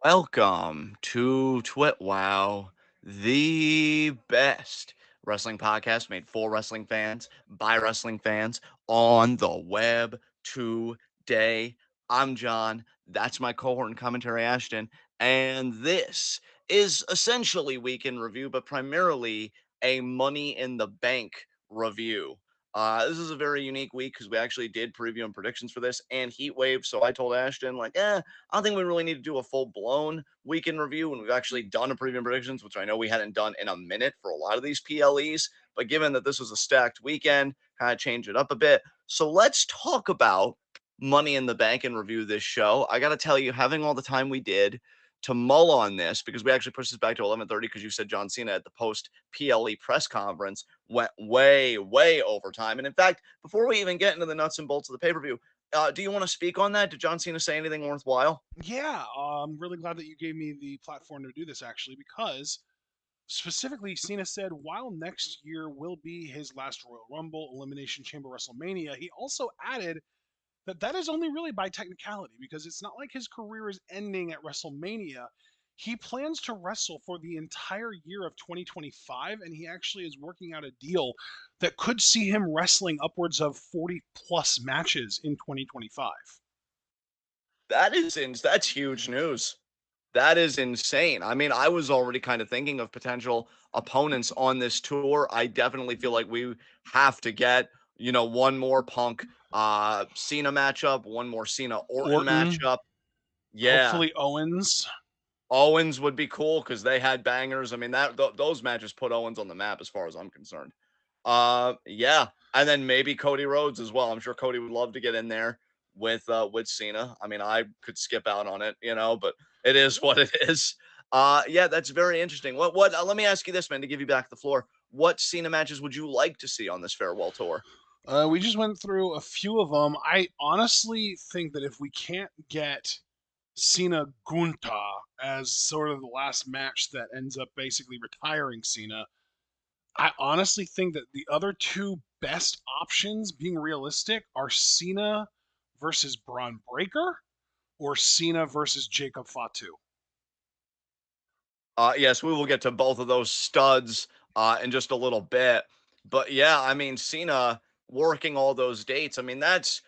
Welcome to TWitWoW, the best wrestling podcast made for wrestling fans by wrestling fans on the web today. I'm John. That's my cohort and commentary, Ashton. And this is essentially Week in Review, but primarily a Money in the Bank review. This is a very unique week because we actually did preview and predictions for this and Heat Wave. So I told Ashton, I don't think we really need to do a full blown weekend review when we've actually done a preview and predictions, which I know we hadn't done in a minute for a lot of these PLEs. But given that this was a stacked weekend, kind of change it up a bit. So let's talk about Money in the Bank and review this show. I got to tell you, having all the time we did to mull on this, because we actually pushed this back to 11:30 because you said John Cena at the post PLE press conference went way, way over time. And in fact, before we even get into the nuts and bolts of the pay per view, do you want to speak on that? Did John Cena say anything worthwhile? Yeah, I'm really glad that you gave me the platform to do this actually, because specifically Cena said while next year will be his last Royal Rumble, Elimination Chamber, WrestleMania, he also added that that is only really by technicality because it's not like his career is ending at WrestleMania. He plans to wrestle for the entire year of 2025, and he actually is working out a deal that could see him wrestling upwards of 40 plus matches in 2025. That's huge news. That is insane. I mean, I was already kind of thinking of potential opponents on this tour. I definitely feel like we have to get, one more Punk Cena matchup, one more Cena Orton Orton, matchup. Yeah. hopefully Owens. Owens would be cool because they had bangers. I mean, those matches put Owens on the map as far as I'm concerned. Yeah, and then maybe Cody Rhodes as well. I'm sure Cody would love to get in there with Cena. I mean, I could skip out on it, but it is what it is. Yeah, that's very interesting. What? Let me ask you this, man, to give you back the floor. What Cena matches would you like to see on this farewell tour? We just went through a few of them. I honestly think that if we can't get Cena Gunta as sort of the last match that ends up basically retiring Cena, I honestly think that the other two best options, being realistic, are Cena versus Braun Breaker or Cena versus Jacob Fatu. Yes, we will get to both of those studs in just a little bit. But yeah, I mean, Cena working all those dates. I mean, that's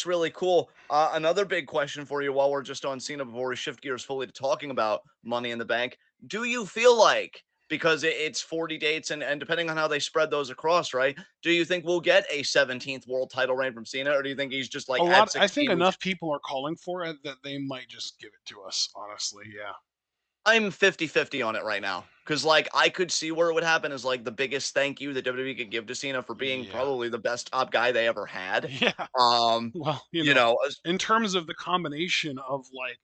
really cool. Another big question for you while we're just on Cena before we shift gears fully to talking about Money in the Bank. Do you feel like because it's 40 dates and depending on how they spread those across, right? Do you think we'll get a 17th world title reign from Cena, or do you think he's just A like at lot, I think 16? enough people are calling for it that they might just give it to us, honestly. Yeah. I'm 50-50 on it right now. Cause like I could see where it would happen as like the biggest thank you that WWE could give to Cena for being Yeah. probably the best top guy they ever had. Yeah. Um, Well, you know, as- in terms of the combination of like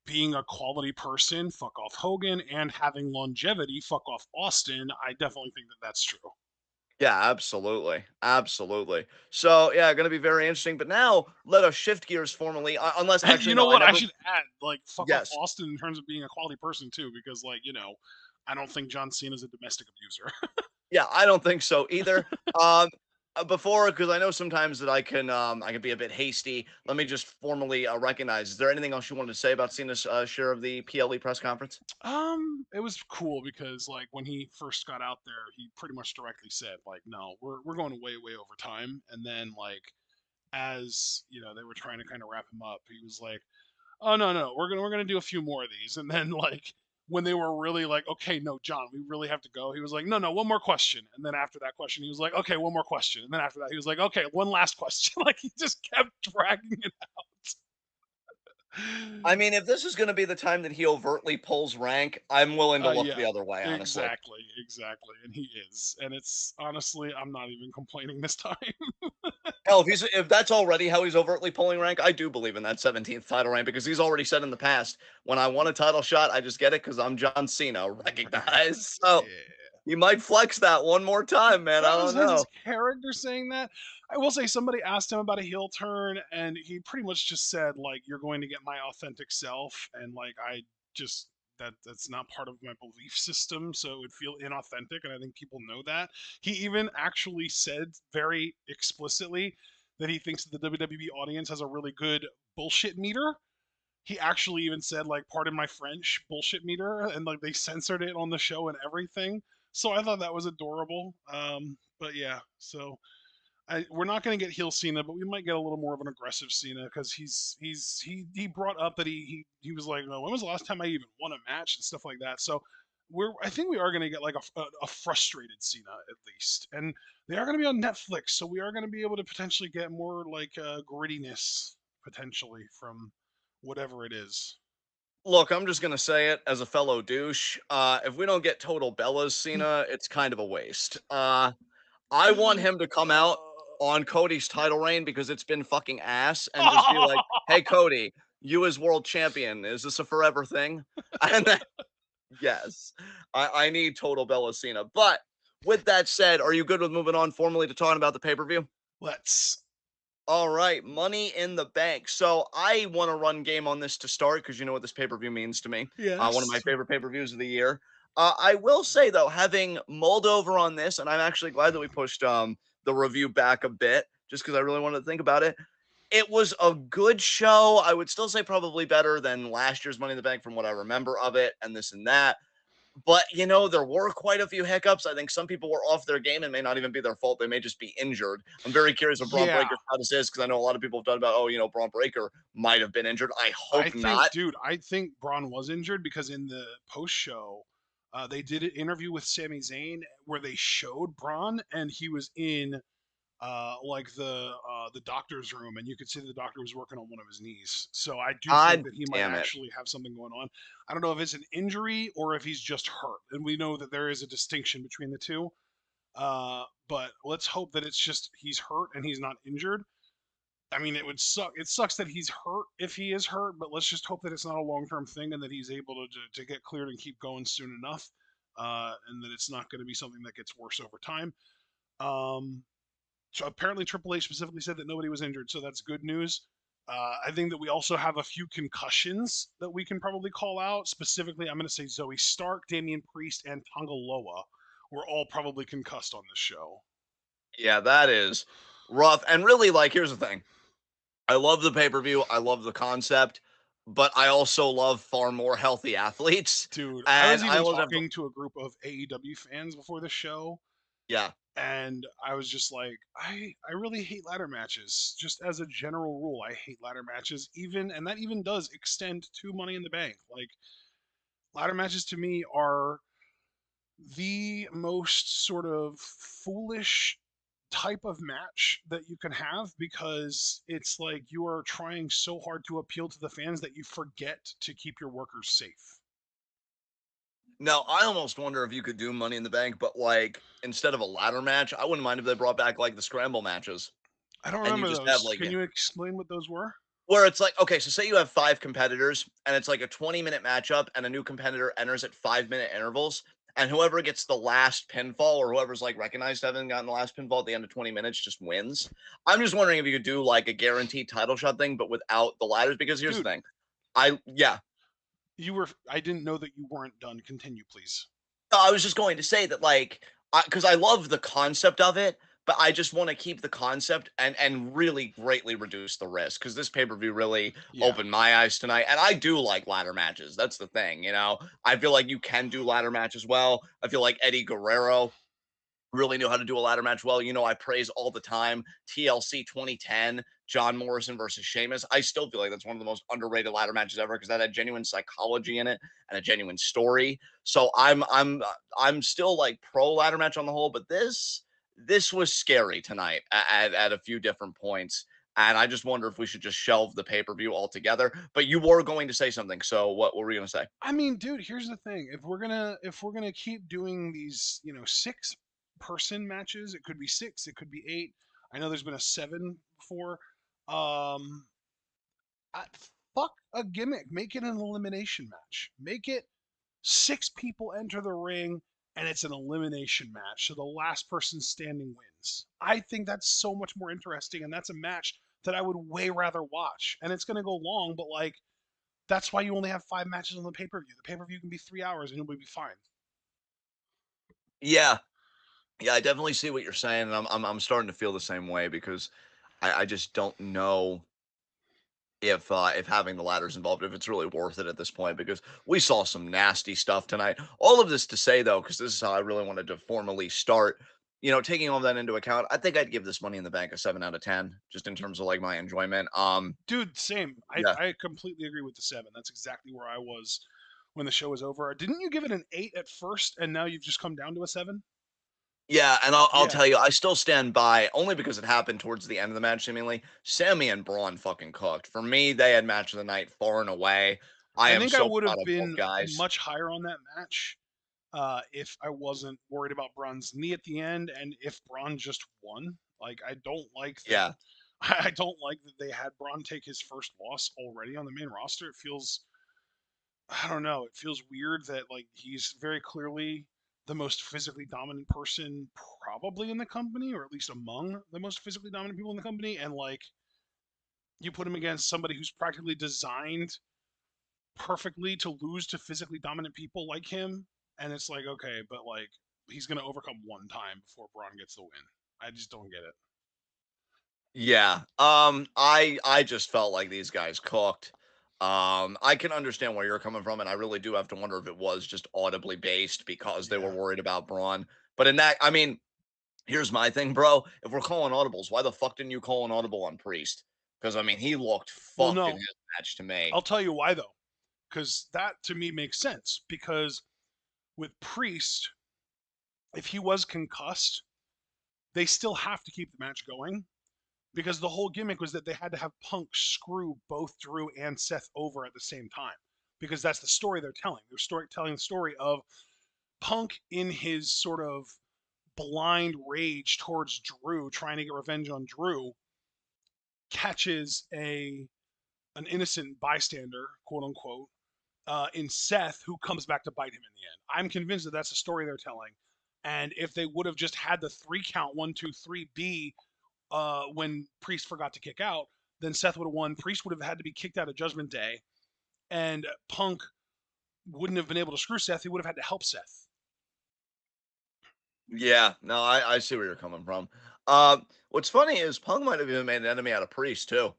being a quality person, fuck off Hogan, and having longevity, fuck off Austin, I definitely think that that's true. yeah, absolutely. Absolutely. So yeah, gonna be very interesting. But now let us shift gears formally. Unless And actually you know no, I what? I never should add, like, fuck off yes. Austin in terms of being a quality person too, because like, I don't think John Cena's a domestic abuser. Yeah, I don't think so either. Um, before, because I know sometimes that I can be a bit hasty. Let me just formally recognize. Is there anything else you wanted to say about Cena's share of the PLE press conference? It was cool because like when he first got out there, he pretty much directly said, like, no, we're going way, way over time. And then like as they were trying to kind of wrap him up, he was like, oh no, no, we're gonna do a few more of these. And then like when they were really like, okay, no, John, we really have to go, he was like, no, no, one more question. And then after that question, he was like, okay, one more question. And then after that, he was like, okay, one last question. Like he just kept dragging it I out. mean, if this is going to be the time that he overtly pulls rank, I'm willing to look Yeah, the other way, honestly. exactly, exactly. And he is. And it's honestly, I'm not even complaining this time. Hell, if that's already how he's overtly pulling rank, I do believe in that 17th title rank because he's already said in the past, when I want a title shot, I just get it because I'm John Cena. Recognize. So Yeah. you might flex that one more time, man. I That was don't his know. character saying that. I will say somebody asked him about a heel turn, and he pretty much just said, like, you're going to get my authentic self, and like I just that's not part of my belief system, so it would feel inauthentic, and I think people know that. He even actually said very explicitly that he thinks that the WWE audience has a really good bullshit meter. he actually even said like "pardon my French" bullshit meter, and like they censored it on the show and everything. So I thought that was adorable. But yeah, so we're not going to get heel Cena, but we might get a little more of an aggressive Cena because he brought up that he was like, "No, when was the last time I even won a match?" and stuff like that. So I think we are going to get like a frustrated Cena at least, and they are going to be on Netflix, so we are going to be able to potentially get more like grittiness potentially from whatever it is. Look, I'm just gonna say it as a fellow douche. If we don't get total Bella's Cena, it's kind of a waste. I want him to come out on Cody's title reign because it's been fucking ass, and just be like, "Hey, Cody, you as world champion, is this a forever thing?" And then, yes, I need total Bella Cena. But with that said, are you good with moving on formally to talking about the pay per view? Let's. All right, Money in the Bank. So I want to run game on this to start because you know what this pay per view means to me. One of my Yes. favorite pay per views of the year. I will say though, having mulled over on this, and I'm actually glad that we pushed the review back a bit, just because I really wanted to think about it. It was a good show. I would still say probably better than last year's Money in the Bank from what I remember of it, and this and that. But, there were quite a few hiccups. I think some people were off their game and may not even be their fault. They may just be injured. I'm very curious what Braun Yeah. Breaker's status is because I know a lot of people have done about, oh, Braun Breaker might have been injured. I I hope think, not. dude, I think Braun was injured because in the post show, they did an interview with Sami Zayn where they showed Braun and he was in like the doctor's room, and you could see the doctor was working on one of his knees. So I do think God that he might damn it. actually have something going on. I don't know if it's an injury or if he's just hurt, and we know that there is a distinction between the two. But let's hope that it's just he's hurt and he's not injured. I mean, it would suck. It sucks that he's hurt if he is hurt, but let's just hope that it's not a long term thing and that he's able to get cleared and keep going soon enough, and that it's not going to be something that gets worse over time. Um, so apparently, Triple H specifically said that nobody was injured, so that's good news. I think that we also have a few concussions that we can probably call out. Specifically, I'm going to say Zoe Stark, Damian Priest, and Tonga Loa were all probably concussed on this show. Yeah, that is rough. And really, like, here's the thing I love the pay per view, I love the concept, but I also love far more healthy athletes. Dude, I And was I even always have to, talking to a group of AEW fans before the show, yeah. and I was just like, I really hate ladder matches. Just as a general rule, I hate ladder matches. Even and that even does extend to Money in the Bank. Like ladder matches to me are the most sort of foolish type of match that you can have because it's like you are trying so hard to appeal to the fans that you forget to keep your workers safe. Now, I almost wonder if you could do Money in the Bank, but like instead of a ladder match, I wouldn't mind if they brought back like the scramble matches I don't and you remember just have those. like Can you explain what those were? where it's like, okay, so say you have 5 competitors and it's like a 20-minute matchup and a new competitor enters at 5-minute intervals, and whoever gets the last pinfall or whoever's like recognized having gotten the last pinfall at the end of 20 minutes just wins. I'm just wondering if you could do like a guaranteed title shot thing, but without the ladders, because here's the Dude, thing. Yeah, I didn't know that you weren't done. Continue, please. I was just going to say that, like, because I love the concept of it, but I just want to keep the concept and really greatly reduce the risk because this pay per view really Yeah. opened my eyes tonight, and I do like ladder matches. That's the thing, I feel like you can do ladder matches well. I feel like Eddie Guerrero really knew how to do a ladder match well. I praise all the time TLC 2010, John Morrison versus Sheamus. I still feel like that's one of the most underrated ladder matches ever because that had genuine psychology in it and a genuine story. So I'm still like pro ladder match on the whole, but this was scary tonight at a few different points. And I just wonder if we should just shelve the pay per view altogether. But you were going to say something. So what were you going to say? I mean, dude, here's the thing. If we're gonna keep doing these, 6 person matches, it could be 6, it could be 8. I know there's been a 7 before. Um I, fuck a gimmick. Make it an elimination match. Make it 6 people enter the ring and it's an elimination match. So the last person standing wins. I think that's so much more interesting and that's a match that I would way rather watch. And it's going to go long, but like that's why you only have 5 matches on the pay-per-view. The pay-per-view can be 3 hours and you'll be fine. Yeah, Yeah, I definitely see what you're saying, and I'm starting to feel the same way because I just don't know. if having the ladders involved, if it's really worth it at this point, because we saw some nasty stuff tonight. All of this to say though, because this is how I really wanted to formally start. Taking all that into account, I think I'd give this Money in the Bank a 7 out of 10, just in terms of like my enjoyment. Dude, same. I Yeah, I completely agree with the 7. That's exactly where I was when the show was over. Didn't you give it an 8 at first and now you've just come down to a 7? yeah, and I'll Yeah. tell you, I still stand by only because it happened towards the end of the match. Seemingly, Sammy and Braun fucking cooked. For me, they had match of the night far and away. I I am think I so would proud have of both been guys. much higher on that match if I wasn't worried about Braun's knee at the end and if Braun just won. Like I don't like that Yeah, I don't like that they had Braun take his first loss already on the main roster. It feels I don't know. It feels weird that like he's very clearly the most physically dominant person probably in the company, or at least among the most physically dominant people in the company, and like you put him against somebody who's practically designed perfectly to lose to physically dominant people like him, and it's like okay, but like he's gonna overcome one time before Braun gets the win. I just don't get it. yeah. I just felt like these guys cooked. I can understand where you're coming from, and I really do have to wonder if it was just audibly based because they were Yeah. worried about Braun. But in that, I mean, here's my thing, bro. If we're calling audibles, why the fuck didn't you call an audible on Priest? Because I mean, he looked Well, fucked in no, his match to me. I'll tell you why though, because that to me makes sense. Because with Priest, if he was concussed, they still have to keep the match going because the whole gimmick was that they had to have Punk screw both Drew and Seth over at the same time because that's the story they're telling. Telling the story of Punk in his sort of blind rage towards Drew, trying to get revenge on Drew, catches a an innocent bystander, quote unquote, in Seth, who comes back to bite him in the end. I'm convinced that that's the story they're telling. And if they would have just had the 3 count, 1, 2, 3, be when Priest forgot to kick out, then Seth would have won. Priest would have had to be kicked out of Judgment Day, and Punk wouldn't have been able to screw Seth. He would have had to help Seth. Yeah, no, I see where you're coming from. What's funny is Punk might have even made an enemy out of Priest too.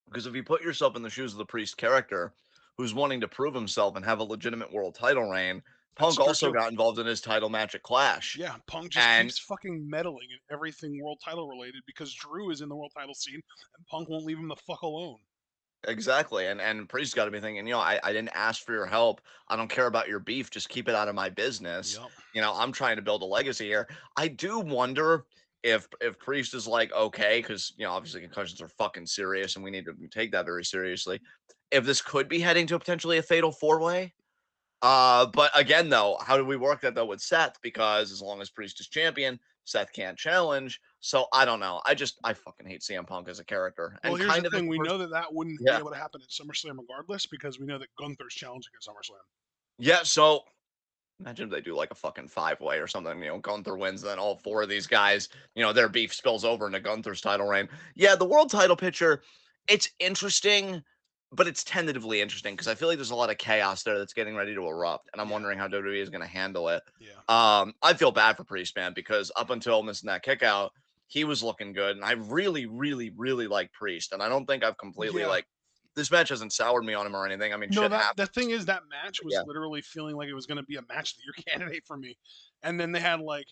Because if you put yourself in the shoes of the Priest character, who's wanting to prove himself and have a legitimate world title reign, That's Punk true also too. got involved in his title match at Clash. Yeah, Punk just And keeps fucking meddling in everything world title related because Drew is in the world title scene and Punk won't leave him the fuck alone. exactly, and Priest got to be thinking, I didn't ask for your help. I don't care about your beef. Just keep it out of my business. Yep. I'm trying to build a legacy here. I do wonder if Priest is like okay, because obviously concussions are fucking serious, and we need to take that very seriously. If this could be heading to potentially a fatal 4-way. But again, though, how do we work that though with Seth? Because as long as Priest is champion, Seth can't challenge. So I don't know. I fucking hate CM Punk as a character, Well, and here's the kind of as thing: a we person. know that that wouldn't be Yeah. able to happen at SummerSlam regardless because we know that Gunther's challenging at SummerSlam. Yeah, so imagine if they do like a fucking 5-way or something. Gunther wins, then all four of these guys, their beef spills over into Gunther's title reign. Yeah, the world title picture, it's interesting, but it's tentatively interesting because I feel like there's a lot of chaos there that's getting ready to erupt, and I'm Yeah, wondering how WWE is going to handle it. yeah, I feel bad for Priest, man, because up until missing that kick out, he was looking good, and I really, really, really like Priest, and I don't think I've completely yeah. like this match hasn't soured me on him or anything. I mean, No, shit that happens. the thing is that match But was yeah, literally feeling like it was going to be a match of the year candidate for me, and then they had like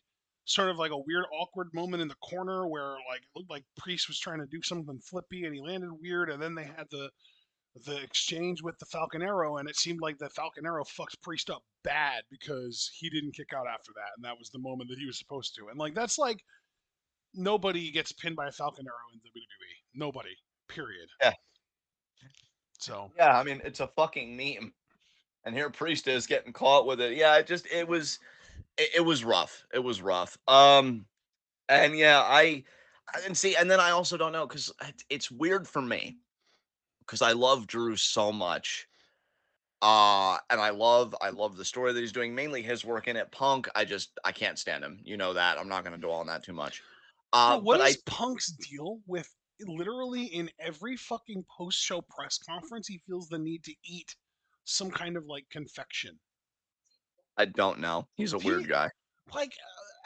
sort of like a weird awkward moment in the corner where like it looked like Priest was trying to do something flippy and he landed weird, and then they had the exchange with the Falcon Arrow, and it seemed like the Falcon Arrow fucked Priest up bad because he didn't kick out after that, and that was the moment that he was supposed to. And like that's like nobody gets pinned by a Falcon Arrow in WWE. Nobody. Period. yeah. So Yeah, I mean, it's a fucking meme. And here Priest is getting caught with it. Yeah, it was rough. It was rough. And yeah, I didn't see, and then I also don't know because it's weird for me because I love Drew so much. And I love the story that he's doing, mainly his work in it. Punk, I can't stand him. You know that. I'm not gonna dwell on that too much. bro, what But is Punk's deal with literally in every fucking post show press conference he feels the need to eat some kind of like confection. I don't know. He's a He weird guy. like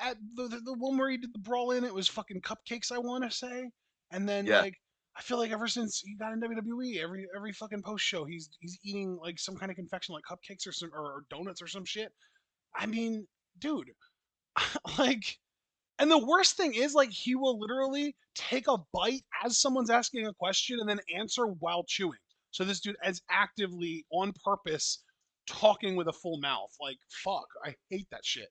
at the one where he did the brawl in, it was fucking cupcakes, I want to say, and then Yeah. like I feel like ever since he got in WWE, every fucking post show, he's eating like some kind of confection, like cupcakes or some or donuts or some shit. I mean, dude, like, and the worst thing is, like, he will literally take a bite as someone's asking a question and then answer while chewing. So this dude is actively on purpose talking with a full mouth. Like, fuck, I hate that shit.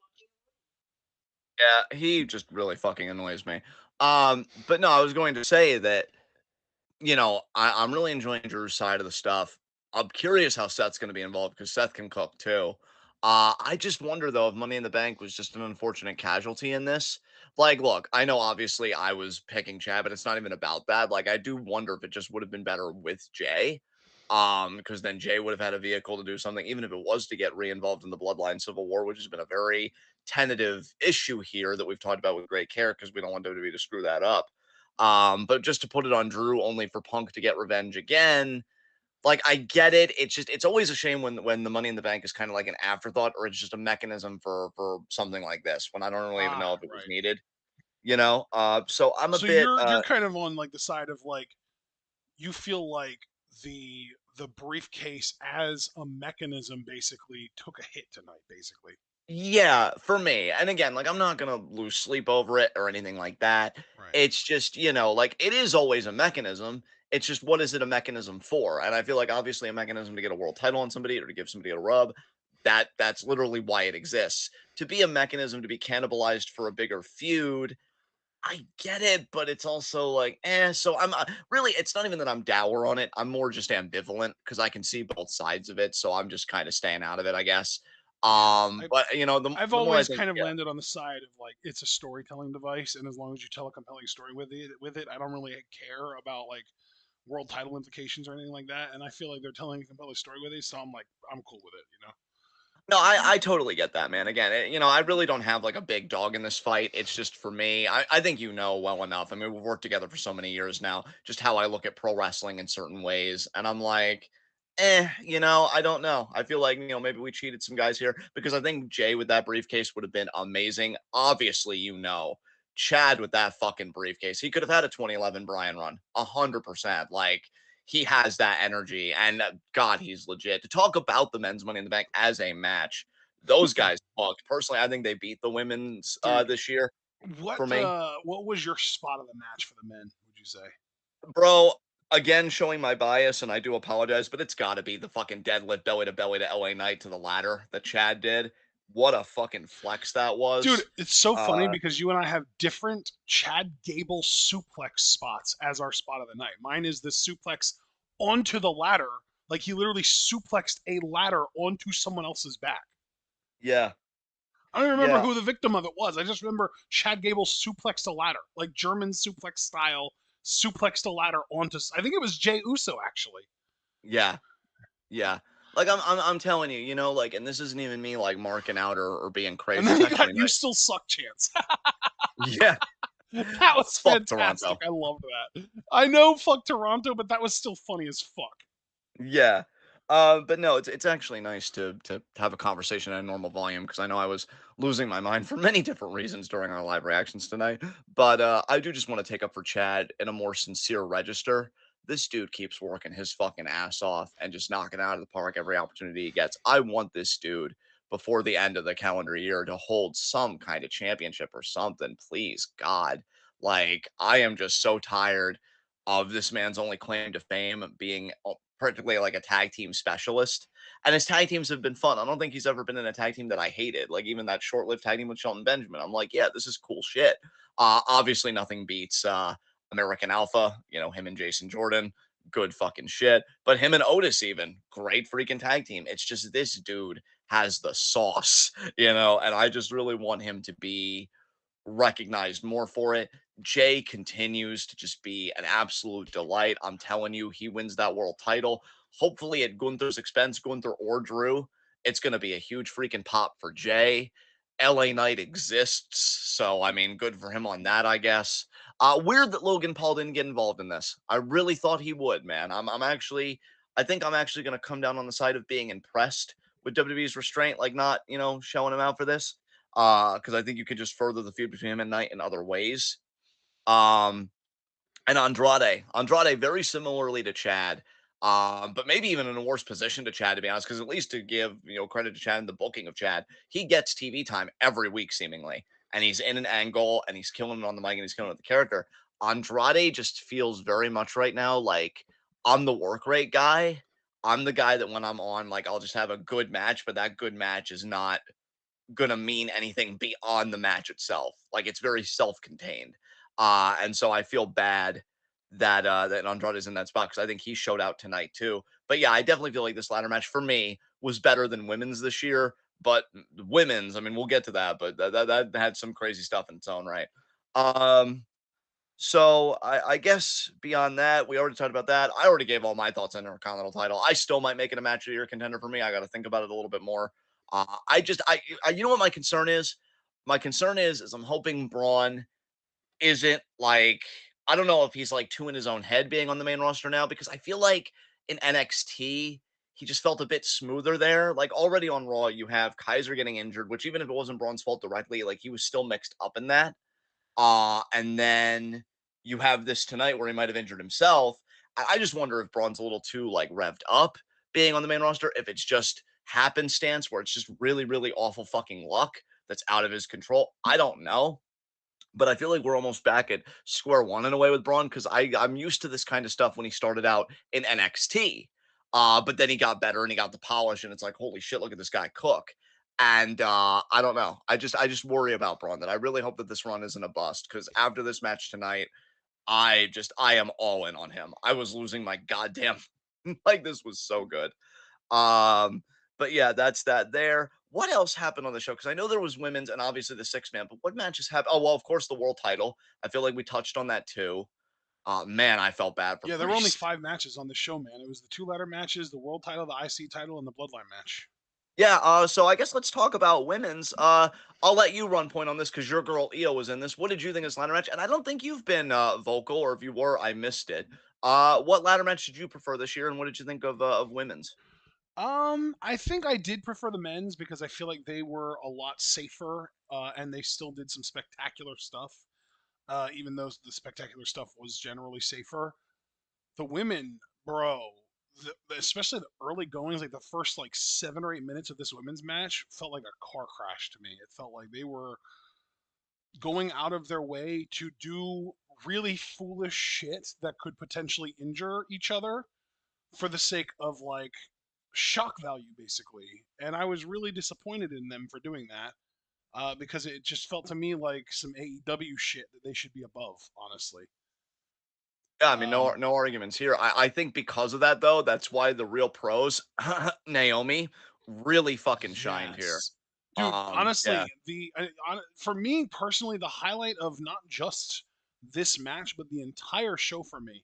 Yeah, he just really fucking annoys me. But no, I was going to say that I'm really enjoying Drew's side of the stuff. I'm curious how Seth's going to be involved because Seth can cook too. I just wonder though if Money in the Bank was just an unfortunate casualty in this. Like, look, I know obviously I was picking Chad, but it's not even about that. Like, I do wonder if it just would have been better with Jay. Because then Jay would have had a vehicle to do something, even if it was to get re-involved in the Bloodline Civil War, which has been a very tentative issue here that we've talked about with great care because we don't want WWE to screw that up. But just to put it on Drew only for Punk to get revenge again, like I get it. It's always a shame when the Money in the Bank is kind of like an afterthought or it's just a mechanism for something like this when I don't really even know if it was Right. needed. So I'm a So bit you're kind of on like the side of like you feel like the briefcase as a mechanism basically took a hit tonight, basically. Yeah, for me. And again, like I'm not gonna lose sleep over it or anything like that. Right. It's just, like it is always a mechanism. It's just what is it a mechanism for? And I feel like obviously a mechanism to get a world title on somebody or to give somebody a rub, that's literally why it exists. To be a mechanism to be cannibalized for a bigger feud, I get it, but it's also like, So I'm really, it's not even that I'm dour on it. I'm more just ambivalent because I can see both sides of it. So I'm just kind of staying out of it, I guess. Yeah. But I've the more I always think, kind of yeah, landed on the side of like it's a storytelling device, and as long as you tell a compelling story with it, I don't really care about like world title implications or anything like that. And I feel like they're telling a compelling story with it, so I'm like I'm cool with it. no, I totally get that, man. Again, I really don't have like a big dog in this fight. It's just for me. I think you know well enough. I mean, we've worked together for so many years now, just how I look at pro wrestling in certain ways. And I'm like, I don't know. I feel like, maybe we cheated some guys here because I think Jay with that briefcase would have been amazing. Obviously, Chad with that fucking briefcase. He could have had a 2011 Brian run, 100%. Like, he has that energy, and God, he's legit. To talk about the men's Money in the Bank as a match, those guys fucked. Personally, I think they beat the women's Dude, this year for me, what was your spot of the match for the men? Would you say? bro. Again, showing my bias, and I do apologize, but it's got to be the fucking deadlift belly to LA Knight to the ladder that Chad did. What a fucking flex that Dude, was. it's so funny Uh, because you and I have different Chad Gable suplex spots as our spot of the night. Mine is the suplex onto the ladder. Like he literally suplexed a ladder onto someone else's back. yeah, I don't remember yeah, who the victim of it was. I just remember Chad Gable suplexed a ladder, like German suplex style, suplexed a ladder onto. I think it was Jay Uso actually. yeah. Yeah. Like I'm telling you, like, and this isn't even me like marking out or being And crazy. then It's he got actually "You nice. Still Suck" chance. Yeah. That was Fuck fantastic. Toronto. I loved that. I know, fuck Toronto, but that was still funny as fuck. Yeah. But no, it's actually nice to have a conversation at a normal volume because I know I was losing my mind for many different reasons during our live reactions tonight. But I do just want to take up for Chad in a more sincere register. This dude keeps working his fucking ass off and just knocking it out of the park every opportunity he gets. I want this dude before the end of the calendar year to hold some kind of championship or something. Please, God. Like, I am just so tired of this man's only claim to fame being practically like a tag team specialist. And his tag teams have been fun. I don't think he's ever been in a tag team that I hated. Like even that short-lived tag team with Shelton Benjamin. I'm like, yeah, this is cool shit. Obviously nothing beats American Alpha, him and Jason Jordan. Good fucking shit. But him and Otis, even great freaking tag team. It's just this dude has the sauce, and I just really want him to be recognized more for it. Jay continues to just be an absolute delight. I'm telling you, he wins that world title. Hopefully at Gunther's expense, Gunther or Drew. It's going to be a huge freaking pop for Jay. LA Knight exists. So, I mean, good for him on that, I guess. Weird that Logan Paul didn't get involved in this. I really thought he would, man. I think I'm actually going to come down on the side of being impressed with WWE's restraint, like not, showing him out for this because I think you could just further the feud between him and Knight in other ways. Um, And Andrade, very similarly to Chad, but maybe even in a worse position to Chad, to be honest, because at least to give credit to Chad and the booking of Chad, he gets TV time every week seemingly, and he's in an angle and he's killing it on the mic and he's killing it with the character. Andrade just feels very much right now like I'm the work rate guy. I'm the guy that when I'm on, like I'll just have a good match, but that good match is not gonna mean anything beyond the match itself. Like it's very self-contained. And so I feel bad that Andrade is in that spot because I think he showed out tonight too. But yeah, I definitely feel like this ladder match for me was better than women's this year. But women's, I mean, we'll get to that, but that had some crazy stuff in its own right. Um, so I guess beyond that, we already talked about that. I already gave all my thoughts on Intercontinental title. I still might make it a match of the year contender for me. I got to think about it a little bit more. You know what my concern is? My concern is I'm hoping Braun isn't like I don't know if he's like too in his own head being on the main roster now because I feel like in NXT he just felt a bit smoother there. Like already on Raw, you have Kaiser getting injured, which even if it wasn't Braun's fault directly, like he was still mixed up in that. And then you have this tonight where he might have injured himself. I just wonder if Braun's a little too like revved up being on the main roster, if it's just happenstance where it's just really, really awful fucking luck that's out of his control. I don't know. But I feel like we're almost back at square one in a way with Braun because I'm used to this kind of stuff when he started out in NXT. But then he got better and he got the polish, and it's like, holy shit, look at this guy cook. And I don't know. I just worry about Braun that I really hope that this run isn't a bust because after this match tonight, I am all in on him. I was losing my goddamn like this was so good. Um, but yeah, that's that there. What else happened on the show? Because I know there was women's and obviously the six man, but what matches happened? Oh, well, of course, the world title. I feel like we touched on that too. Man, I felt bad for Yeah, there were only Priest. 5 matches on the show, man. It was the two ladder matches, the world title, the IC title, and the bloodline match. Yeah, so I guess let's talk about women's. I'll let you run point on this because your girl Io was in this. What did you think of this ladder match? And I don't think you've been vocal, or if you were, I missed it. What ladder match did you prefer this year, and what did you think of women's? I think I did prefer the men's because I feel like they were a lot safer, and they still did some spectacular stuff. Even though the spectacular stuff was generally safer. The women, bro, especially the early goings, like the first like 7 or 8 minutes of this women's match, felt like a car crash to me. It felt like they were going out of their way to do really foolish shit that could potentially injure each other for the sake of like shock value, basically. And I was really disappointed in them for doing that. Because it just felt to me like some AEW shit that they should be above, honestly. Yeah, I mean, Um, no arguments here. I think because of that though, that's why the real pros, Naomi, really fucking shined here. Yes. Dude, honestly, Yeah, for me personally, the highlight of not just this match, but the entire show for me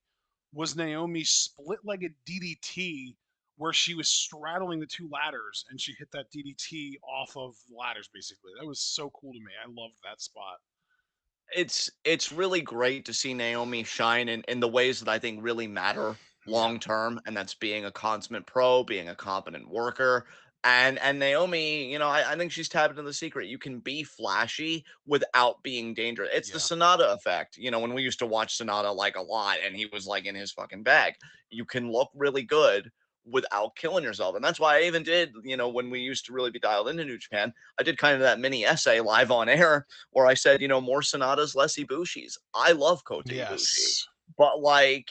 was Naomi's split-legged DDT where she was straddling the two ladders and she hit that DDT off of the ladders basically. That was so cool to me. I loved that spot. it's really great to see Naomi shine in the ways that I think really matter Yeah. long term, and that's being a consummate pro, being a competent worker. And Naomi, I think she's tapped into the secret. You can be flashy without being dangerous. It's the Yeah. Sonata effect. When we used to watch Sonata like a lot and he was like in his fucking bag. You can look really good without killing yourself. And that's why I even did, when we used to really be dialed into New Japan, I did kind of that mini essay live on air where I said, more Sonatas, less Ibushis. I love Kota Ibushi, Yes. but like,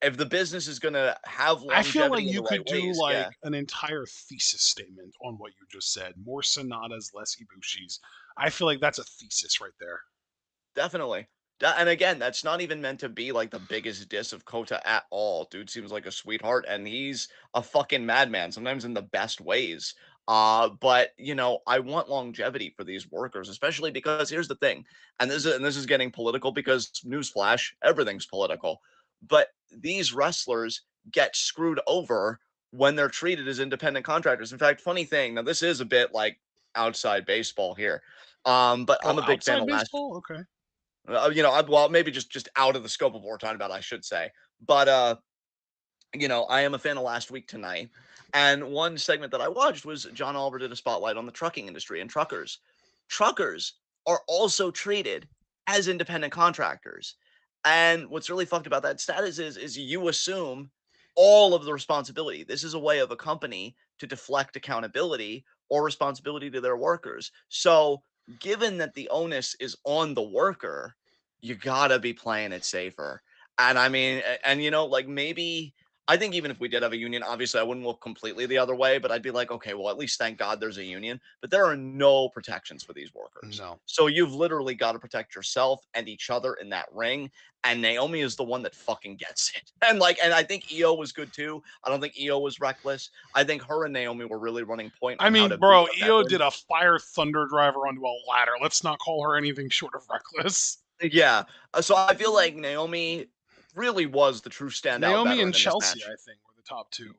if the business is gonna have I feel like longevity in you the right could do ways, like yeah, an entire thesis statement on what you just said. More Sonatas, less Ibushis. I feel like that's a thesis right there. definitely. And again, that's not even meant to be like the biggest diss of Kota at all. Dude seems like a sweetheart, and he's a fucking madman, sometimes in the best ways. But I want longevity for these workers, especially because here's the thing, and this is getting political because newsflash, everything's political. But these wrestlers get screwed over when they're treated as independent contractors. In fact, funny thing, now this is a bit like outside baseball here. But Oh, I'm a big fan outside of last baseball? Okay. well, maybe just out of the scope of what we're talking about, I should say. But I am a fan of Last Week Tonight, and one segment that I watched was John Oliver did a spotlight on the trucking industry and truckers. Truckers are also treated as independent contractors, And what's really fucked about that status is you assume all of the responsibility. This is a way of a company to deflect accountability or responsibility to their workers. So, given that the onus is on the worker, you gotta be playing it safer. And I mean, and like maybe I think even if we did have a union, obviously I wouldn't look completely the other way, but I'd be like, okay, well, at least thank God there's a union. But there are no protections for these workers. No. So you've literally got to protect yourself and each other in that ring, and Naomi is the one that fucking gets it. And I think Io was good too. I don't think Io was reckless. I think her and Naomi were really running point I on how mean, to beat bro, up that Io ring. did a fire thunder driver onto a ladder. Let's not call her anything short of reckless. Yeah. So I feel like Naomi really was the true standout Naomi and veteran in this Chelsea, match. I think, were the top two.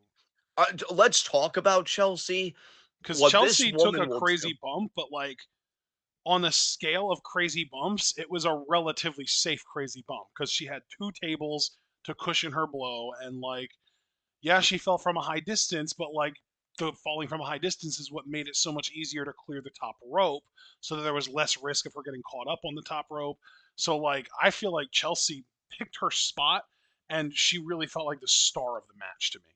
Let's talk about Chelsea. Because What this Chelsea took woman a will do. crazy bump, but like on the scale of crazy bumps, it was a relatively safe crazy bump because she had two tables to cushion her blow. And like, yeah, she fell from a high distance, but like the falling from a high distance is what made it so much easier to clear the top rope so that there was less risk of her getting caught up on the top rope. So like, I feel like Chelsea picked her spot and she really felt like the star of the match to me.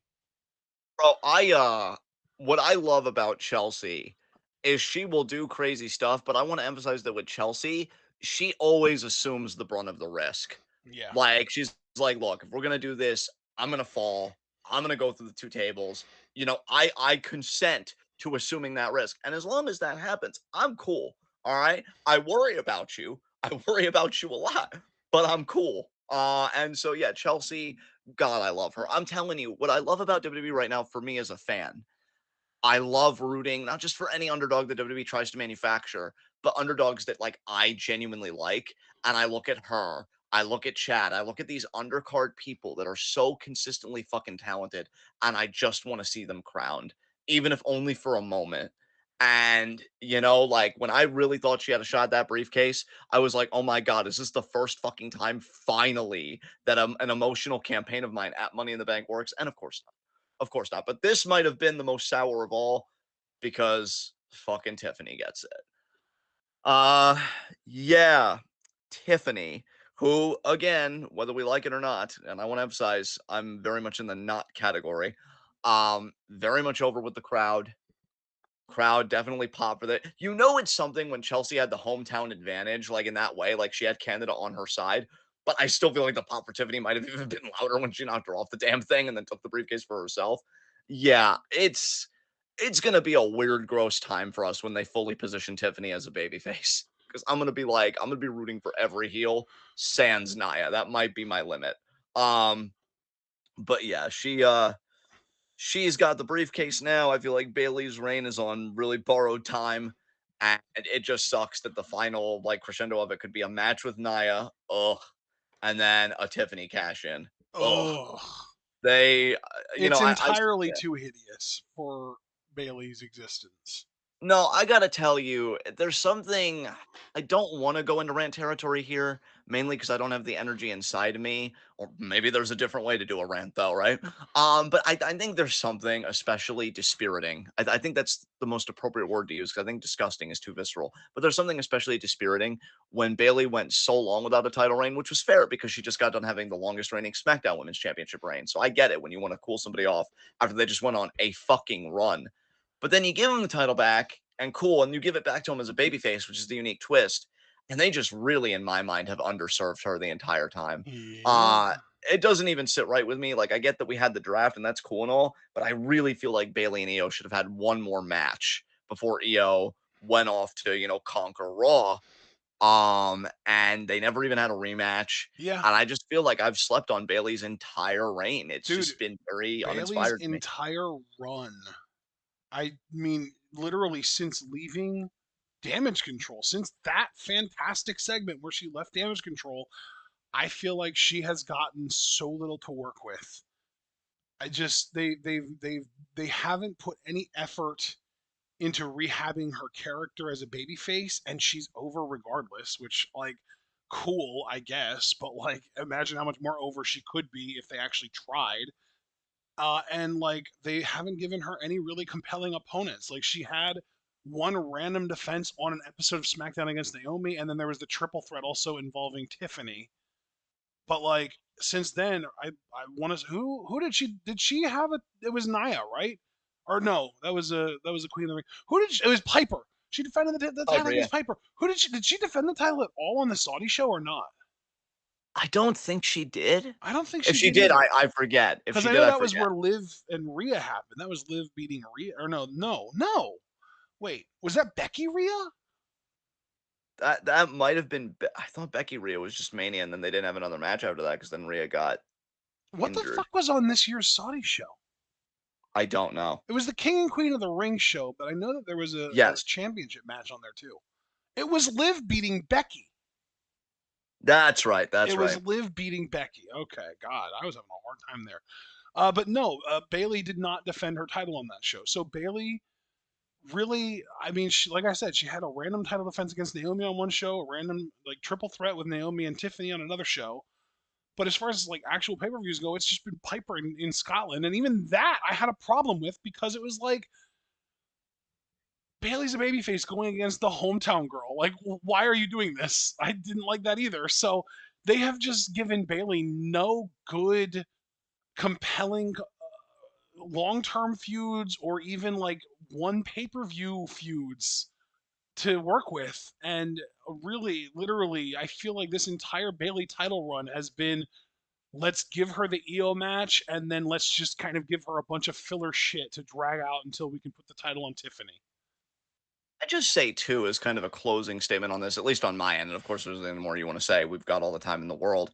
Bro, what I love about Chelsea is she will do crazy stuff, but I want to emphasize that with Chelsea, she always assumes the brunt of the risk. Yeah. Like she's like, look, if we're gonna do this, I'm gonna fall. I'm gonna go through the two tables. I consent to assuming that risk. And as long as that happens, I'm cool. All right. I worry about you. I worry about you a lot, but I'm cool. And so yeah, Chelsea, God, I love her. I'm telling you, what I love about WWE right now for me as a fan, I love rooting not just for any underdog that WWE tries to manufacture, but underdogs that like I genuinely like. And I look at her, I look at Chad, I look at these undercard people that are so consistently fucking talented, and I just want to see them crowned, even if only for a moment. And like when I really thought she had a shot at that briefcase, I was like, oh my God, is this the first fucking time finally that an emotional campaign of mine at Money in the Bank works? And of course not. Of course not. But this might have been the most sour of all because fucking Tiffany gets it. Uh yeah. Tiffany, who again, whether we like it or not, and I want to emphasize, I'm very much in the not category. Very much over with the crowd. Crowd definitely popped for that. It's something when Chelsea had the hometown advantage, like in that way, like she had Canada on her side. But I still feel like the pop for Tiffany might have even been louder when she knocked her off the damn thing and then took the briefcase for herself. Yeah, it's gonna be a weird, gross time for us when they fully position Tiffany as a babyface. Because I'm gonna be rooting for every heel, sans Naya. That might be my limit. Um, but yeah, she's got the briefcase now. I feel like Bailey's reign is on really borrowed time. And it just sucks that the final like crescendo of it could be a match with Nia. Ugh. And then a Tiffany cash in. Ugh. Ugh. They, It's I entirely too hideous for Bailey's existence. No, I gotta tell you, there's something I don't want to go into rant territory here, mainly because I don't have the energy inside of me, or maybe there's a different way to do a rant, though, right? But I think there's something especially dispiriting. I think that's the most appropriate word to use because I think disgusting is too visceral. But there's something especially dispiriting when Bailey went so long without a title reign, which was fair because she just got done having the longest reigning SmackDown Women's Championship reign. So I get it when you want to cool somebody off after they just went on a fucking run. But then you give him the title back, and cool, and you give it back to him as a babyface, which is the unique twist. And they just really, in my mind, have underserved her the entire time. Yeah. Uh, it doesn't even sit right with me. Like, I get that we had the draft, and that's cool and all, but I really feel like Bailey and Io should have had one more match before Io went off to, conquer Raw. And they never even had a rematch. Yeah. And I just feel like I've slept on Bailey's entire reign. It's Dude, just been very Bailey's uninspired to me. entire run, I mean, literally since leaving Damage Control, since that fantastic segment where she left Damage Control, I feel like she has gotten so little to work with. I just they haven't put any effort into rehabbing her character as a babyface, and she's over regardless, which like cool, I guess, but like imagine how much more over she could be if they actually tried. And like they haven't given her any really compelling opponents. Like she had one random defense on an episode of SmackDown against Naomi, and then there was the triple threat also involving Tiffany. But like since then, I want to who did she have a it was Nia, right? Or no, that was a Queen of the Ring. Who did it was Piper. She defended the title Piper, yeah. against Piper. Who did she defend the title at all on the Saudi show or not? I don't think she did. I don't think If she she did did, either. I forget. If Because she I did, know I that was forget. where Liv and Rhea happened. That was Liv beating Rhea. Or no. Wait, was that Becky Rhea? That might have been I thought Becky Rhea was just Mania, and then they didn't have another match after that because then Rhea got What the injured. fuck was on this year's Saudi show? I don't know. It was the King and Queen of the Ring show, but I know that there was a Yes, championship match on there too. It was Liv beating Becky. that's right. It That's was right. Liv beating Becky. Okay, God, I was having a hard time there. But no, Bailey did not defend her title on that show. So Bailey really, I mean, she, like I said, she had a random title defense against Naomi on one show, a random like triple threat with Naomi and Tiffany on another show. But as far as like actual pay per views go, it's just been Piper in Scotland, and even that I had a problem with because it was like Bailey's a babyface going against the hometown girl. Like, why are you doing this? I didn't like that either. So they have just given Bailey no good, compelling long term feuds or even like one pay per view feuds to work with. And really, literally, I feel like this entire Bailey title run has been let's give her the EO match and then let's just kind of give her a bunch of filler shit to drag out until we can put the title on Tiffany. I just say too, as kind of a closing statement on this, at least on my end, and of course, if there's anything more you want to say, we've got all the time in the world.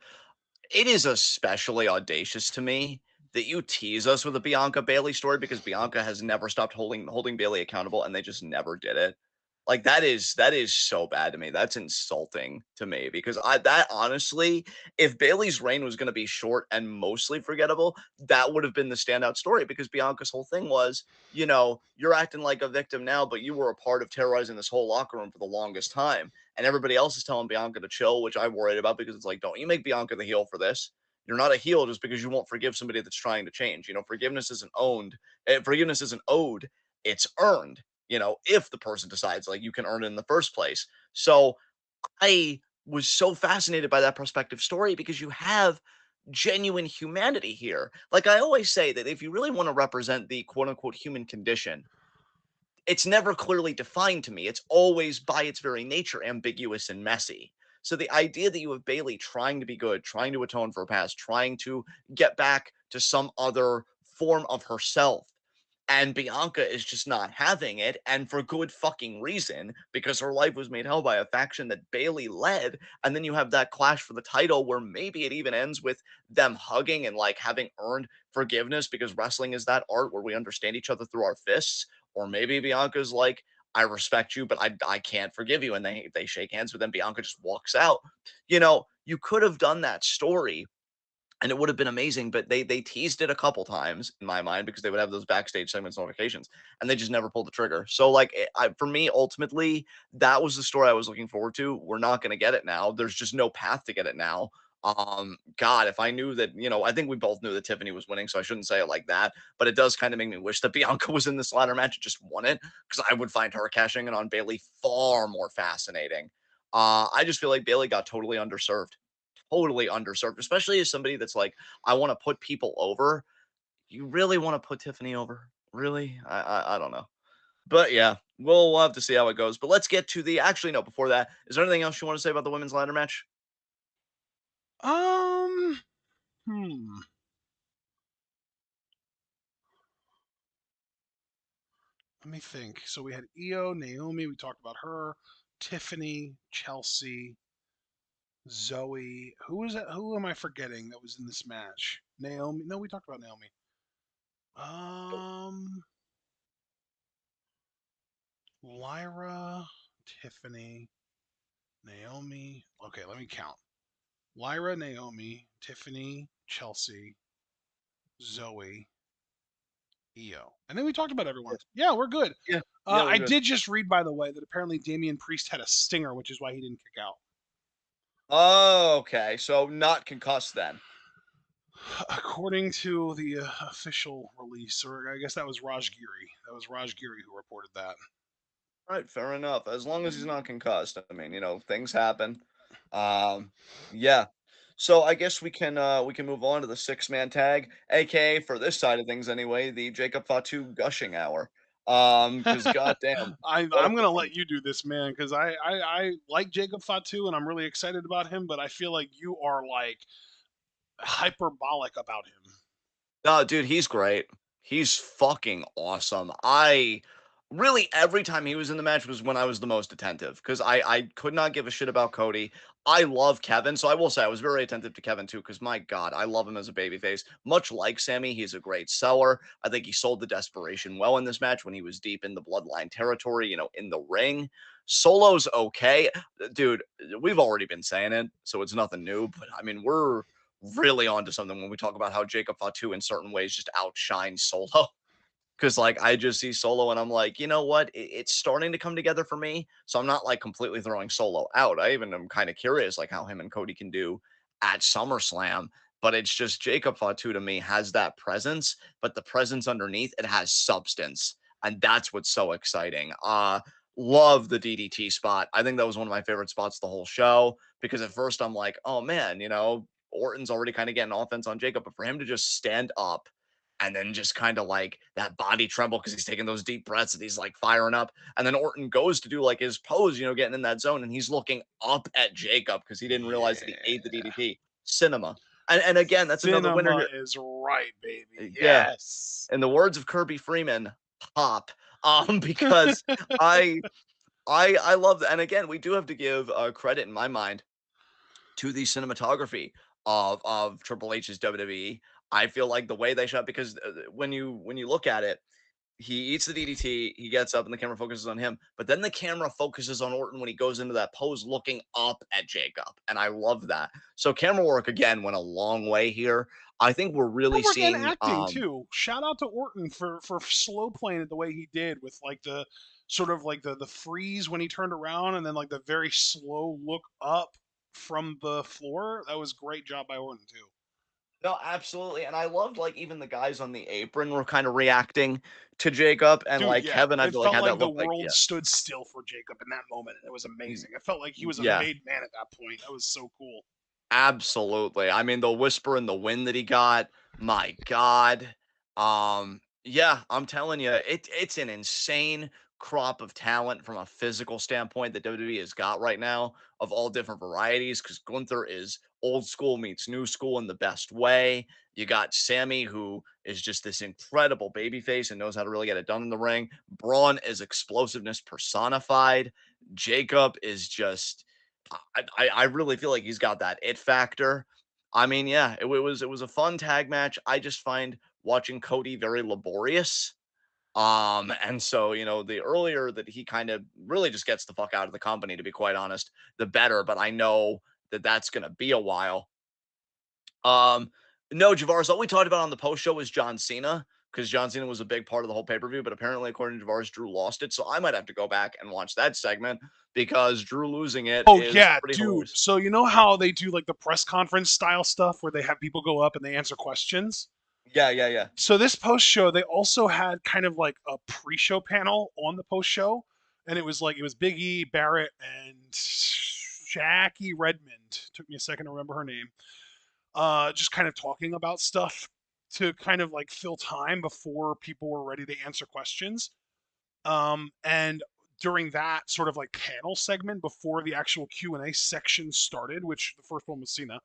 It is especially audacious to me that you tease us with a Bianca Bailey story because Bianca has never stopped holding Bailey accountable, and they just never did it. Like that is so bad to me. That's insulting to me because I that honestly, if Bailey's reign was going to be short and mostly forgettable, that would have been the standout story because Bianca's whole thing was, you're acting like a victim now, but you were a part of terrorizing this whole locker room for the longest time. And everybody else is telling Bianca to chill, which I'm worried about because it's like, don't you make Bianca the heel for this. You're not a heel just because you won't forgive somebody that's trying to change. Forgiveness isn't owed, it's earned, if the person decides like you can earn it in the first place. So I was so fascinated by that prospective story because you have genuine humanity here. Like I always say that if you really want to represent the quote unquote human condition, it's never clearly defined to me. It's always by its very nature ambiguous and messy. So the idea that you have Bailey trying to be good, trying to atone for her past, trying to get back to some other form of herself, and Bianca is just not having it, and for good fucking reason, because her life was made hell by a faction that Bailey led. And then you have that clash for the title where maybe it even ends with them hugging and like having earned forgiveness because wrestling is that art where we understand each other through our fists. Or maybe Bianca's like, I respect you, but I can't forgive you. And they shake hands, but then Bianca just walks out. You could have done that story and it would have been amazing. But they teased it a couple times in my mind because they would have those backstage segments notifications, and they just never pulled the trigger. So like, for me, ultimately, that was the story I was looking forward to. We're not going to get it now. There's just no path to get it now. God, if I knew that, I think we both knew that Tiffany was winning, so I shouldn't say it like that. But it does kind of make me wish that Bianca was in this ladder match and just won it because I would find her cashing in on Bailey far more fascinating. I just feel like Bailey got totally underserved, especially as somebody that's like, I want to put people over. You really want to put Tiffany over? Really? I don't know. But yeah, we'll have to see how it goes. But let's get to the actually no, before that, is there anything else you want to say about the women's ladder match? Um, hmm. Let me think. So we had Io, Naomi. We talked about her. Tiffany, Chelsea, Zoe. Who was that? Who am I forgetting that was in this match? Naomi. No, we talked about Naomi. Um, Lyra, Tiffany, Naomi. Okay, let me count. Lyra, Naomi, Tiffany, Chelsea, Zoe, Io. And then we talked about everyone. Yeah, Yeah, we're good. yeah, yeah, we're I good. did just read, by the way, that apparently Damian Priest had a stinger, which is why he didn't kick out. Oh, okay. So not concussed then. According to the official release, or I guess that was Raj Giri. That was Raj Giri who reported that. Right, fair enough. As long as he's not concussed. I mean, things happen. Um, yeah. So I guess we can move on to the six-man tag, aka for this side of things anyway, the Jacob Fatu gushing hour. Because goddamn, what a I'm gonna let performance. you do this, man, because I like Jacob Fatu and I'm really excited about him, but I feel like you are like hyperbolic about him. No, dude, he's great. He's fucking awesome. I really every time he was in the match was when I was the most attentive because I could not give a shit about Cody. I love Kevin, so I will say I was very attentive to Kevin too because my God, I love him as a babyface. Much like Sammy, he's a great seller. I think he sold the desperation well in this match when he was deep in the bloodline territory, in the ring. Solo's okay. Dude, we've already been saying it, so it's nothing new, but I mean, we're really onto something when we talk about how Jacob Fatu in certain ways just outshines Solo. Because like I just see Solo and I'm like, you know what? It's starting to come together for me. So I'm not like completely throwing Solo out. I even am kind of curious like how him and Cody can do at SummerSlam. But it's just Jacob Fatu to me has that presence, but the presence underneath it has substance. And that's what's so exciting. Love the DDT spot. I think that was one of my favorite spots the whole show because at first I'm like, oh man, Orton's already kind of getting offense on Jacob, but for him to just stand up and then just kind of like that body tremble because he's taking those deep breaths and he's like firing up. And then Orton goes to do like his pose, getting in that zone, and he's looking up at Jacob because he didn't realize that he ate the Yeah. DDT. Cinema. And again, that's another winner Cinema here. is right, baby. Yeah. Yes. In the words of Kirby Freeman, pop. Because I I love that. And again, we do have to give credit in my mind to the cinematography of Triple H's WWE. I feel like the way they shot because when you look at it, he eats the DDT, he gets up, and the camera focuses on him. But then the camera focuses on Orton when he goes into that pose, looking up at Jacob, and I love that. So camera work again went a long way here. I think we're really Work and seeing. acting too. Shout out to Orton for slow playing it the way he did with like the sort of like the freeze when he turned around and then like the very slow look up from the floor. That was great job by Orton too. No, absolutely, and I loved like even the guys on the apron were kind of reacting to Jacob, and Dude, like yeah. Kevin, I It feel like felt had that like the look like world yeah, stood still for Jacob in that moment and it was y- amazing. It felt like he was a yeah. made man at that point. That was so cool. Absolutely. I mean, the whisper in the wind that he got, my God. Yeah, I'm telling you, it's an insane crop of talent from a physical standpoint that WWE has got right now of all different varieties. Because Gunther is old school meets new school in the best way. You got Sammy, who is just this incredible babyface and knows how to really get it done in the ring. Braun is explosiveness personified. Jacob is just I really feel like he's got that it factor. I mean, yeah, it was a fun tag match. I just find watching Cody very laborious. And so, the earlier that he kind of really just gets the fuck out of the company, to be quite honest, the better. But I know that that's gonna be a while. Um, no, Javaris, all we talked about on the post show was John Cena because John Cena was a big part of the whole pay per view. But apparently, according to Javaris, Drew lost it. So I might have to go back and watch that segment because Drew losing it Oh is yeah, pretty dude. hilarious. So you know how they do like the press conference style stuff where they have people go up and they answer questions? Yeah, yeah, yeah. So this post show, they also had kind of like a pre-show panel on the post show, and it was Big E, Barrett, and Jackie Redmond. Took me a second to remember her name. Just kind of talking about stuff to kind of like fill time before people were ready to answer questions. And during that sort of like panel segment before the actual Q&A section started, which the first one was Cena,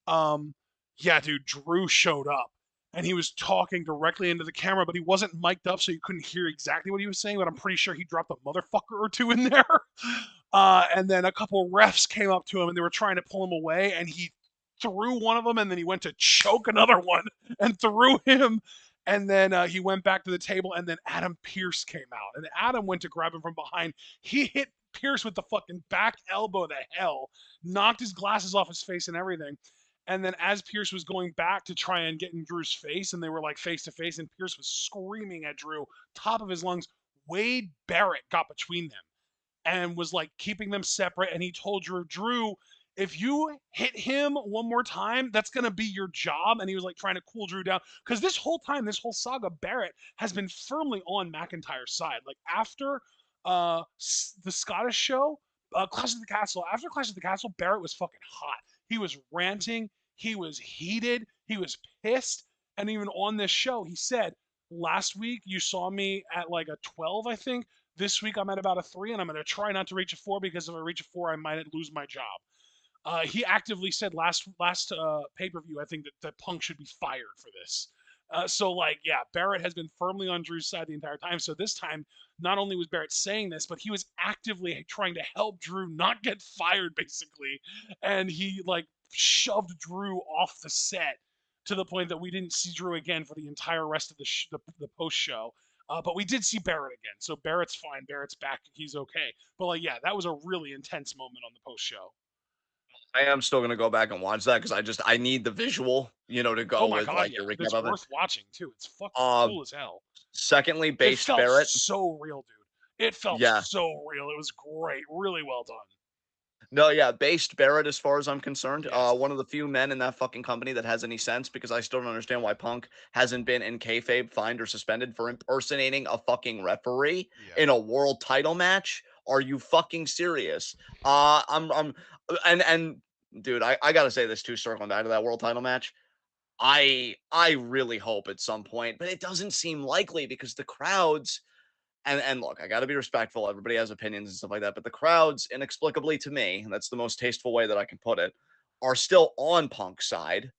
um, yeah, dude, Drew showed up and he was talking directly into the camera, but he wasn't mic'd up, so you couldn't hear exactly what he was saying. But I'm pretty sure he dropped a motherfucker or two in there. And then a couple refs came up to him and they were trying to pull him away, and he threw one of them, and then he went to choke another one and threw him. And then he went back to the table, and then Adam Pierce came out, and Adam went to grab him from behind. He hit Pierce with the fucking back elbow to hell, knocked his glasses off his face and everything. And then as Pierce was going back to try and get in Drew's face, and they were like face to face, and Pierce was screaming at Drew, top of his lungs, Wade Barrett got between them and was like keeping them separate. And he told Drew, if you hit him one more time, that's going to be your job. And he was like trying to cool Drew down because this whole time, this whole saga, Barrett has been firmly on McIntyre's side. Like after the Scottish show, Clash of the Castle, after Clash of the Castle, Barrett was fucking hot. He was ranting. He was heated. He was pissed. And even on this show, he said, last week you saw me at like a 12, I think. This week I'm at about a 3, and I'm going to try not to reach a 4 because if I reach a 4, I might lose my job. He actively said last pay per view, I think that Punk should be fired for this. So like, yeah, Barrett has been firmly on Drew's side the entire time. So this time, not only was Barrett saying this, but he was actively trying to help Drew not get fired, basically. And he like shoved Drew off the set to the point that we didn't see Drew again for the entire rest of the post show. But we did see Barrett again, so Barrett's fine. Barrett's back. He's okay. But like, yeah, that was a really intense moment on the post show. I am still gonna go back and watch that because I need the visual, to Oh go my with god, like yeah. your recap It's of it. worth watching too. It's fucking Uh, cool as hell. Secondly, It based felt Barrett. so real, dude. It felt Yeah. so real. It was great. Really well done. No, yeah, based Barrett as far as I'm concerned. Yes. One of the few men in that fucking company that has any sense because I still don't understand why Punk hasn't been in kayfabe fined or suspended for impersonating a fucking referee Yeah. in a world title match. Are you fucking serious? I'm and dude, I gotta say this too, circling back to that world title match. I really hope at some point, but it doesn't seem likely because the crowds and look, I got to be respectful. Everybody has opinions and stuff like that, but the crowds, inexplicably to me, and that's the most tasteful way that I can put it, are still on Punk's side.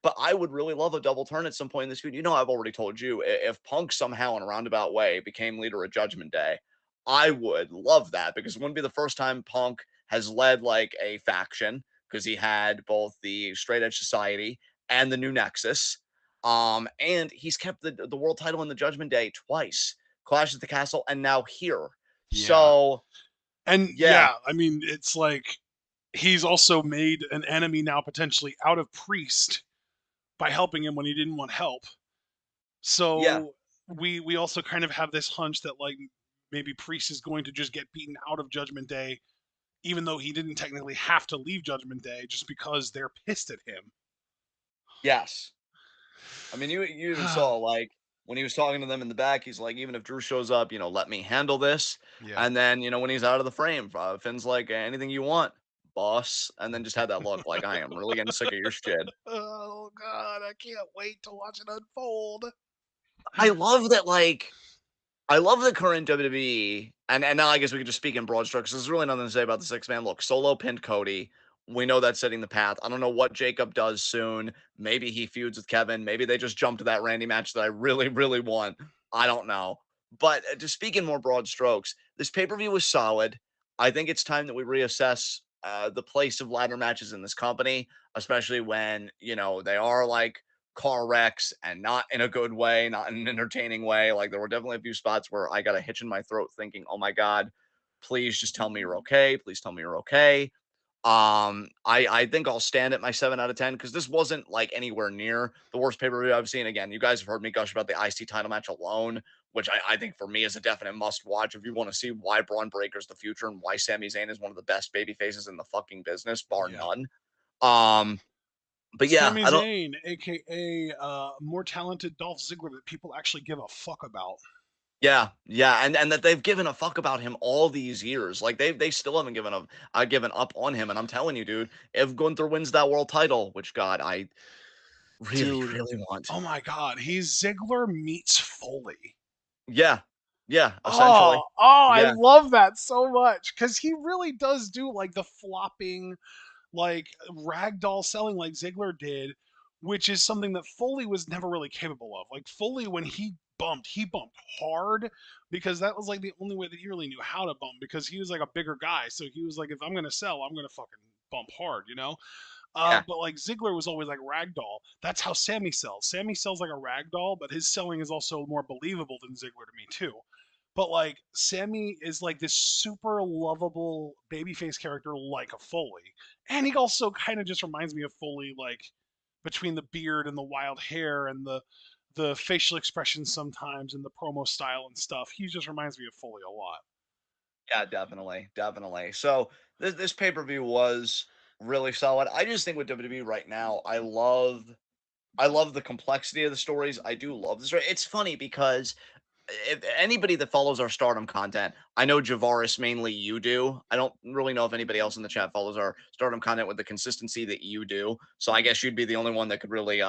But I would really love a double turn at some point in this feud. I've already told you if Punk somehow in a roundabout way became leader of Judgment Day, I would love that because it wouldn't be the first time Punk has led like a faction because he had both the Straight Edge Society and the New Nexus. And he's kept the world title in the Judgment Day twice, Clash at the Castle, and now here. Yeah. So And yeah, yeah, I mean, it's like he's also made an enemy now potentially out of Priest by helping him when he didn't want help. yeah, So we also kind of have this hunch that like maybe Priest is going to just get beaten out of Judgment Day, even though he didn't technically have to leave Judgment Day, just because they're pissed at him. yes. I mean, you even saw like when he was talking to them in the back, he's like, even if Drew shows up, let me handle this. Yeah. And then when he's out of the frame, Finn's like, anything you want, boss. And then just had that look like, I am really getting sick of your shit. Oh god, I can't wait to watch it unfold. I love that, I love the current WWE, and now I guess we could just speak in broad strokes. There's really nothing to say about the six man. Look, Solo pinned Cody. We know that's setting the path. I don't know what Jacob does soon. Maybe he feuds with Kevin. Maybe they just jump to that Randy match that I really, really want. I don't know. But to speak in more broad strokes, this pay per view was solid. I think it's time that we reassess the place of ladder matches in this company, especially when they are like car wrecks and not in a good way, not in an entertaining way. Like there were definitely a few spots where I got a hitch in my throat thinking, "Oh my god, please just tell me you're okay. Please tell me you're okay." I think I'll stand at my 7 out of 10 because this wasn't like anywhere near the worst pay-per-view I've seen. Again, you guys have heard me gush about the IC title match alone, which I think for me is a definite must watch if you want to see why Braun Breaker's the future and why Sami Zayn is one of the best baby faces in the fucking business, bar Yeah. none. Um, but yeah, Sami I don't Zayn, aka more talented Dolph Ziggler that people actually give a fuck about. Yeah, yeah, and that they've given a fuck about him all these years. Like they still haven't given up on him. And I'm telling you, dude, if Gunther wins that world title, which God, I really, Dude, really want. oh my god, he's Ziggler meets Foley. Yeah, yeah, essentially. I Yeah, love that so much because he really does do like the flopping, like ragdoll selling like Ziggler did, which is something that Foley was never really capable of. Like Foley, when he bumped hard because that was like the only way that he really knew how to bump because he was like a bigger guy. So he was like, if I'm gonna sell, I'm gonna fucking bump hard, you know? yeah, But like Ziggler was always like ragdoll. That's how Sammy sells. Sammy sells like a ragdoll, but his selling is also more believable than Ziggler to me too. But like Sammy is like this super lovable babyface character like a Foley. And he also kind of just reminds me of Foley like between the beard and the wild hair and the facial expressions sometimes and the promo style and stuff. He just reminds me of Foley a lot. yeah, definitely, definitely. So this pay-per-view was really solid. I just think with WWE right now, I love the complexity of the stories. I do love this. It's funny because if anybody that follows our Stardom content, I know Javaris mainly you do. I don't really know if anybody else in the chat follows our Stardom content with the consistency that you do. So I guess you'd be the only one that could really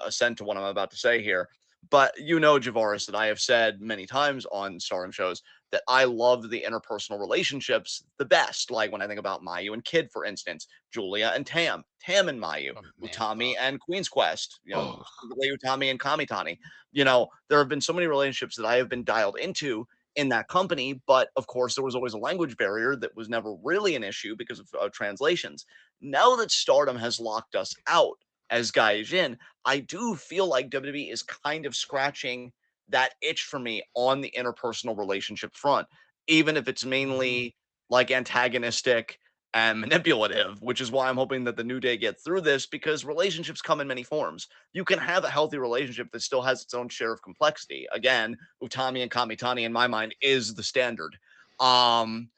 assent to what I'm about to say here. But you know, Javaris, that I have said many times on Stardom shows that I love the interpersonal relationships the best. Like when I think about Mayu and Kid, for instance, Julia and Tam and Mayu, Oh man, Utami and Queen's Quest, oh, specifically Utami and Kamitani. There have been so many relationships that I have been dialed into in that company, but of course, there was always a language barrier that was never really an issue because of translations. Now that Stardom has locked us out as Gaijin, I do feel like WWE is kind of scratching that itch for me on the interpersonal relationship front, even if it's hmm mainly like antagonistic and manipulative, which is why I'm hoping that the New Day get through this because relationships come in many forms. You can have a healthy relationship that still has its own share of complexity. Again, Utami and Kamitani in my mind is the standard. Um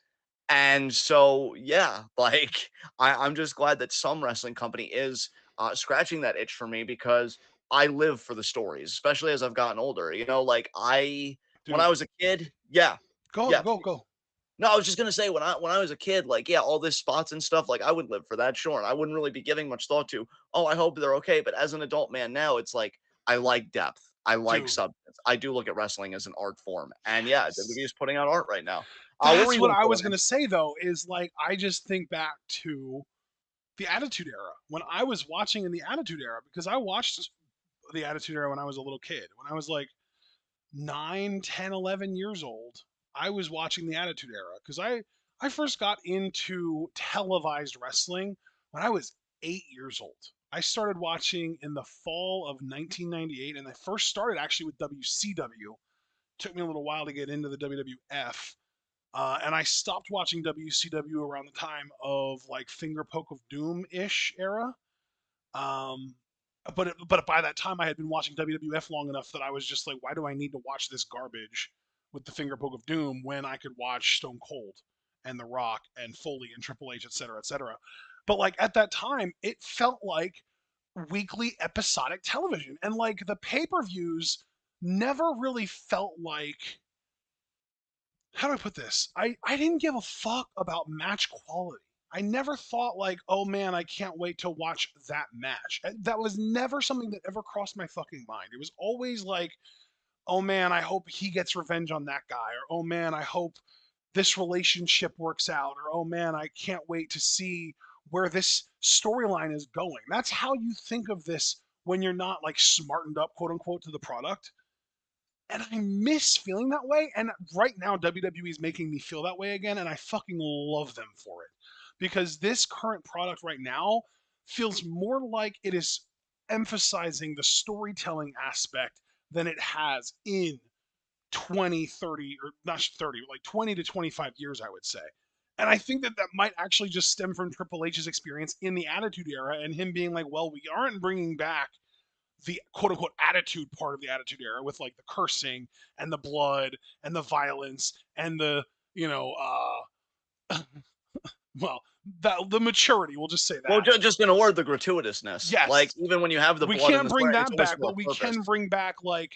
and so yeah, like I'm just glad that some wrestling company is scratching that itch for me because I live for the stories, especially as I've gotten older. Like I when dude, I was a kid, yeah. go Yeah, go go. no, I was just gonna say when I was a kid, like, yeah, all this spots and stuff, like I would live for that, sure. And I wouldn't really be giving much thought to, oh, I hope they're okay. But as an adult man now, it's like I like depth. I like Dude, substance. I do look at wrestling as an art form. And yeah, yes. WWE is putting out art right now. What were That's you what gonna I say, was man? gonna say though, is like I just think back to the Attitude Era when I was watching in the Attitude Era because I watched the Attitude Era when I was a little kid. When I was like 9, 10, 11 years old, I was watching the Attitude Era because I first got into televised wrestling when I was 8 years old. I started watching in the fall of 1998, and I first started actually with WCW. Took me a little while to get into the WWF. And I stopped watching WCW around the time of like Finger Poke of Doom ish era. Um, but by that time, I had been watching WWF long enough that I was just like, why do I need to watch this garbage with the Finger Poke of Doom when I could watch Stone Cold and The Rock and Foley and Triple H, et cetera, et cetera. But like at that time, it felt like weekly episodic television, and like the pay-per-views never really felt like, how do I put this? I didn't give a fuck about match quality. I never thought like, oh man, I can't wait to watch that match. That was never something that ever crossed my fucking mind. It was always like, oh man, I hope he gets revenge on that guy, or oh man, I hope this relationship works out, or oh man, I can't wait to see where this storyline is going. That's how you think of this when you're not like smartened up, quote unquote, to the product. And I miss feeling that way. And right now, WWE is making me feel that way again. And I fucking love them for it. Because this current product right now feels more like it is emphasizing the storytelling aspect than it has in 20, 30, or not 30, like 20 to 25 years, I would say. And I think that that might actually just stem from Triple H's experience in the Attitude Era and him being like, well, we aren't bringing back the quote unquote attitude part of the Attitude Era with like the cursing and the blood and the violence and the, you know, well, the maturity, we'll just say Well, that. just in a word, the gratuitousness. Like Yes, even when you have the we blood and can't the bring sweat, it's that always back, for but a we purpose. can bring back like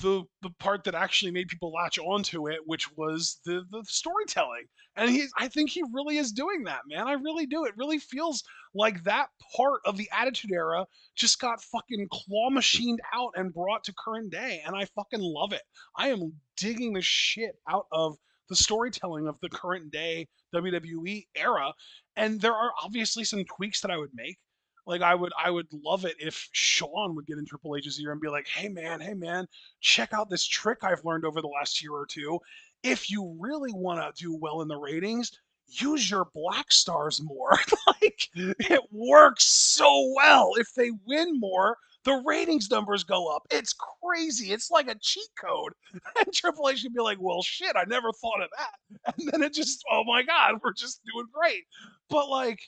the part that actually made people latch onto it, which was the storytelling. And I think he really is doing that, man. I really do. It really feels like that part of the Attitude Era just got fucking claw machined out and brought to current day, and I fucking love it. I am digging the shit out of the storytelling of the current day WWE era, and there are obviously some tweaks that I would make. Like I would love it if Sean would get in Triple H's ear and be like, hey man, check out this trick I've learned over the last year or two. If you really want to do well in the ratings, use your black stars more. Like it works so well. If they win more, the ratings numbers go up. It's crazy. It's like a cheat code. And Triple H should be like, well, shit, I never thought of that. And then it just, oh my God, we're just doing great. But like,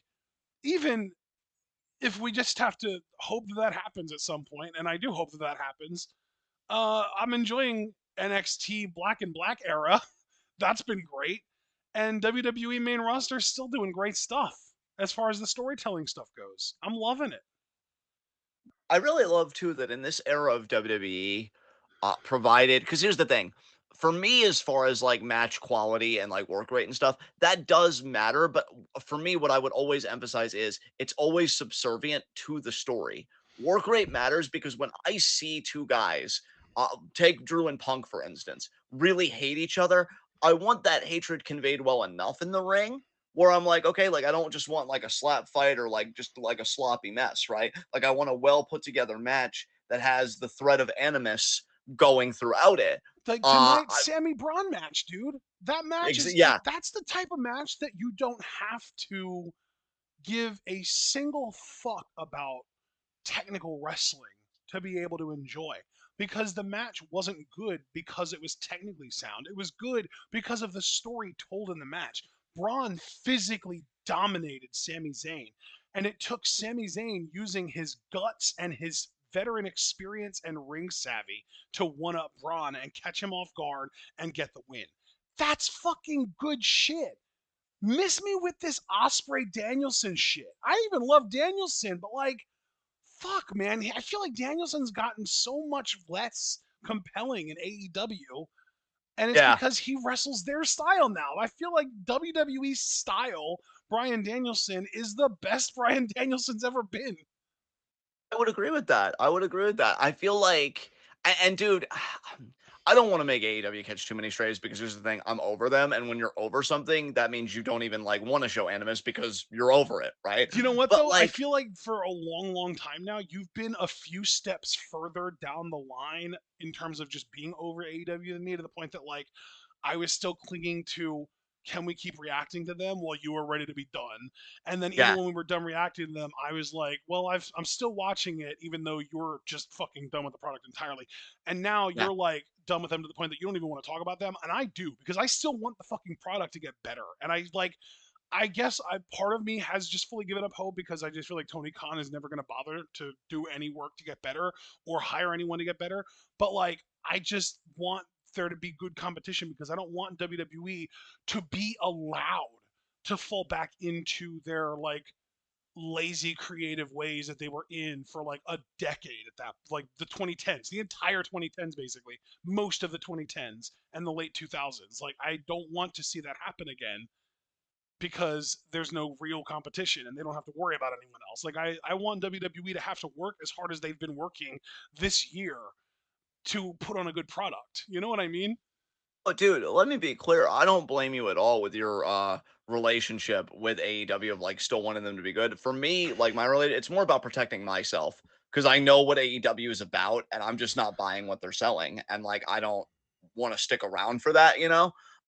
even if we just have to hope that that happens at some point, and I do hope that that happens, I'm enjoying NXT Black and Black era. That's been great. And WWE main roster is still doing great stuff as far as the storytelling stuff goes. I'm loving it. I really love too that in this era of WWE, provided, because here's the thing, for me, as far as like match quality and like work rate and stuff, that does matter. But for me, what I would always emphasize is it's always subservient to the story. Work rate matters because when I see two guys, take Drew and Punk for instance, really hate each other, I want that hatred conveyed well enough in the ring where I'm like, okay, like I don't just want like a slap fight or like just like a sloppy mess, right? Like I want a well put together match that has the thread of animus going throughout it. Like Uh, tonight's I, Sammy Braun match, dude. That match is yeah, that's the type of match that you don't have to give a single fuck about technical wrestling to be able to enjoy, because the match wasn't good because it was technically sound. It was good because of the story told in the match. Braun physically dominated Sami Zayn, and it took Sami Zayn using his guts and his veteran experience and ring savvy to one up Braun and catch him off guard and get the win. That's fucking good shit. Miss me with this Osprey Danielson shit. I even love Danielson, but like, fuck, man. I feel like Danielson's gotten so much less compelling in AEW, and it's yeah. because he wrestles their style now. I feel like WWE style Brian Danielson is the best Brian Danielson's ever been. I would agree with that. I would agree with that. I feel like, and dude, I don't want to make AEW catch too many strays because here's the thing: I'm over them, and when you're over something, that means you don't even like want to show animus because you're over it, right? You know what But though? I like, feel like for a long, long time now, you've been a few steps further down the line in terms of just being over AEW than me, to the point that like I was still clinging to, can we keep reacting to them while you were ready to be done? And then even yeah, when we were done reacting to them, I was like, well, I'm still watching it, even though you're just fucking done with the product entirely. And now yeah. you're like done with them to the point that you don't even want to talk about them. And I do, because I still want the fucking product to get better. And I like, I guess part of me has just fully given up hope because I just feel like Tony Khan is never going to bother to do any work to get better or hire anyone to get better. But like, I just want there to be good competition, because I don't want WWE to be allowed to fall back into their like lazy creative ways that they were in for like a decade, at that like the 2010s, the entire 2010s, basically most of the 2010s and the late 2000s. Like, I don't want to see that happen again, because there's no real competition and they don't have to worry about anyone else. Like, I want WWE to have to work as hard as they've been working this year to put on a good product. You know what I mean? Oh, dude, let me be clear. I don't blame you at all with your relationship with AEW of like still wanting them to be good. For me, like my related, it's more about protecting myself because I know what AEW is about, and I'm just not buying what they're selling, and like I don't want to stick around for that.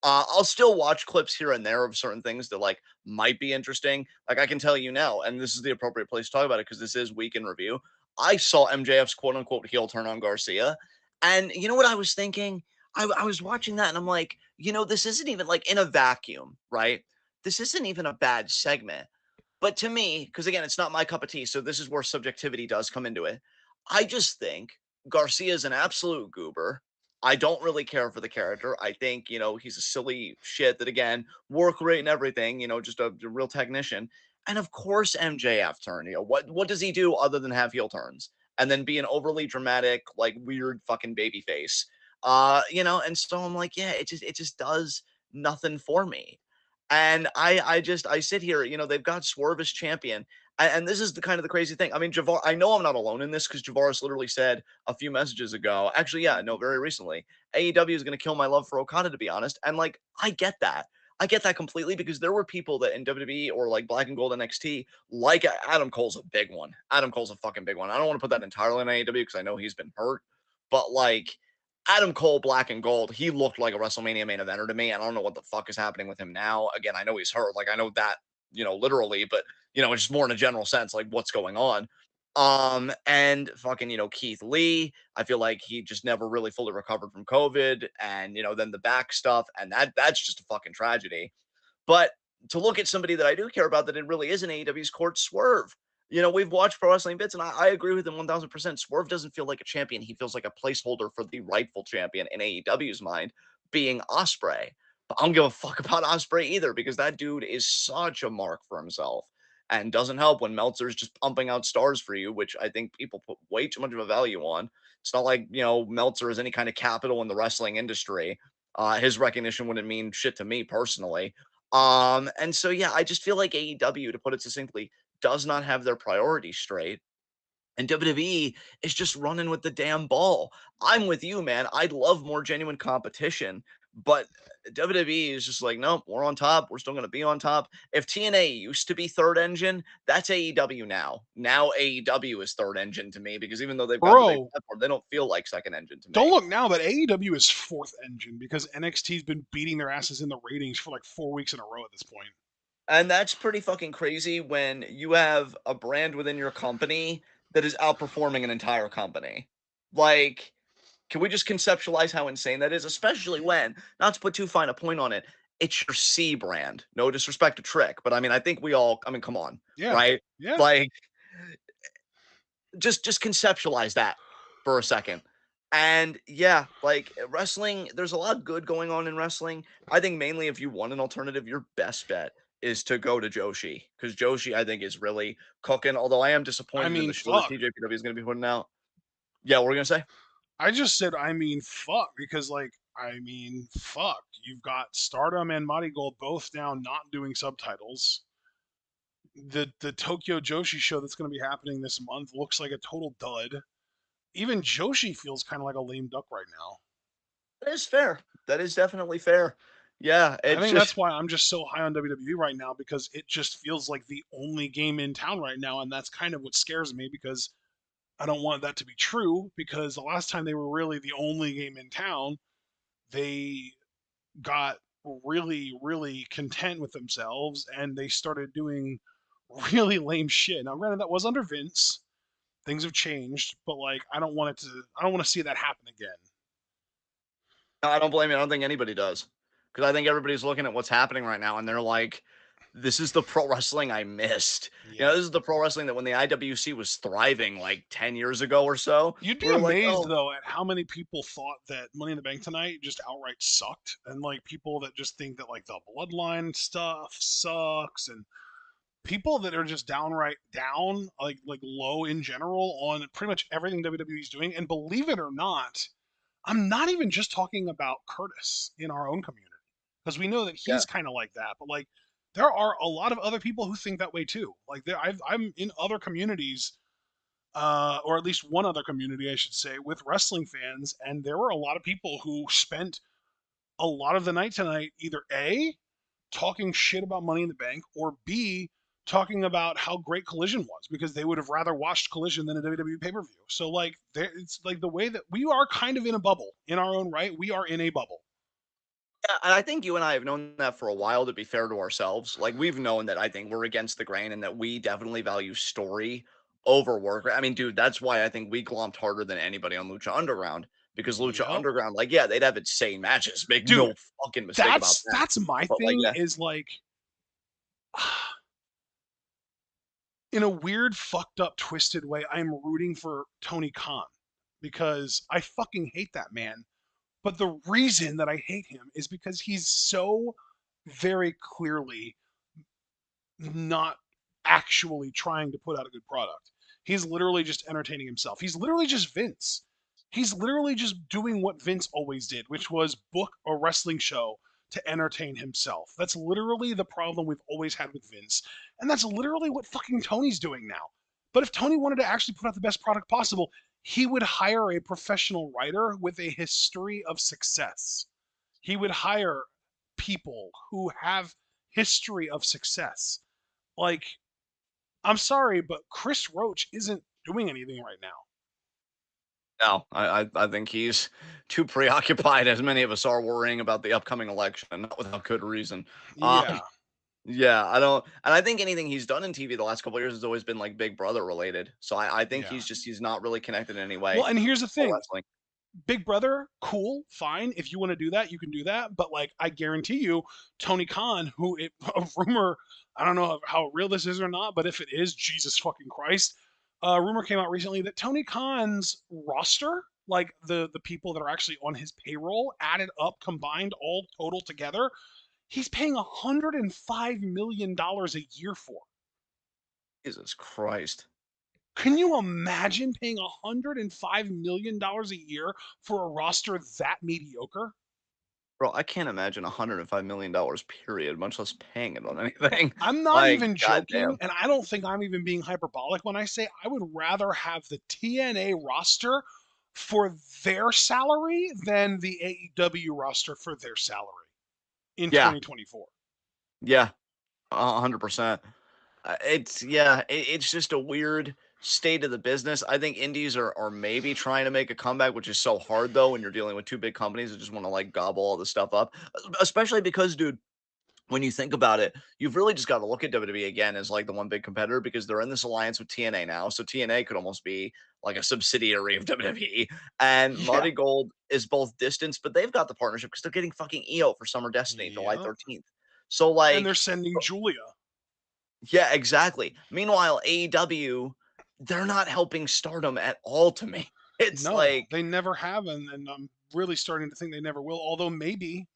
I'll still watch clips here and there of certain things that like might be interesting. Like I can tell you now, and this is the appropriate place to talk about it because this is week in review. I saw MJF's quote unquote heel turn on Garcia, and you know what I was thinking? I was watching that and I'm like, this isn't even like in a vacuum, right? This isn't even a bad segment. But to me, because again, it's not my cup of tea, so this is where subjectivity does come into it. I just think Garcia is an absolute goober. I don't really care for the character. I think, he's a silly shit that, again, work rate and everything, just a real technician. And of course, MJF turn. What does he do other than have heel turns and then be an overly dramatic, like weird fucking baby face? And so I'm like, yeah, it just does nothing for me. And I sit here, they've got Swerve as champion. And this is the kind of the crazy thing. I mean, Javar, I know I'm not alone in this because Javaris literally said a few messages ago. Actually, yeah, no, very recently. AEW is going to kill my love for Okada, to be honest. And like, I get that. I get that completely because there were people that in WWE or like Black and Gold NXT, like Adam Cole's a big one. Adam Cole's a fucking big one. I don't want to put that entirely on AEW because I know he's been hurt, but like Adam Cole, Black and Gold, he looked like a WrestleMania main eventer to me. I don't know what the fuck is happening with him now. Again, I know he's hurt. Like, I know that, literally, but, it's just more in a general sense, like, what's going on. And fucking, Keith Lee, I feel like he just never really fully recovered from COVID and, then the back stuff. And that's just a fucking tragedy. But to look at somebody that I do care about that it really is in AEW's court, Swerve. We've watched Pro Wrestling Bits, and I agree with him 1000%. Swerve doesn't feel like a champion. He feels like a placeholder for the rightful champion in AEW's mind, being Osprey. But I don't give a fuck about Osprey either because that dude is such a mark for himself. and doesn't help when Meltzer's just pumping out stars for you, which I think people put way too much of a value on. It's not like, Meltzer has any kind of capital in the wrestling industry. His recognition wouldn't mean shit to me personally. And so yeah, I just feel like AEW, to put it succinctly, does not have their priorities straight. And WWE is just running with the damn ball. I'm with you, man. I'd love more genuine competition, but WWE is just like, nope, we're on top. We're still going to be on top. If TNA used to be third engine, that's AEW now. Now AEW is third engine to me because even though they've got the big Bro, platform, they don't feel like second engine to don't me. look now, but AEW is fourth engine because NXT's been beating their asses in the ratings for like 4 weeks in a row at this point. And that's pretty fucking crazy when you have a brand within your company that is outperforming an entire company. Like, can we just conceptualize how insane that is? Especially when, not to put too fine a point on it, it's your C brand. No disrespect to Trick, but I mean, I think we all, I mean, come on, Yeah, right? yeah. Like, just conceptualize that for a second. And yeah, like wrestling, there's a lot good going on in wrestling. I think mainly if you want an alternative, your best bet is to go to Joshi because Joshi, I think, is really cooking. Although I am I disappointed in mean, the show that fuck. TJPW is going to be putting out. Yeah, what were we gonna say? I just said, I mean, fuck, because, like, I mean, fuck. You've got Stardom and Mighty Gold both now not doing subtitles. The Tokyo Joshi show that's going to be happening this month looks like a total dud. Even Joshi feels kind of like a lame duck right now. That is fair. That is definitely fair. Yeah, I it's think that's just why I'm just so high on WWE right now because it just feels like the only game in town right now, and that's kind of what scares me because I don't want that to be true. Because the last time they were really the only game in town, they got really, really content with themselves and they started doing really lame shit. Now, granted, that was under Vince. Things have changed, but like, I don't want to see that happen again. no, I don't blame you. I don't think anybody does because I think everybody's looking at what's happening right now and they're like, "This is the pro wrestling I missed." Yeah. This is the pro wrestling that when the IWC was thriving like 10 years ago or so, You'd we be were like, amazed "Oh, though at how many people thought that Money in the Bank tonight just outright sucked, and like people that just think that like the Bloodline stuff sucks, and people that are just downright down, like low in general on pretty much everything WWE's doing. And believe it or not, I'm not even just talking about Curtis in our own community because we know that yeah." he's kind of like that, but like there are a lot of other people who think that way too. Like I'm in other communities, or at least one other community, I should say, with wrestling fans, and there were a lot of people who spent a lot of the night tonight either A, talking shit about Money in the Bank, or B, talking about how great Collision was because they would have rather watched Collision than a WWE pay per view. So, like, it's like the way that we are kind of in a bubble in our own right. We are in a bubble. Yeah, and I think you and I have known that for a while, to be fair to ourselves. Like, we've known that I think we're against the grain and that we definitely value story over work rate. I mean, dude, that's why I think we glomped harder than anybody on Lucha Underground because Lucha Yep. Underground, like, yeah, they'd have insane matches. Make Dude, no fucking mistake about that's that. that's my But, like, thing yeah, is like in a weird, fucked up, twisted way, I'm rooting for Tony Khan because I fucking hate that man. But the reason that I hate him is because he's so very clearly not actually trying to put out a good product. He's literally just entertaining himself. He's literally just Vince. He's literally just doing what Vince always did, which was book a wrestling show to entertain himself. That's literally the problem we've always had with Vince. And that's literally what fucking Tony's doing now. But if Tony wanted to actually put out the best product possible, he would hire a professional writer with a history of success. He would hire people who have history of success. Like, I'm sorry, but Chris Roach isn't doing anything right now. no, I think he's too preoccupied, as many of us are, worrying about the upcoming election, and not without good reason. Yeah, Yeah, I don't, and I think anything he's done in TV the last couple of years has always been like Big Brother related. So I think yeah. he's not really connected in any Well, way and here's the to pro thing, wrestling. Big Brother, cool, fine. If you want to do that, you can do that. But like, I guarantee you, Tony Khan, a rumor, I don't know how real this is or not, but if it is, Jesus fucking Christ, a rumor came out recently that Tony Khan's roster, like the people that are actually on his payroll, added up, combined, all total together, he's paying $105 million a year for. Jesus Christ. Can you imagine paying $105 million a year for a roster that mediocre? Bro, I can't imagine $105 million, period, much less paying it on anything. I'm not Like, even joking, goddamn. and I don't think I'm even being hyperbolic when I say I would rather have the TNA roster for their salary than the AEW roster for their salary in Yeah, 2024. yeah, 100%. Yeah, it's just a weird state of the business. I think indies are maybe trying to make a comeback, which is so hard though when you're dealing with two big companies that just want to like gobble all this stuff up. Especially because, dude, when you think about it, you've really just got to look at WWE again as like the one big competitor because they're in this alliance with TNA now. So TNA could almost be like a subsidiary of WWE. And Yeah. Marty Gold is both distance, but they've got the partnership because they're getting fucking EO for Summer Destiny, July Yep. 13th. So And they're like, sending Julia. yeah, exactly. Meanwhile, AEW, they're not helping Stardom at all to me. It's No, like, they never have, and I'm really starting to think they never will. Although maybe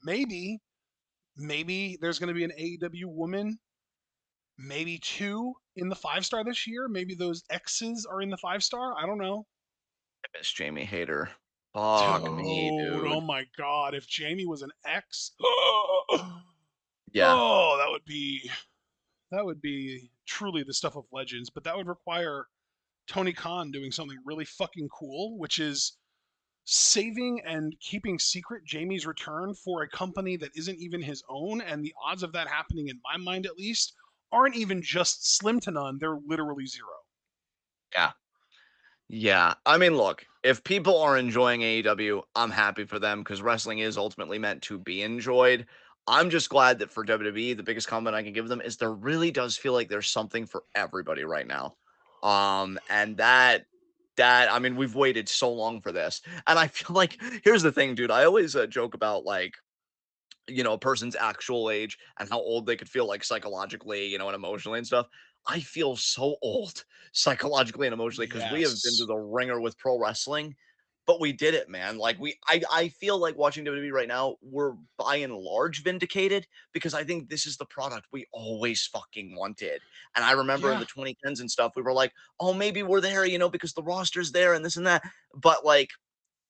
there's going to be an AEW woman, maybe two in the 5 star this year. Maybe those X's are in the 5 star. I don't know. I miss Jamie Hayter. Dude, Fuck me, oh dude. my God! If Jamie was an X, Yeah. oh, that would be truly the stuff of legends. But that would require Tony Khan doing something really fucking cool, which is saving and keeping secret Jamie's return for a company that isn't even his own, and the odds of that happening, in my mind at least, aren't even just slim to none. They're literally zero. Yeah. Yeah. I mean, look, if people are enjoying AEW, I'm happy for them because wrestling is ultimately meant to be enjoyed. I'm just glad that for WWE, the biggest comment I can give them is there really does feel like there's something for everybody right now. And that I mean, we've waited so long for this. And I feel like here's the thing, dude. I always joke about like a person's actual age and how old they could feel like psychologically, and emotionally and stuff. I feel so old psychologically and emotionally because we have been Yes. through the ringer with pro wrestling, but we did it, man. Like I feel like watching WWE right now, we're by and large vindicated because I think this is the product we always fucking wanted. And I remember in Yeah. the 2010s and stuff, we were like, oh, maybe we're there, because the roster's there and this and that. But like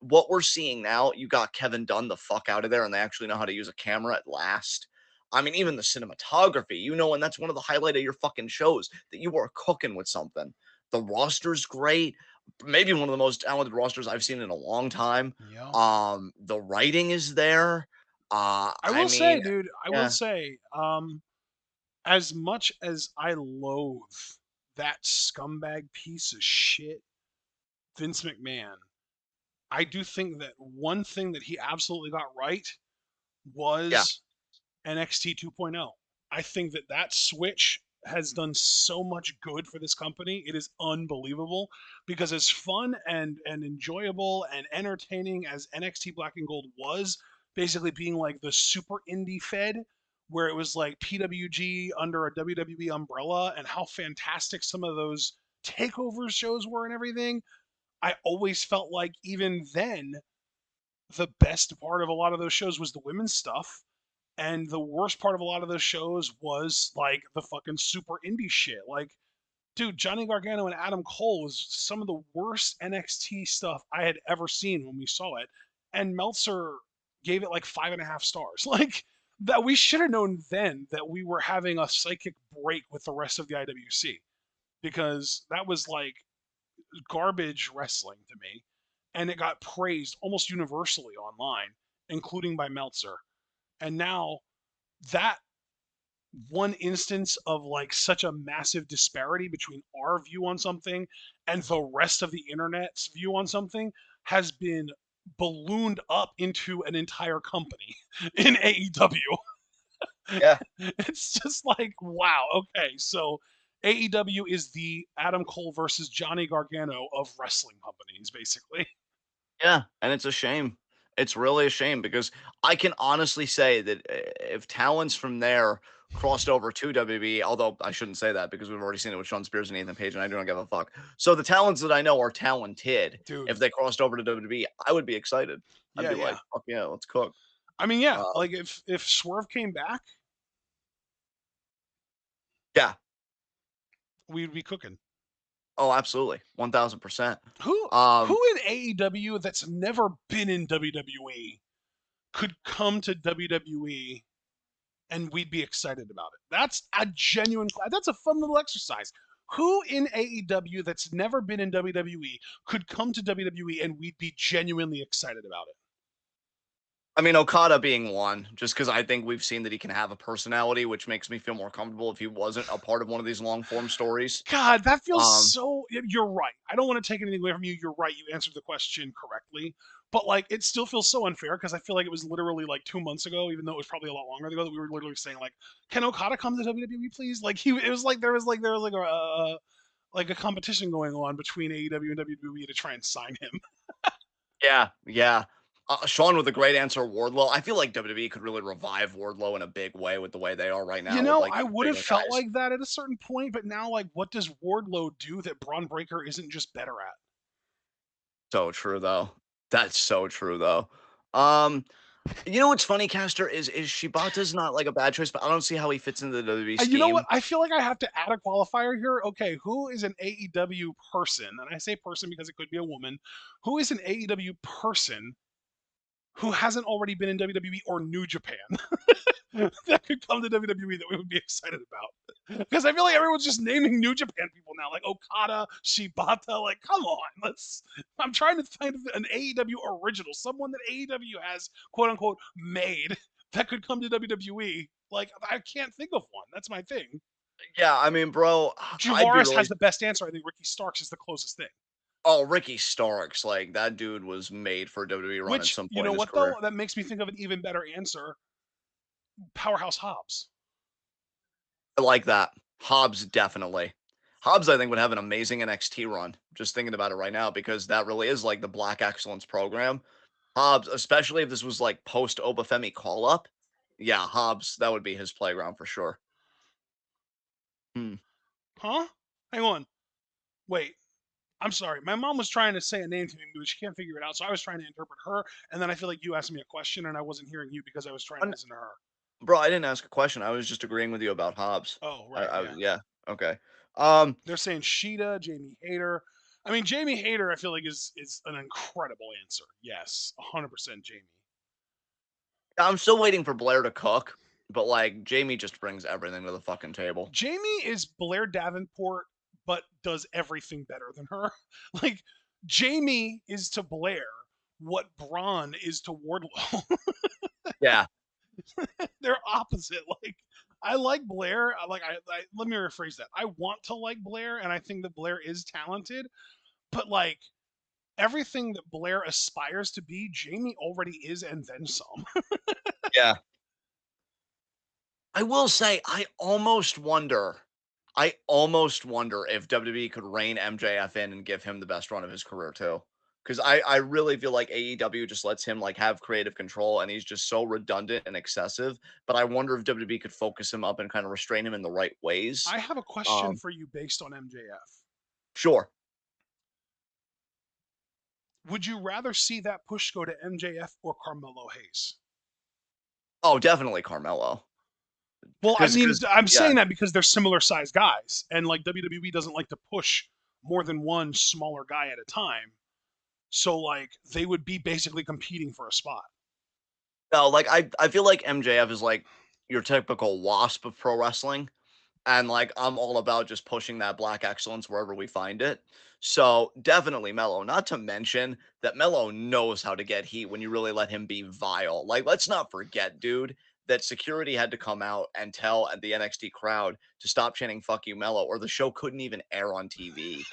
what we're seeing now, you got Kevin Dunn the fuck out of there, and they actually know how to use a camera at last. I mean, even the cinematography, and that's one of the highlight of your fucking shows that you are cooking with something. The roster's great, maybe one of the most talented rosters I've seen in a long time. Yeah. The writing is there. I I will say, mean, dude, I will yeah, say, as much as I loathe that scumbag piece of shit, Vince McMahon, I do think that one thing that he absolutely got right yeah, was NXT 2.0. I think that that switch has done so much good for this company. It is unbelievable because as fun and enjoyable and entertaining as NXT Black and Gold was, basically being like the super indie fed where it was like PWG under a WWE umbrella and how fantastic some of those takeover shows were and everything. I always felt like even then the best part of a lot of those shows was the women's stuff and the worst part of a lot of those shows was like the fucking super indie shit. Like, dude, Johnny Gargano and Adam Cole was some of the worst NXT stuff I had ever seen when we saw it. And Meltzer gave it like 5.5 stars. Like, that we should have known then that we were having a psychic break with the rest of the IWC because that was like garbage wrestling to me. And it got praised almost universally online, including by Meltzer. And now that one instance of like such a massive disparity between our view on something and the rest of the internet's view on something has been ballooned up into an entire company in AEW. yeah, It's just like, wow, okay, so AEW is the Adam Cole versus Johnny Gargano of wrestling companies, basically. yeah. And it's a shame. It's really a shame because I can honestly say that if talents from there crossed over to WB, although I shouldn't say that because we've already seen it with Sean Spears and Ethan Page, and I don't give a fuck. So the talents that I know are talented. Dude, If they crossed over to WWE, I would be excited. I'd yeah, be yeah. like, fuck yeah, let's cook. I mean, yeah, Uh, like if Swerve came back, yeah, We'd be cooking. Oh, absolutely. 1000%. Who Um, who in AEW that's never been in WWE could come to WWE and we'd be excited about it? That's a genuine. That's a fun little exercise. Who in AEW that's never been in WWE could come to WWE and we'd be genuinely excited about it? I mean, Okada being one, just because I think we've seen that he can have a personality, which makes me feel more comfortable if he wasn't a part of one of these long form stories. God, that feels Um, so. You're right. I don't want to take anything away from you. You're right. You answered the question correctly. But like, it still feels so unfair because I feel like it was literally like 2 months ago, even though it was probably a lot longer ago that we were literally saying like, "Can Okada come to WWE, please?" Like it was like there was like a competition going on between AEW and WWE to try and sign him. yeah, yeah. Sean with a great answer, Wardlow. I feel like WWE could really revive Wardlow in a big way with the way they are right You now with know, like I these would have bigger felt guys. like that at a certain point, but now like, what does Wardlow do that Braun Breaker isn't just better at? So true though. That's so true though. Um, you know what's funny, Caster, is Shibata's not like a bad choice, but I don't see how he fits into the WWE You know what? scheme. I feel like I have to add a qualifier here. Okay, who is an AEW person? And I say person because it could be a woman. Who is an AEW person who hasn't already been in WWE or New Japan that could come to WWE that we would be excited about? Because I feel like everyone's just naming New Japan people now, like Okada, Shibata. Like, come on, let's. I'm trying to find an AEW original, someone that AEW has quote unquote made that could come to WWE. Like, I can't think of one. That's my thing. Yeah, I mean, bro, I'd be Javaris has really. the best answer. I think Ricky Starks is the closest thing. Oh, Ricky Starks, like that dude was made for a WWE run at Which, some you point know in his what though? career. That makes me think of an even better answer. Powerhouse Hobbs. I like that. Hobbs definitely. Hobbs, I think, would have an amazing NXT run. Just thinking about it right now, because that really is like the Black Excellence program. Hobbs, especially if this was like post Obafemi call up. Yeah, Hobbs, that would be his playground for sure. Hmm. Huh? Hang on. Wait. I'm sorry. My mom was trying to say a name to me, but she can't figure it out. So I was trying to interpret her, and then I feel like you asked me a question, and I wasn't hearing you because I was trying to Un- listen to her. Bro, I didn't ask a question. I was just agreeing with you about Hobbs. Oh, right, yeah. Yeah. Okay. Um, They're saying Sheeta, Jamie Hayter. I mean, Jamie Hayter, I feel like is an incredible answer. Yes, 100% Jamie. I'm still waiting for Blair to cook, but like Jamie just brings everything to the fucking table. Jamie is Blair Davenport, but does everything better than her. Like Jamie is to Blair what Braun is to Wardlow. Yeah. They're opposite. Like I like Blair. Let me rephrase that. I want to like Blair, and I think that Blair is talented, but like everything that Blair aspires to be, Jamie already is, and then some. Yeah. I will say, I almost wonder if WWE could rein MJF in and give him the best run of his career too. Because I really feel like AEW just lets him like have creative control and he's just so redundant and excessive. But I wonder if WWE could focus him up and kind of restrain him in the right ways. I have a question Um, for you based on MJF. sure. Would you rather see that push go to MJF or Carmelo Hayes? Oh, definitely Carmelo. Well, I mean, Because I'm yeah. saying that because they're similar sized guys, and like WWE doesn't like to push more than one smaller guy at a time. So like they would be basically competing for a spot. No, like I feel like MJF is like your typical wasp of pro wrestling. And like I'm all about just pushing that black excellence wherever we find it. So definitely Mello. Not to mention that Mello knows how to get heat when you really let him be vile. Like let's not forget, dude, that security had to come out and tell the NXT crowd to stop chanting "fuck you, Mello," or the show couldn't even air on TV.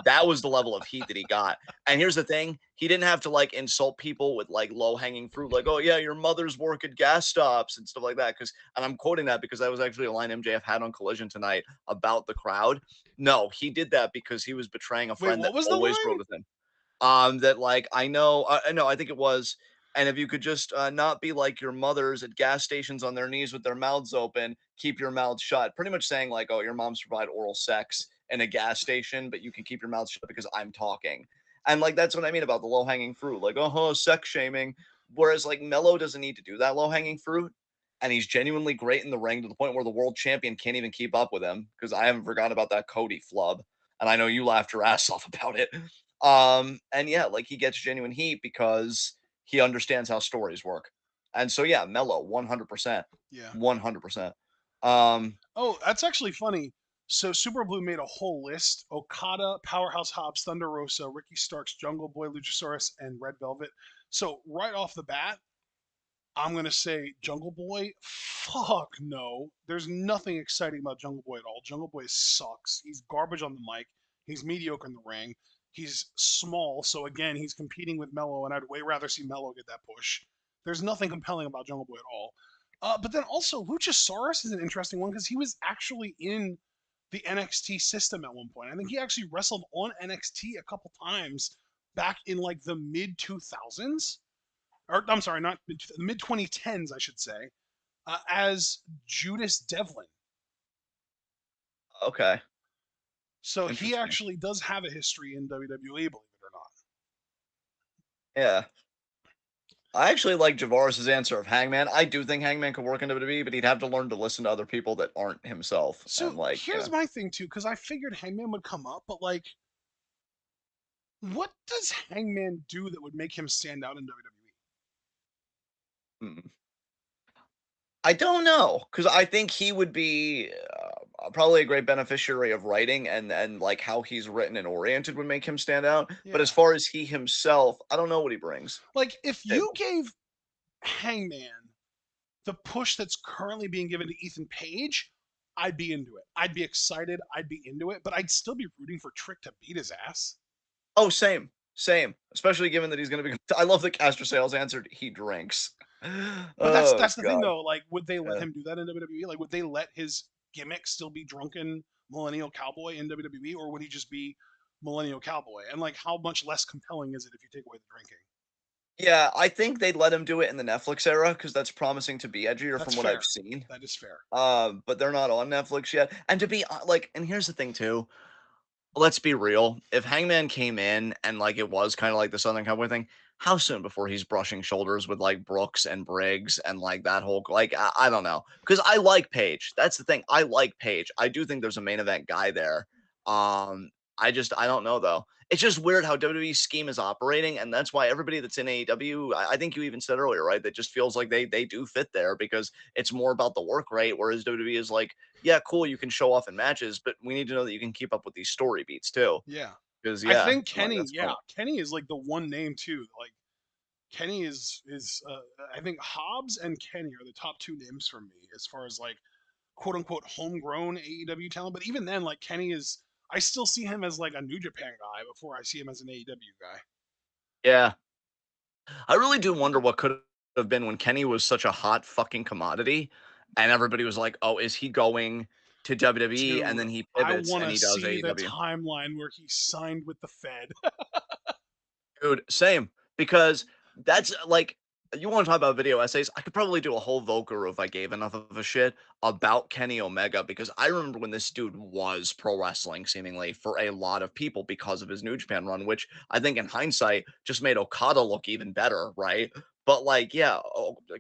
That was the level of heat that he got. And here's the thing, he didn't have to like insult people with like low hanging fruit, like, oh yeah, your mother's work at gas stops and stuff like that. Cause and I'm quoting that because that was actually a line MJF had on Collision tonight about the crowd. No, he did that because he was betraying a Wait, friend that what was the always rode line? with him. That like I know, no, I think it was. And if you could just not be like your mothers at gas stations on their knees with their mouths open, keep your mouth shut. Pretty much saying like, oh, your moms provide oral sex in a gas station, but you can keep your mouth shut because I'm talking. And like that's what I mean about the low hanging fruit. Like, oh, sex shaming. Whereas like Mello doesn't need to do that low hanging fruit. and he's genuinely great in the ring to the point where the world champion can't even keep up with him because I haven't forgotten about that Cody flub, and I know you laughed your ass off about it. And yeah, like he gets genuine heat because he understands how stories work. And so yeah, Mello 100%. Yeah. 100%. Um Oh, that's actually funny. So Super Blue made a whole list: Okada, Powerhouse Hobbs, Thunder Rosa, Ricky Starks, Jungle Boy, Luchasaurus, and Red Velvet. So right off the bat, I'm gonna say Jungle Boy. Fuck no. There's nothing exciting about Jungle Boy at all. Jungle Boy sucks. He's garbage on the mic. He's mediocre in the ring. He's small, so again, he's competing with Mello, and I'd way rather see Mello get that push. There's nothing compelling about Jungle Boy at all. But then also, Luchasaurus is an interesting one because he was actually in the NXT system at one point. I think he actually wrestled on NXT a couple times back in like the mid 2000s, or I'm sorry, not mid 2010s, I should say, as Judas Devlin. okay, So he interesting. actually does have a history in WWE, believe it or not. Yeah. I actually like Javaris's answer of Hangman. I do think Hangman could work in WWE, but he'd have to learn to listen to other people that aren't himself. So And like, you here's know, my thing too, because I figured Hangman would come up, but like, what does Hangman do that would make him stand out in WWE? mm, I don't know because I think he would be probably a great beneficiary of writing and like how he's written and oriented would make him stand out. But as Yeah, far as he himself, I don't know what he brings like if to the you table. gave Hangman the push that's currently being given to Ethan Page, I'd be into it. I'd be excited. I'd be into it, but I'd still be rooting for Trick to beat his ass. Oh, same, same. Especially given that he's going to be. I love that Caster Sales answered he drinks. But that's Oh that's the thing God. though. Like, would they let Yeah. him do that in WWE? Like, would they let his gimmick still be drunken millennial cowboy in WWE, or would he just be millennial cowboy? And like, how much less compelling is it if you take away the drinking? Yeah, I think they'd let him do it in the Netflix era because that's promising to be edgier That's from what I've fair. seen. That is fair. But they're not on Netflix yet. And to be like, and here's the thing too. Let's be real. If Hangman came in and like it was kind of like the Southern Cowboy thing, how soon before he's brushing shoulders with like Brooks and Briggs and like that whole like I don't know because I like Paige. That's the thing. I like Paige. I do think there's a main event guy there. I don't know though. It's just weird how WWE's scheme is operating, and that's why everybody that's in AEW, I think you even said earlier, right? That just feels like they do fit there because it's more about the work rate, whereas WWE is like, yeah, cool, you can show off in matches, but we need to know that you can keep up with these story beats too. Yeah, Because I yeah, think I'm like Kenny. that's Yeah, funny. Kenny is like the one name too. Like Kenny is. I think Hobbs and Kenny are the top two names for me as far as like quote unquote homegrown AEW talent. But even then, like Kenny is, I still see him as like a New Japan guy before I see him as an AEW guy. Yeah, I really do wonder what could have been when Kenny was such a hot fucking commodity, and everybody was like, "Oh, is he going to WWE?" And Dude, then he I pivots want and to he does see the AEW. timeline where he signed with the Fed. Dude, same. Because that's like you want to talk about video essays? I could probably do a whole Voker if I gave enough of a shit about Kenny Omega because I remember when this dude was pro wrestling seemingly for a lot of people because of his New Japan run, which I think in hindsight just made Okada look even better, right? But like, yeah,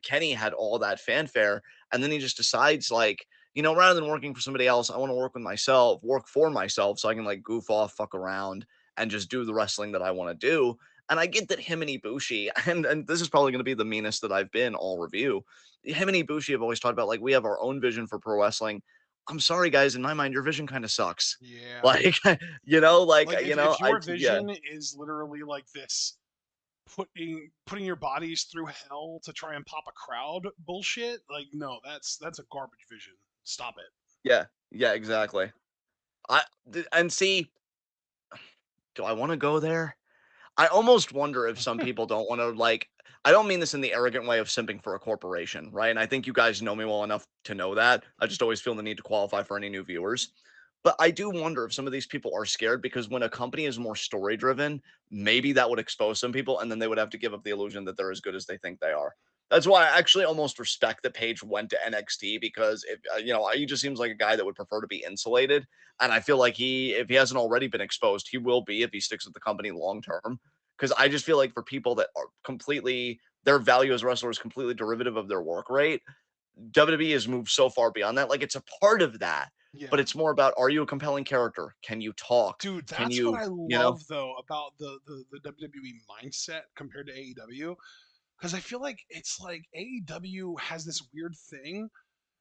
Kenny had all that fanfare, and then he just decides like, rather than working for somebody else, I want to work with myself, work for myself, so I can like goof off, fuck around, and just do the wrestling that I want to do. And I get that him and Ibushi, and this is probably going to be the meanest that I've been all review. Him and Ibushi have always talked about like we have our own vision for pro wrestling. I'm sorry, guys. In my mind, your vision kind of sucks. Yeah. Like, Like if I your yeah, vision is literally like this putting your bodies through hell to try and pop a crowd bullshit, like no, that's a garbage vision. Stop it. yeah, yeah, exactly. And see, do I want to go there? I almost wonder if some people don't want to like. I don't mean this in the arrogant way of simping for a corporation, right? And I think you guys know me well enough to know that. I just always feel the need to qualify for any new viewers. But I do wonder if some of these people are scared because when a company is more story driven, maybe that would expose some people and then they would have to give up the illusion that they're as good as they think they are. That's why I actually almost respect that Paige went to NXT because if he just seems like a guy that would prefer to be insulated, and I feel like if he hasn't already been exposed, he will be if he sticks with the company long term. Because I just feel like for people that are completely their value as wrestlers completely derivative of their work rate, WWE has moved so far beyond that. Like, it's a part of that, Yeah. but it's more about, are you a compelling character? Can you talk? Dude, Can that's what you, I you know? love though about the WWE mindset compared to AEW. Because I feel like it's like AEW has this weird thing,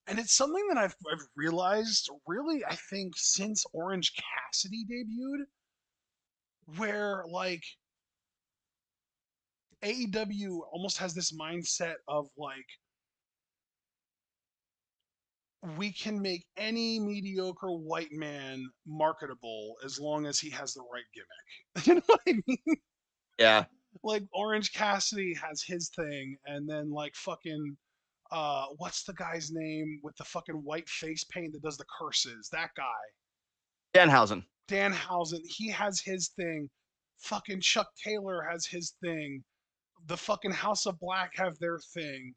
and it's something that I've realized really, I think, since Orange Cassidy debuted, where like AEW almost has this mindset of like, we can make any mediocre white man marketable as long as he has the right gimmick. You know what I mean? Yeah. Like Orange Cassidy has his thing, and then like fucking what's the guy's name with the fucking white face paint that does the curses? That guy. Danhausen. Danhausen, he has his thing. Fucking Chuck Taylor has his thing. The fucking House of Black have their thing.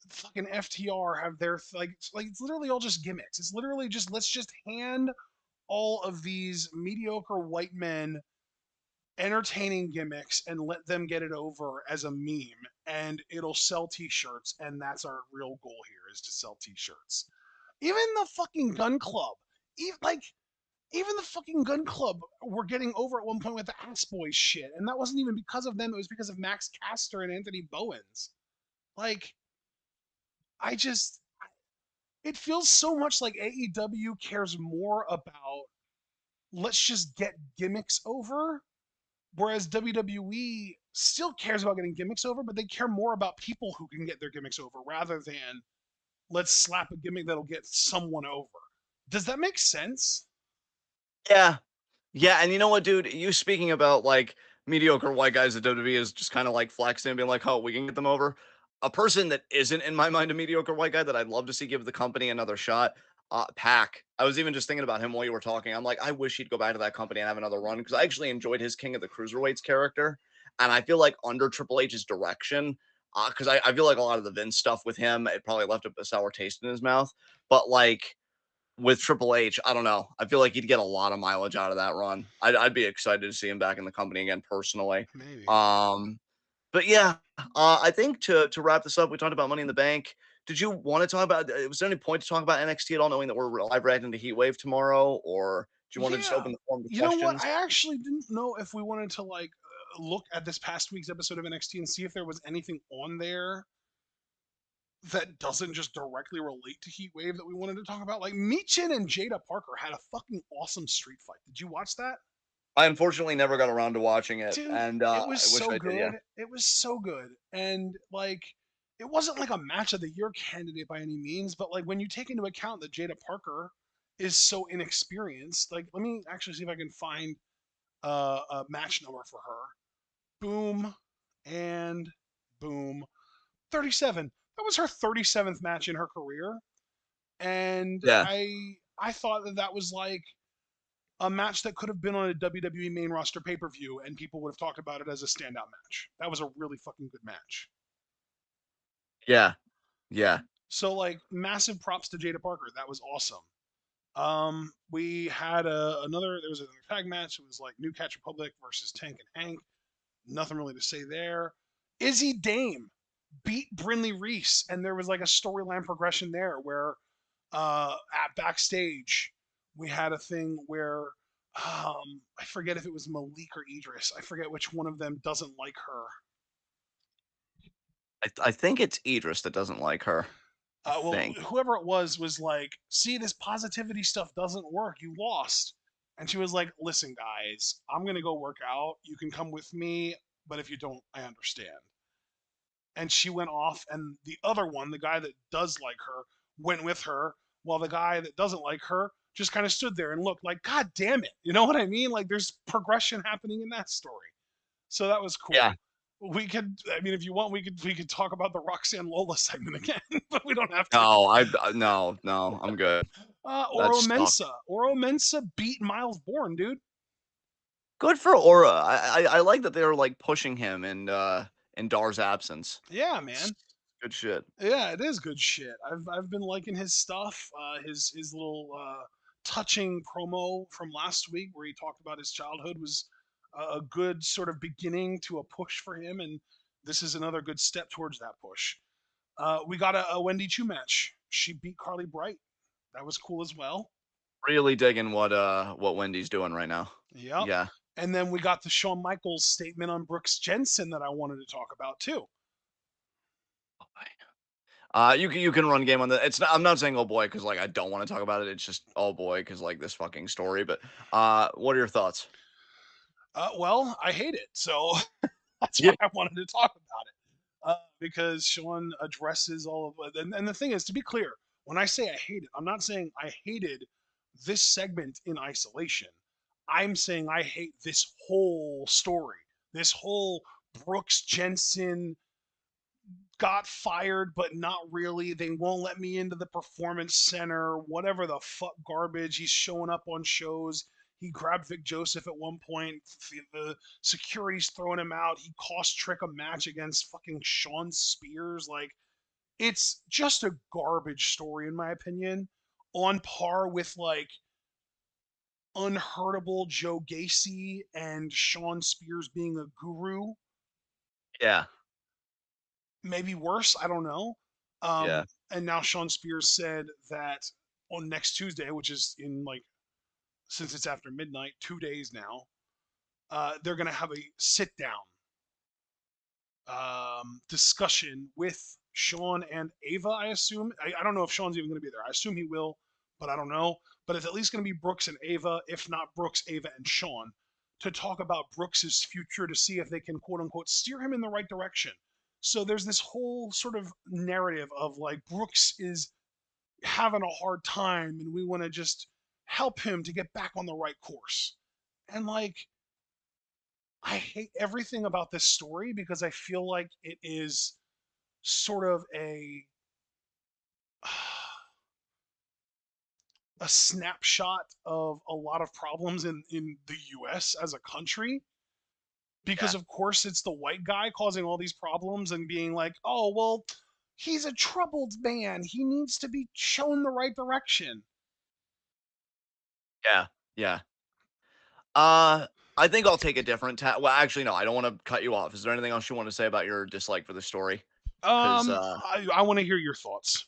Fucking FTR have their like it's literally all just gimmicks. It's literally just, let's just hand all of these mediocre white men entertaining gimmicks and let them get it over as a meme, and it'll sell t-shirts, and that's our real goal here, is to sell t-shirts. Even the fucking Gun Club, even the fucking Gun Club were getting over at one point with the Ass Boys shit, and that wasn't even because of them, it was because of Max Caster and Anthony Bowens. Like, I just, it feels so much like AEW cares more about, let's just get gimmicks over. Whereas WWE still cares about getting gimmicks over, but they care more about people who can get their gimmicks over rather than, let's slap a gimmick that'll get someone over. Does that make sense? Yeah. Yeah, and you know what, dude? You speaking about like mediocre white guys at WWE is just kind of like flexing and being like, "Oh, we can get them over." A person that isn't in my mind a mediocre white guy that I'd love to see give the company another shot. Pac. I was even just thinking about him while you were talking. I'm like, I wish he'd go back to that company and have another run because I actually enjoyed his King of the Cruiserweights character, and I feel like under Triple H's direction, because I feel like a lot of the Vince stuff with him, it probably left a sour taste in his mouth. But like with Triple H, I don't know. I feel like he'd get a lot of mileage out of that run. I'd be excited to see him back in the company again personally. Maybe. Um, but yeah, I think to wrap this up, we talked about Money in the Bank. Did you want to talk about? Was there any point to talk about NXT at all, knowing that we're live reacting to Heat Wave tomorrow, or do you want to just Yeah. open the forum to You know what? questions? I actually didn't know if we wanted to like look at this past week's episode of NXT and see if there was anything on there that doesn't just directly relate to Heat Wave that we wanted to talk about. Like Michin and Jada Parker had a fucking awesome street fight. Did you watch that? I unfortunately never got around to watching it, Dude, and it was I wish so I did. Yeah, good. It was so good. And like, it wasn't like a match of the year candidate by any means, but like when you take into account that Jada Parker is so inexperienced, like let me actually see if I can find a match number for her. Boom and boom. 37. That was her 37th match in her career, and yeah, I thought that that was like a match that could have been on a WWE main roster pay per view, and people would have talked about it as a standout match. That was a really fucking good match. yeah, yeah, So like, massive props to Jada Parker. That was awesome. We had another. There was another tag match. It was like New Catch Republic versus Tank and Hank. Nothing really to say there. Izzy Dame beat Brinley Reese, and there was like a storyline progression there where at backstage we had a thing where I forget if it was Malik or Idris. I forget which one of them doesn't like her. I think it's Idris that doesn't like her. I Well, think. whoever it was like, see, this positivity stuff doesn't work. You lost. And she was like, listen, guys, I'm going to go work out. You can come with me, but if you don't, I understand. And she went off, and the other one, the guy that does like her, went with her, while the guy that doesn't like her just kind of stood there and looked like, God damn it. You know what I mean? Like, there's progression happening in that story. So that was Yeah. cool. We could, I mean, if you want, we could talk about the Roxanne Lola segment again, but we don't have to. No, no, I'm good. That Oro sucked. Mensa. Oro Mensa beat Miles Bourne, dude. Good for Aura. I like that they're like pushing him in Dar's absence. Yeah, It's man. good shit. Yeah, it is good shit. I've been liking his stuff. His little touching promo from last week where he talked about his childhood was a good sort of beginning to a push for him, and this is another good step towards that push. We got a Wendy Chu match. She beat Carly Bright. That was cool as well. Really digging what Wendy's doing right now. Yep. Yeah. And then we got the Shawn Michaels statement on Brooks Jensen that I wanted to talk about too. You can run game on the. It's not. I'm not saying oh boy because like I don't want to talk about it. It's just oh boy because like this fucking story. But what are your thoughts? Well, I hate it, so that's why Yeah. I wanted to talk about it. Because Sean addresses all of it. And the thing is, to be clear, when I say I hate it, I'm not saying I hated this segment in isolation. I'm saying I hate this whole story, this whole Brooks Jensen got fired, but not really. They won't let me into the performance center, whatever the fuck garbage. He's showing up on shows. He grabbed Vic Joseph at one point. The security's throwing him out. He cost Trick a match against fucking Sean Spears. Like, it's just a garbage story, in my opinion, on par with like unhurtable Joe Gacy and Sean Spears being a guru. Yeah. Maybe worse. I don't know. Yeah. And now Sean Spears said that on next Tuesday, which is in like, since it's after midnight, 2 days now, they're going to have a sit down discussion with Sean and Ava, I assume. I don't know if Sean's even going to be there. I assume he will, but I don't know. But it's at least going to be Brooks and Ava, if not Brooks, Ava, and Sean, to talk about Brooks's future to see if they can quote unquote steer him in the right direction. So there's this whole sort of narrative of like Brooks is having a hard time and we want to just help him to get back on the right course. And like, I hate everything about this story because I feel like it is sort of a snapshot of a lot of problems in the US as a country. Because Yeah. of course it's the white guy causing all these problems and being like, oh well, he's a troubled man. He needs to be shown the right direction. Yeah. Yeah. Uh, I think I'll take a different well, actually, no, I don't want to cut you off. Is there anything else you want to say about your dislike for the story? Because I want to hear your thoughts.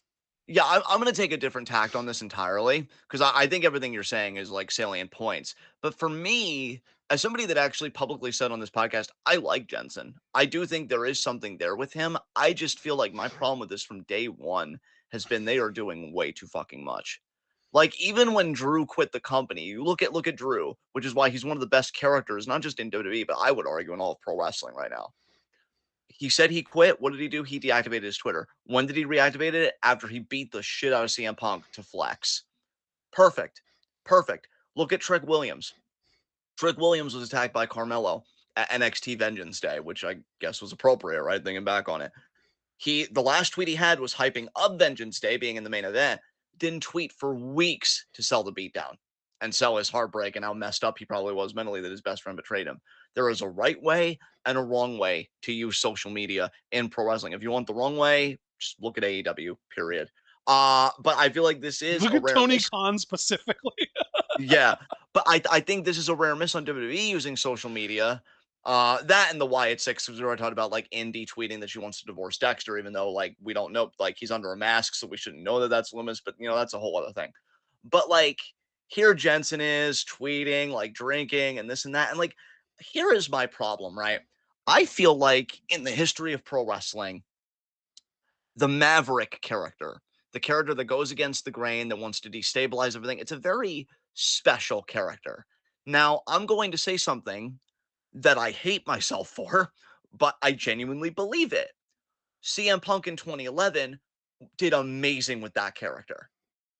yeah, I'm gonna take a different tact on this entirely because I think everything you're saying is like salient points. But for me, as somebody that actually publicly said on this podcast, I like Jensen. I do think there is something there with him. I just feel like my problem with this from day one has been they are doing way too fucking much. Like even when Drew quit the company, you look at Drew, which is why he's one of the best characters, not just in WWE, but I would argue in all of pro wrestling right now. He said he quit. What did he do? He deactivated his Twitter. When did he reactivate it? After he beat the shit out of CM Punk to flex. Perfect. Perfect. Look at Trick Williams. Trick Williams was attacked by Carmelo at NXT Vengeance Day, which I guess was appropriate, right? Thinking back on it. The last tweet he had was hyping up Vengeance Day being in the main event. Didn't tweet for weeks to sell the beatdown and sell his heartbreak and how messed up he probably was mentally that his best friend betrayed him. There is a right way and a wrong way to use social media in pro wrestling. If you want the wrong way, just look at AEW, period. But I feel like this is Look a at rare Tony miss. Khan specifically. Yeah, but I think this is a rare miss on WWE using social media. That and the Wyatt Six, because we were talking about like Indy tweeting that she wants to divorce Dexter, even though like we don't know, like he's under a mask, so we shouldn't know that that's Loomis. But that's a whole other thing. But like here, Jensen is tweeting, like drinking and this and that, and like here is my problem, right? I feel like in the history of pro wrestling, the Maverick character, the character that goes against the grain, that wants to destabilize everything. It's a very special character. Now, I'm going to say something that I hate myself for, but I genuinely believe it. CM Punk in 2011 did amazing with that character.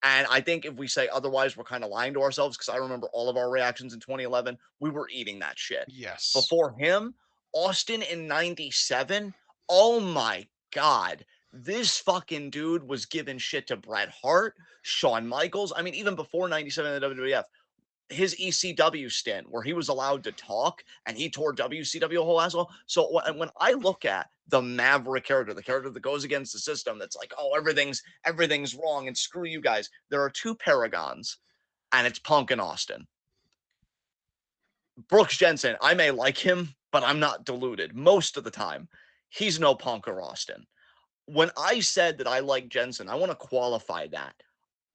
And I think if we say otherwise, we're kind of lying to ourselves because I remember all of our reactions in 2011. We were eating that shit. Yes. Before him, Austin in 97. Oh my God. This fucking dude was giving shit to Bret Hart, Shawn Michaels. I mean, even before 97 in the WWF, his ECW stint where he was allowed to talk and he tore WCW a whole asshole. So when I look at the Maverick character, the character that goes against the system, that's like, oh, everything's wrong and screw you guys. There are two paragons, and it's Punk and Austin. Brooks Jensen, I may like him, but I'm not deluded most of the time. He's no Punk or Austin. when I said that I like Jensen, I want to qualify that.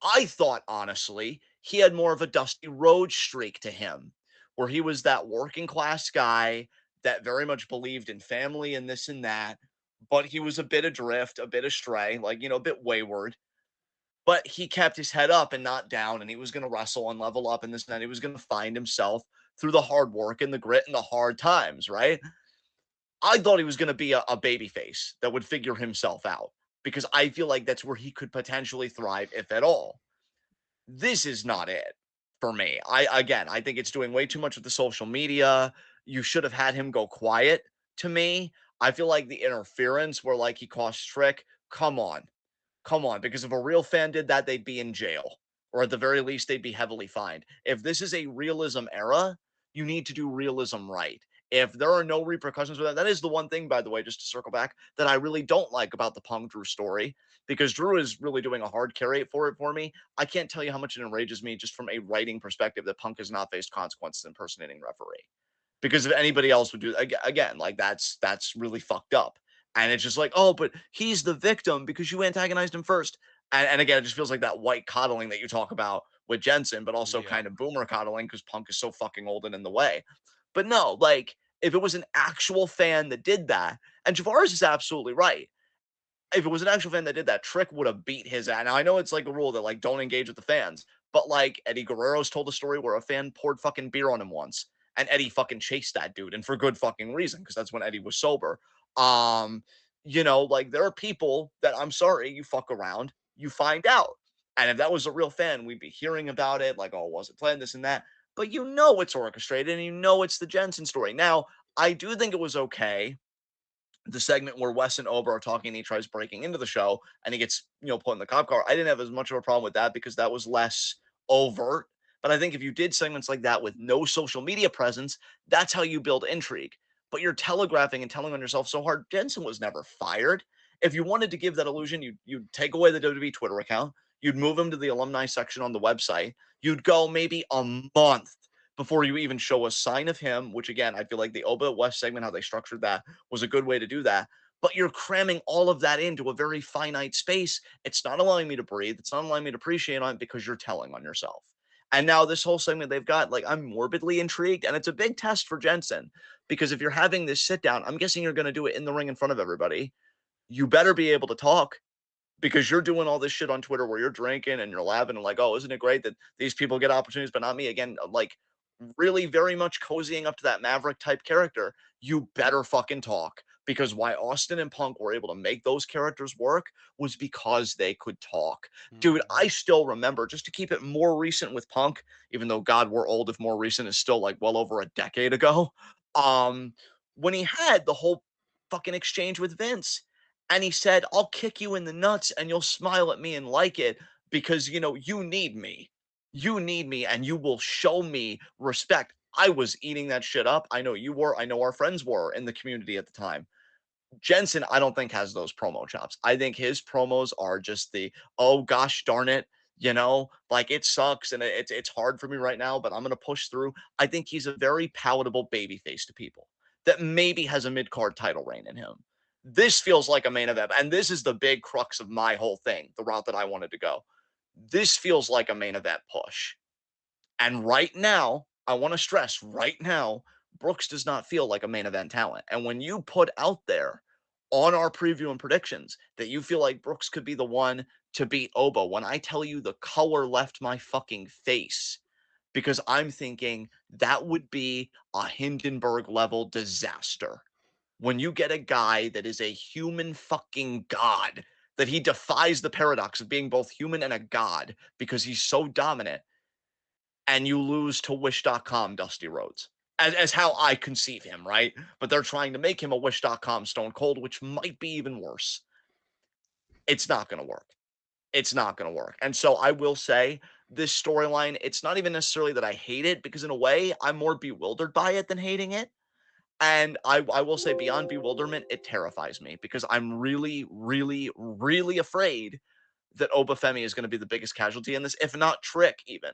I thought, honestly, he had more of a Dusty Rhodes streak to him, where he was that working class guy that very much believed in family and this and that, but he was a bit adrift, a bit astray, like, a bit wayward. But he kept his head up and not down, and he was going to wrestle and level up and this and that. He was going to find himself through the hard work and the grit and the hard times, right? I thought he was going to be a baby face that would figure himself out because I feel like that's where he could potentially thrive, if at all. This is not it for me. I think it's doing way too much with the social media. You should have had him go quiet to me. I feel like the interference where like he cost Trick, come on. Come on, because if a real fan did that, they'd be in jail, or at the very least, they'd be heavily fined. If this is a realism era, you need to do realism right. If there are no repercussions with that, that is the one thing, by the way, just to circle back, that I really don't like about the Punk Drew story, because Drew is really doing a hard carry for me. I can't tell you how much it enrages me just from a writing perspective that Punk has not faced consequences impersonating referee, because if anybody else would do again, like that's really fucked up. And it's just like, oh, but he's the victim because you antagonized him first. And again, it just feels like that white coddling that you talk about with Jensen, but also Yeah. kind of boomer coddling because Punk is so fucking old and in the way. But no, like if it was an actual fan that did that, and Javaris is absolutely right, if it was an actual fan that did that, Trick would have beat his ass. Now I know it's like a rule that like don't engage with the fans, but like Eddie Guerrero's told a story where a fan poured fucking beer on him once, and Eddie fucking chased that dude, and for good fucking reason, because that's when Eddie was sober. Um, like there are people that I'm sorry, you fuck around, you find out. And if that was a real fan, we'd be hearing about it, like, oh, was it planned, this and that. But it's orchestrated and it's the Jensen story. Now, I do think it was okay the segment where Wes and Ober are talking and he tries breaking into the show and he gets, put in the cop car. I didn't have as much of a problem with that because that was less overt. But I think if you did segments like that with no social media presence, that's how you build intrigue. But you're telegraphing and telling on yourself so hard. Jensen was never fired. If you wanted to give that illusion, you'd take away the WWE Twitter account, you'd move him to the alumni section on the website, you'd go maybe a month before you even show a sign of him, which again, I feel like the Oba West segment, how they structured that was a good way to do that. But you're cramming all of that into a very finite space. It's not allowing me to breathe. It's not allowing me to appreciate on it because you're telling on yourself. And now this whole segment they've got, like, I'm morbidly intrigued, and it's a big test for Jensen because if you're having this sit down, I'm guessing you're going to do it in the ring in front of everybody. You better be able to talk because you're doing all this shit on Twitter where you're drinking and you're laughing and like, oh, isn't it great that these people get opportunities, but not me? Again, like really very much cozying up to that Maverick type character. You better fucking talk because why Austin and Punk were able to make those characters work was because they could talk. Dude, Mm-hmm. I still remember, just to keep it more recent with Punk, even though God, we're old if more recent is still like well over a decade ago. Um, when he had the whole fucking exchange with Vince and he said, I'll kick you in the nuts and you'll smile at me and like it because, you need me. You need me and you will show me respect. I was eating that shit up. I know you were. I know our friends were in the community at the time. Jensen, I don't think has those promo chops. I think his promos are just oh gosh darn it, like it sucks and it's hard for me right now, but I'm gonna push through. I think he's a very palatable babyface to people that maybe has a mid card title reign in him. This feels like a main event, and this is the big crux of my whole thing, the route that I wanted to go. This feels like a main event push. And right now, I want to stress right now, Brooks does not feel like a main event talent. And when you put out there on our preview and predictions that you feel like Brooks could be the one to beat Oba, when I tell you the color left my fucking face, because I'm thinking that would be a Hindenburg level disaster. When you get a guy that is a human fucking god, that he defies the paradox of being both human and a god because he's so dominant and you lose to Wish.com Dusty Rhodes. As how I conceive him, right? But they're trying to make him a Wish.com Stone Cold, which might be even worse. It's not going to work. It's not going to work. And so I will say this storyline, it's not even necessarily that I hate it, because in a way, I'm more bewildered by it than hating it. And I will say, beyond bewilderment, it terrifies me because I'm really, really, really afraid that Obafemi is going to be the biggest casualty in this, if not Trick, even,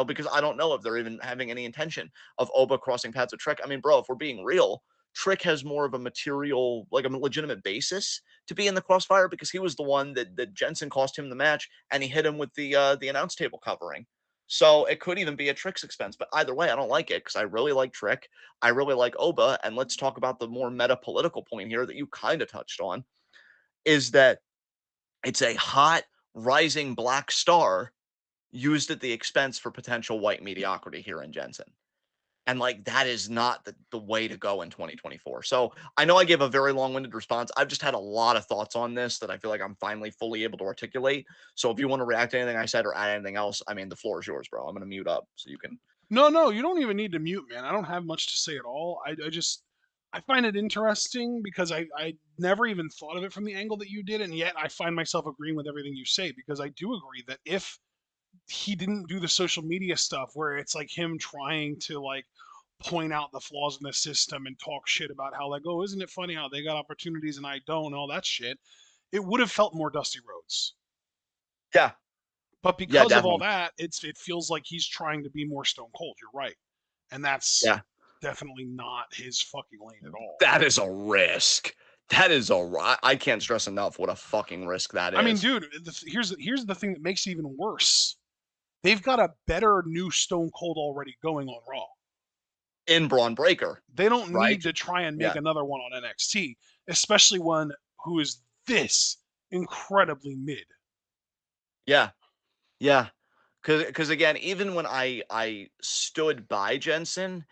because I don't know if they're even having any intention of Oba crossing paths with Trick. I mean, bro, if we're being real, Trick has more of a material, like a legitimate basis to be in the crossfire because he was the one that Jensen cost him the match and he hit him with the announce table covering. So it could even be at Trick's expense. But either way, I don't like it because I really like Trick. I really like Oba. And let's talk about the more meta political point here that you kind of touched on is that it's a hot rising black star used at the expense for potential white mediocrity here in Jensen. And like that is not the way to go in 2024. So I know I gave a very long-winded response. I've just had a lot of thoughts on this that I feel like I'm finally fully able to articulate. So if you want to react to anything I said or add anything else, I mean the floor is yours, bro. I'm gonna mute up so you can. No, no, you don't even need to mute, man. I don't have much to say at all. I just I find it interesting because I never even thought of it from the angle that you did, and yet I find myself agreeing with everything you say because I do agree that if he didn't do the social media stuff where it's like him trying to like point out the flaws in the system and talk shit about how like, oh, isn't it funny how they got opportunities and I don't, and all that shit, it would have felt more Dusty Rhodes. Yeah, But yeah, because of all definitely. that, it feels like he's trying to be more Stone Cold. You're right, and that's Yeah, definitely not his fucking lane at all. that is a risk. That is I can't stress enough what a fucking risk that I mean, is. dude, here's the thing that makes it even worse. They've got a better new Stone Cold already going on Raw. In Braun Breaker, They don't right? need to try and make Yeah, another one on NXT, especially one who is this incredibly mid. yeah, yeah. Because again, even when I stood by Jensen,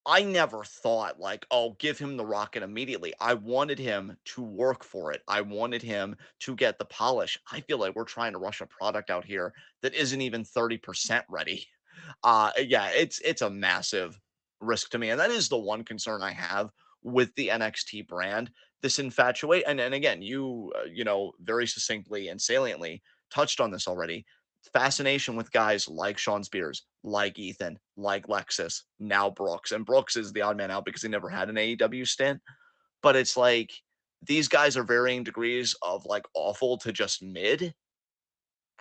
I never thought like, "Oh, give him the rocket immediately." I wanted him to work for it. I wanted him to get the polish. I feel like we're trying to rush a product out here that isn't even 30% ready. Yeah, it's a massive risk to me, and that is the one concern I have with the NXT brand. This infatuate, and again, you know, very succinctly and saliently touched on this already. Fascination with guys like Sean Spears, like Ethan, like Lexus, now Brooks. And Brooks is the odd man out because he never had an AEW stint. But it's like these guys are varying degrees of like awful to just mid.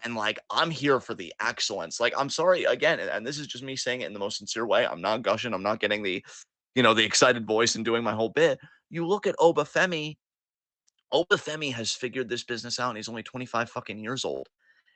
And like I'm here for the excellence. Like I'm sorry again, and this is just me saying it in the most sincere way. I'm not gushing. I'm not getting the, you know, the excited voice and doing my whole bit. You look at Obafemi. Obafemi has figured this business out, and he's only 25 fucking years old.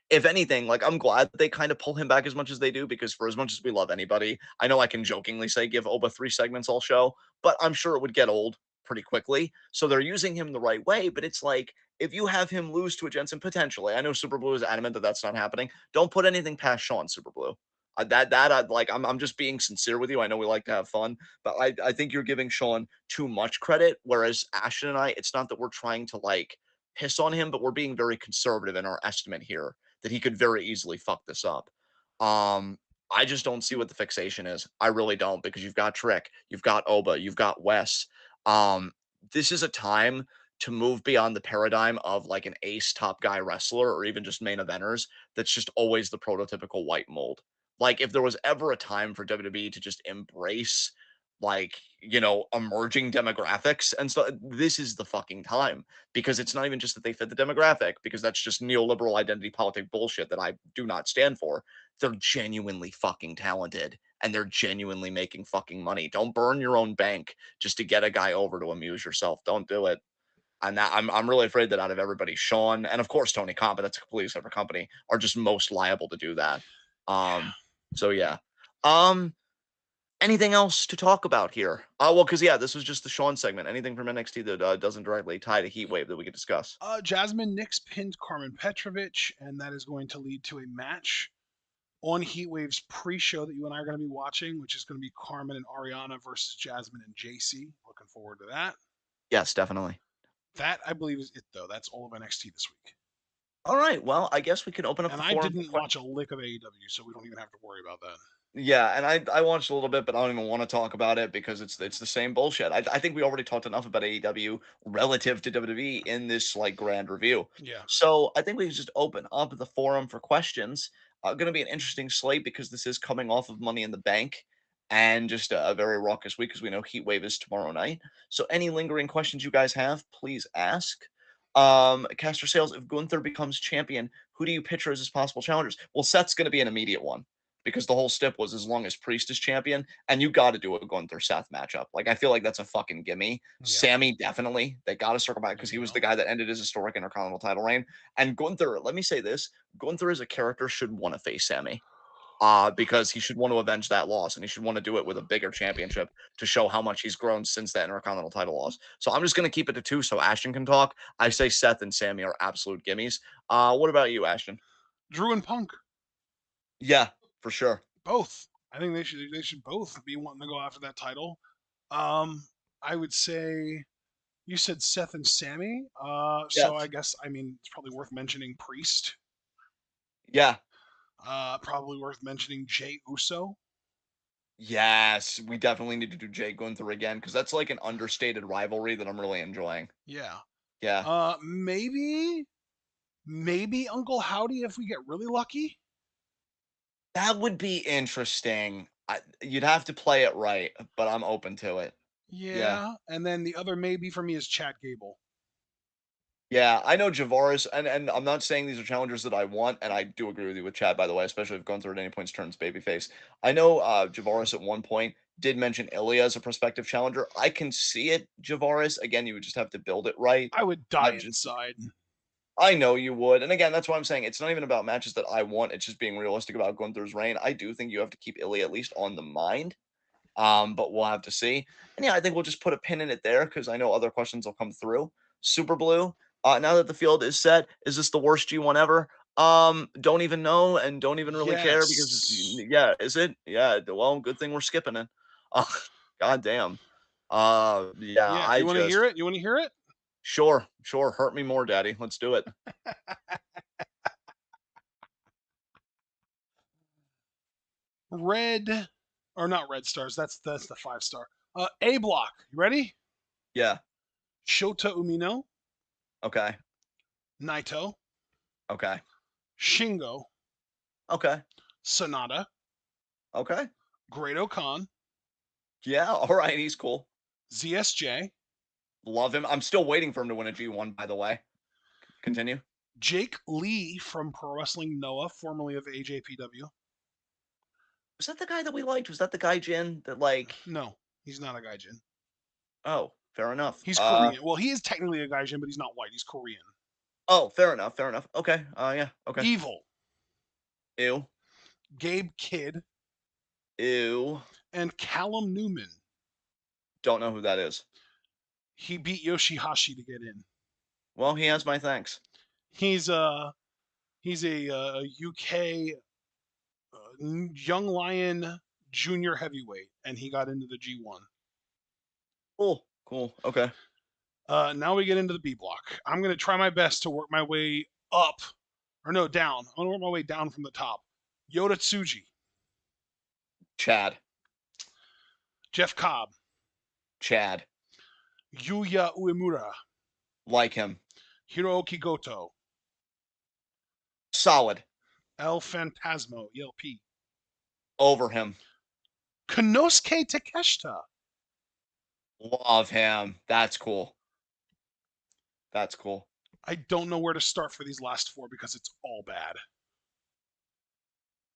If anything, like I'm glad they kind of pull him back as much as they do because for as much as we love anybody, I know I can jokingly say give Oba 3 segments all show, but I'm sure it would get old pretty quickly. So they're using him the right way, but it's like if you have him lose to a Jensen potentially, I know Super Blue is adamant that that's not happening. Don't put anything past Sean Super Blue. Like I'm just being sincere with you. I know we like to have fun, but I think you're giving Sean too much credit. Whereas Ashton and I, it's not that we're trying to like piss on him, but we're being very conservative in our estimate here that he could very easily fuck this up. Um, I just don't see what the fixation is. I really don't because you've got Trick, you've got Oba, you've got Wes. Um, this is a time to move beyond the paradigm of like an ace top guy wrestler or even just main eventers that's just always the prototypical white mold. Like if there was ever a time for WWE to just embrace like, you know, emerging demographics and so this is the fucking time because it's not even just that they fit the demographic, because that's just neoliberal identity politic bullshit that I do not stand for. They're genuinely fucking talented and they're genuinely making fucking money. Don't burn your own bank just to get a guy over to amuse yourself. Don't do it. And that I'm really afraid that out of everybody, Sean and of course Tony Khan, but that's a completely separate company, are just most liable to do that. Um, Yeah. so yeah. Um, Anything else to talk about here? Well, because yeah, this was just the Sean segment. Anything from NXT that doesn't directly tie to Heatwave that we could discuss? Jasmine Nix pinned Carmen Petrovich, and that is going to lead to a match on Heatwave's pre-show that you and I are going to be watching, which is going to be Carmen and Ariana versus Jasmine and JC. Looking forward to that. Yes, definitely. That I believe is it though. That's all of NXT this week. All right. Well, I guess we can open up And the I forum for didn't watch questions. a lick of AEW, so we don't even have to worry about that. Yeah, and I watched a little bit, but I don't even want to talk about it because it's the same bullshit. I think we already talked enough about AEW relative to WWE in this like grand review. Yeah. So I think we can just open up the forum for questions. Going to be an interesting slate because this is coming off of Money in the Bank and just a very raucous week because we know Heat Wave is tomorrow night. So any lingering questions you guys have, please ask. Caster Sales, if Gunther becomes champion, who do you picture as his possible challengers? Well, Seth's going to be an immediate one. because the whole stip was as long as Priest is champion, and you got to do a Gunther Seth matchup. Like I feel like that's a fucking gimme. Yeah, Sammy definitely they got to circle back there because you he was the go. guy that ended his historic Intercontinental title reign. And Gunther, let me say this: Gunther as a character should want to face Sammy. Because he should want to avenge that loss and he should want to do it with a bigger championship to show how much he's grown since that Intercontinental title loss. So I'm just going to keep it to two so Ashton can talk. I say Seth and Sammy are absolute gimmies. What about you, Ashton? Drew and Punk, Yeah, for sure. both. I think they should both be wanting to go after that title. Um, I would say you said Seth and Sammy. So I Yes. guess I mean it's probably worth mentioning Priest. Yeah. Probably worth mentioning Jay Uso. Yes. We definitely need to do Jay Gunther again because that's like an understated rivalry that I'm really enjoying. Yeah. Yeah. Maybe Uncle Howdy if we get really lucky. That would be interesting. You'd have to play it right, but I'm open to it. Yeah. Yeah, and then the other maybe for me is Chad Gable. Yeah, I know Javaris, and I'm not saying these are challengers that I want, and I do agree with you with Chad, by the way, especially if Gunther at any points turns babyface. I know Javaris at one point did mention Ilya as a prospective challenger. I can see it, Javaris. Again, you would just have to build it right. I would die Not just inside. I know you would. And again, that's why I'm saying it's not even about matches that I want. It's just being realistic about Gunther's reign. I do think you have to keep Ilya at least on the mind. But we'll have to see. And yeah, I think we'll just put a pin in it there because I know other questions will come through. Super Blue. Now that the field is set, is this the worst G1 ever? Don't even know and don't even really care because Yes. yeah, is it? Yeah, well, good thing we're skipping it. Uh, God damn. Yeah, Yeah, I you want to hear just it? You want to hear it? sure, hurt me more, daddy. Let's do it. Red or not Red Stars. That's the 5 star. A block. You ready? Yeah. Shota Umino, Okay. Naito, Okay. Shingo, Okay. Sonata, Okay. Great Khan, Yeah. All right. He's cool. ZSJ, Love him. I'm still waiting for him to win a G1, by the way. Continue. Jake Lee from Pro Wrestling Noah, formerly of AJPW. Was that the guy that we liked? Was that the guy Jin that like? No, he's not a gaijin. Oh, fair enough. He's Korean. Well, he is technically a gaijin, but he's not white. He's Korean. Oh, fair enough. Fair enough. Okay. Yeah. Okay. Evil, Ew. Gabe Kidd, Ew. and Callum Newman. Don't know who that is. He beat Yoshihashi to get in. Well, he has my thanks. He's a UK young lion junior heavyweight, and he got into the G1. Cool. Cool. Okay. Now we get into the B block. I'm gonna try my best to work my way up, or no, down. I'm gonna work my way down from the top. Yoda Tsuji, Chad. Jeff Cobb, Chad. Yuya Uemura, Like him. Hiroki Goto, Solid. El Fantasmo, ELP, Over him. Konosuke Takeshita, Love him. That's cool. That's cool. I don't know where to start for these last four because it's all bad.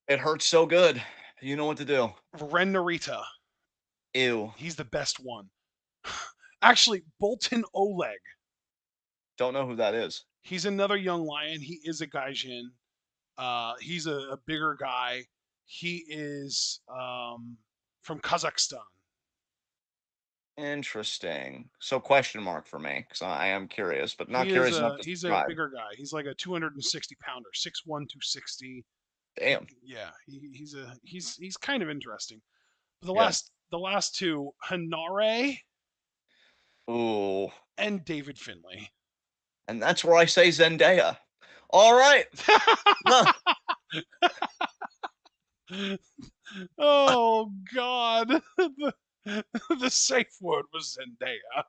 It hurts so good. You know what to do. Ren Narita, Ew. he's the best one. Actually, Bolton Oleg, Don't know who that is. he's another young lion. He is a gaijin. He's a bigger guy. He is from Kazakhstan. Interesting. So question mark for me because I am curious, but not curious enough to He's a subscribe. bigger guy. He's like a 260 pounder, 6'1", 260. Damn. Yeah, he's kind of interesting. But Yeah. the last two, Hanare Ooh. and David Finlay. And that's where I say Zendaya. All right. Huh. Oh God, the safe word was Zendaya.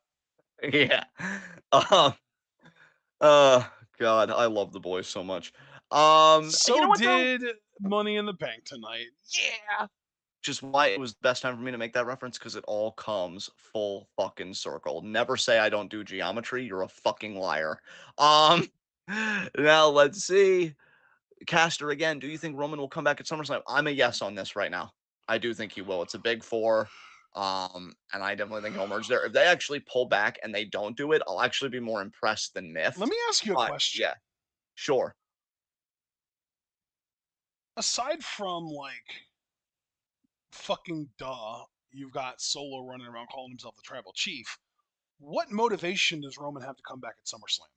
Yeah. Um. Uh. God, I love the boys so much. You So know what though? did Money in the Bank tonight. Yeah. Just why it was the best time for me to make that reference because it all comes full fucking circle. Never say I don't do geometry. You're a fucking liar. Um. Now let's see. Caster again, do you think Roman will come back at SummerSlam? I'm a yes on this right now. I do think he will. It's a big four. And I definitely think he'll emerge there. If they actually pull back and they don't do it, I'll actually be more impressed than Let miffed. me ask you a But question. yeah, sure. Aside from like fucking duh, you've got Solo running around calling himself the tribal chief. What motivation does Roman have to come back at SummerSlam?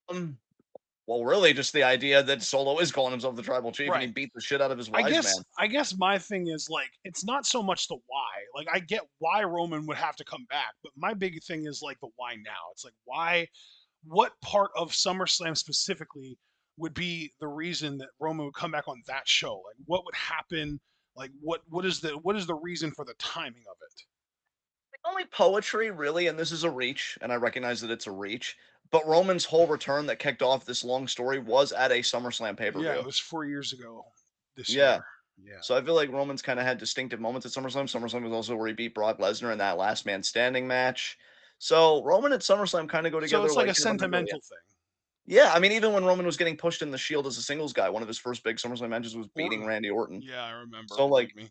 Um, well, really, just the idea that Solo is calling himself the tribal chief and he Right. beat the shit out of his I wise guess man. I guess my thing is like it's not so much the why. Like I get why Roman would have to come back, but my big thing is like the why now. It's like why what part of SummerSlam specifically would be the reason that Roman would come back on that show? Like what would happen? Like what is the reason for the timing of it? Only poetry, really, and this is a reach, and I recognize that it's a reach. But Roman's whole return that kicked off this long story was at a SummerSlam pay per Yeah, it view. was 4 years ago this Yeah. year. Yeah. So I feel like Roman's kind of had distinctive moments at SummerSlam. SummerSlam was also where he beat Brock Lesnar in that last man standing match. So Roman at SummerSlam kind of go So together it's like like a his memorabilia. sentimental thing. Yeah, I mean, even when Roman was getting pushed in the Shield as a singles guy, one of his first big SummerSlam matches was beating Orton. Randy Orton. Yeah, I remember. So Believe like, me.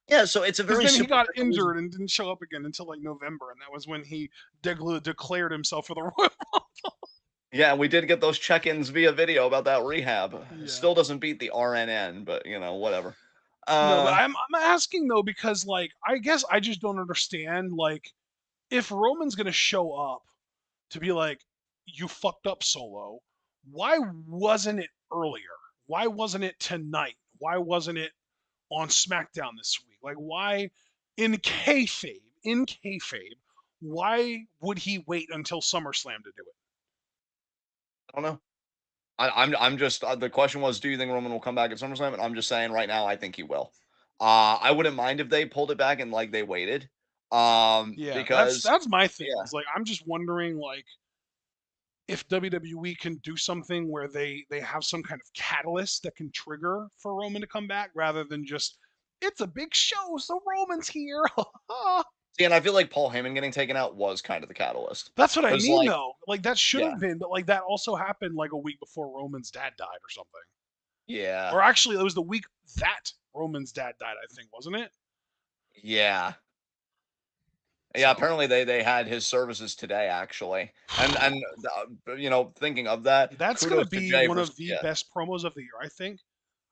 yeah, so it's a Because very then he got superficial reason. injured and didn't show up again until like November, and that was when he declared himself for the Royal. Yeah, we did get those check-ins via video about that rehab. Yeah. Still doesn't beat the RNN, but whatever. No, but Uh, I'm asking though because like I guess I just don't understand like if Roman's gonna show up to be like you fucked up Solo, why wasn't it earlier? Why wasn't it tonight? Why wasn't it on SmackDown this week? Like why in kayfabe, why would he wait until SummerSlam to do it? I don't know. I'm just the question was, do you think Roman will come back at SummerSlam? And I'm just saying right now, I think he will. I wouldn't mind if they pulled it back and like they waited. Yeah, Because that's my thing. yeah, Is like I'm just wondering like if WWE can do something where they have some kind of catalyst that can trigger for Roman to come back rather than just it's a big show, so Roman's here. see, and I feel like Paul Heyman getting taken out was kind of the catalyst. That's what I Because mean like, though. Like that should yeah, have been, but like that also happened like a week before Roman's dad died or something. yeah, Or actually it was the week that Roman's dad died, I think, wasn't it? yeah. Yeah, So apparently they had his services today actually, and thinking of that, that's gonna kudos to be Jay one for of the yeah. best promos of the year, I think.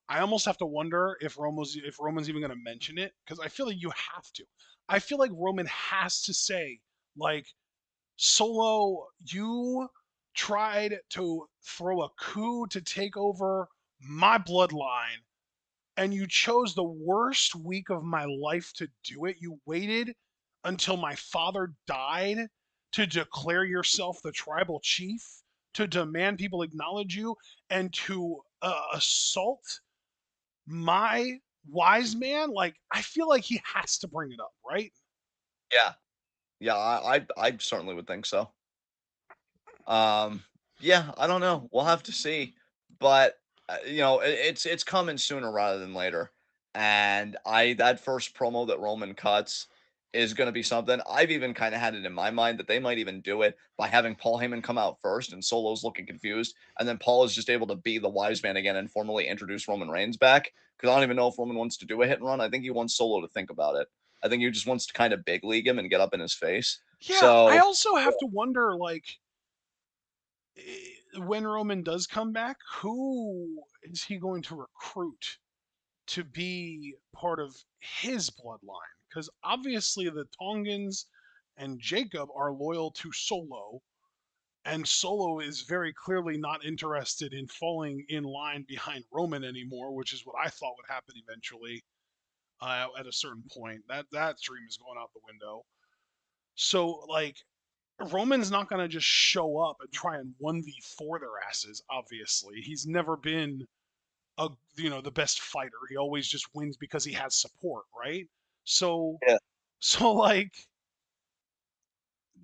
I almost have to wonder if Roman's even going to mention it because I feel like you have to. I feel like Roman has to say like Solo, you tried to throw a coup to take over my bloodline and you chose the worst week of my life to do it. You waited until my father died to declare yourself the tribal chief, to demand people acknowledge you, and to assault my wise man. Like, I feel like he has to bring it up, right? Yeah, yeah, I certainly would think so. Um, yeah, I don't know. We'll have to see, but it's coming sooner rather than later. And I that first promo that Roman cuts is going to be something. I've even kind of had it in my mind that they might even do it by having Paul Heyman come out first, and Solo's looking confused, and then Paul is just able to be the wise man again and formally introduce Roman Reigns back. Because I don't even know if Roman wants to do a hit and run. I think he wants Solo to think about it. I think he just wants to kind of big league him and get up in his face. Yeah, I So also have to wonder, like, when Roman does come back, who is he going to recruit to be part of his bloodline? Because obviously the Tongans and Jacob are loyal to Solo, and Solo is very clearly not interested in falling in line behind Roman anymore, which is what I thought would happen eventually at a certain point. That dream is going out the window. So like Roman's not gonna just show up and try and 1v4 their asses, obviously. He's never been a the best fighter. He always just wins because he has support, right? So yeah. so like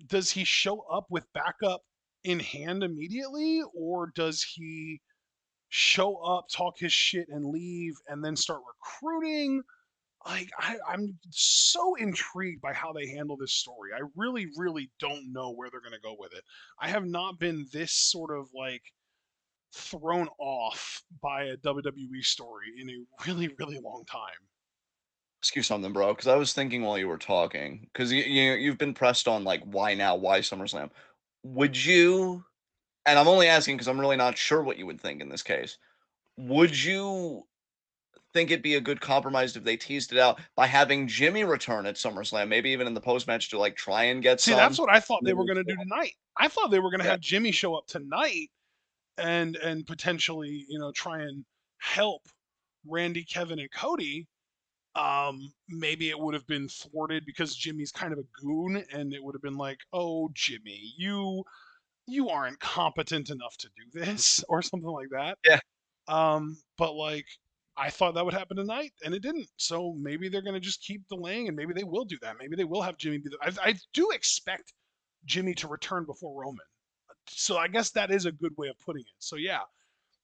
does he show up with backup in hand immediately or does he show up, talk his shit and leave and then start recruiting? Like I'm so intrigued by how they handle this story. I really, really don't know where they're gonna go with it. I have not been this sort of like thrown off by a WWE story in a really, really long time. Ask you something, bro, because I was thinking while you were talking, because you've been pressed on like why now, why SummerSlam. Would you? And I'm only asking because I'm really not sure what you would think in this case. Would you think it'd be a good compromise if they teased it out by having Jimmy return at SummerSlam, maybe even in the post match to like try and get See, that's some? what I thought And they then were going to do tonight. I thought they were going to yeah, have Jimmy show up tonight and potentially, try and help Randy, Kevin, and Cody. Maybe it would have been thwarted because Jimmy's kind of a goon, and it would have been like, "Oh, Jimmy, you aren't competent enough to do this," or something like that. yeah. But like, I thought that would happen tonight, and it didn't. So maybe they're gonna just keep delaying, and maybe they will do that. Maybe they will have Jimmy be the. I do expect Jimmy to return before Roman. So I guess that is a good way of putting it. So yeah,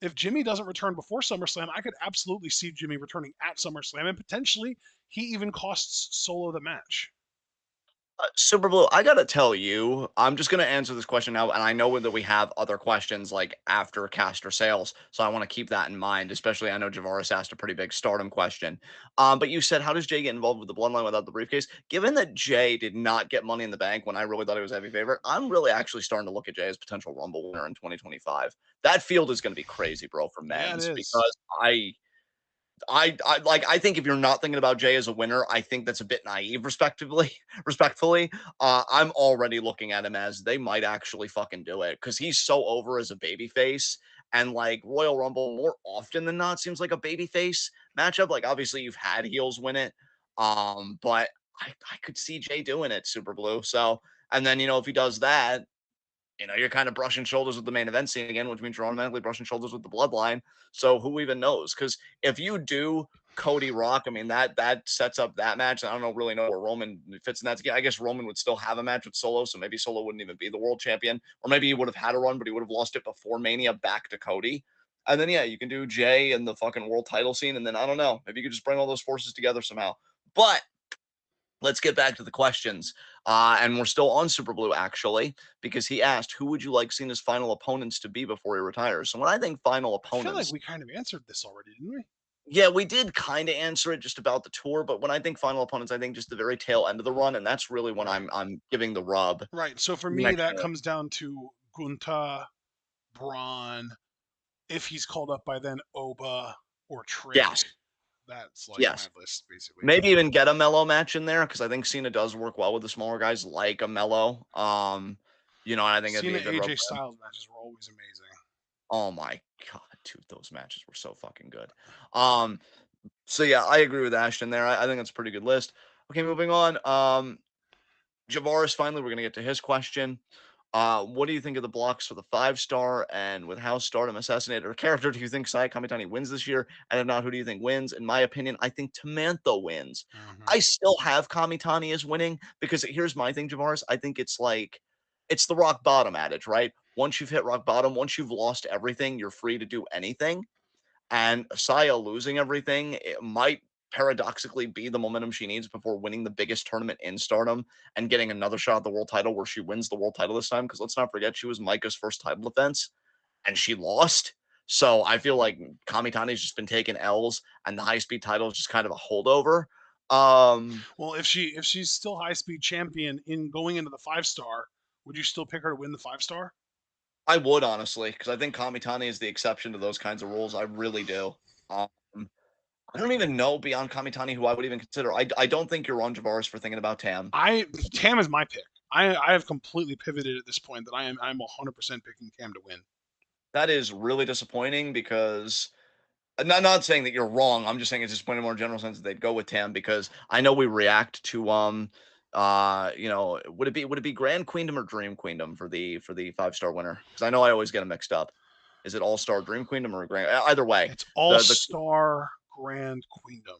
if Jimmy doesn't return before SummerSlam, I could absolutely see Jimmy returning at SummerSlam, and potentially he even costs Solo the match. Super Blue, I gotta tell you, I'm just gonna answer this question now, and I know that we have other questions like after caster sales, so I want to keep that in mind. Especially, I know Javaris asked a pretty big stardom question. But you said, how does Jay get involved with the Bloodline without the briefcase? Given that Jay did not get Money in the Bank when I really thought he was a heavy favorite, I'm really actually starting to look at Jay as potential Rumble winner in 2025. That field is gonna be crazy, bro, for Yeah, it men's is. because I think if you're not thinking about Jay as a winner, I think that's a bit naive, respectfully. I'm already looking at him as they might actually fucking do it because he's so over as a babyface. And like Royal Rumble, more often than not, seems like a babyface matchup. Like obviously you've had heels win it. But I could see Jay doing it, Super Blue. So and then if he does that, you're kind of brushing shoulders with the main event scene again, which means you're automatically brushing shoulders with the bloodline. So who even knows? Because if you do Cody Rock, I mean that sets up that match. I don't really know where Roman fits in that. I guess Roman would still have a match with Solo, so maybe Solo wouldn't even be the world champion, or maybe he would have had a run, but he would have lost it before Mania back to Cody. And then yeah, you can do Jay and the fucking world title scene, and then I don't know, maybe you could just bring all those forces together somehow. But let's get back to the questions. And we're still on Super Blue, actually, because he asked, who would you like Cena's final opponents to be before he retires? So when I think final I feel like opponents, we kind of answered this already, didn't we? yeah, we did kind of answer it just about the tour, but when I think final opponents, I think just the very tail end of the run, and that's really when Right. I'm giving the rub Right. So for me, next that year. comes down to Gunta, Braun, if he's called up by then, Oba or Trick. Yes, That's like my yes. list, basically. Maybe even get a mellow match in there because I think Cena does work well with the smaller guys like a mellow. And I think it'd be Cena a good rub. AJ Styles matches were always amazing. Oh my god, dude, those matches were so fucking good. Um, So yeah, I agree with Ashton there. I think that's a pretty good list. Okay, moving on. Javaris, finally, we're gonna get to his question. What do you think of the blocks for the 5 star? And with how Stardom assassinated her character, do you think Saya Kamitani wins this year? And if not, who do you think wins? In my opinion, I think Tamantha wins. Hmm. I still have Kamitani as winning because here's my thing, Javaris. I think it's like it's the rock bottom adage, right? Once you've hit rock bottom, once you've lost everything, you're free to do anything. And Saya losing everything, it might paradoxically be the momentum she needs before winning the biggest tournament in Stardom and getting another shot at the world title where she wins the world title this time. Because let's not forget, she was Micah's first title defense and she lost. So I feel like Kamitani's just been taking L's and the high speed title is just kind of a holdover. Um, Well, if she's still high speed champion in going into the 5 star, would you still pick her to win the 5 star? I would honestly, because I think Kamitani is the exception to those kinds of rules. I really do. Um, I don't even know beyond Kamitani who I would even consider. I don't think you're wrong, Javaris, for thinking about Tam. I Tam is my pick. I have completely pivoted at this point that I'm 100% picking Tam to win. That is really disappointing because not saying that you're wrong. I'm just saying it's disappointing in a more general sense that they'd go with Tam because I know we react to would it be Grand Queendom or Dream Queendom for the 5 star winner? Because I know I always get them mixed up. Is it All Star Dream Queendom or Grand? Either way, It's All the Star Grand Queendom.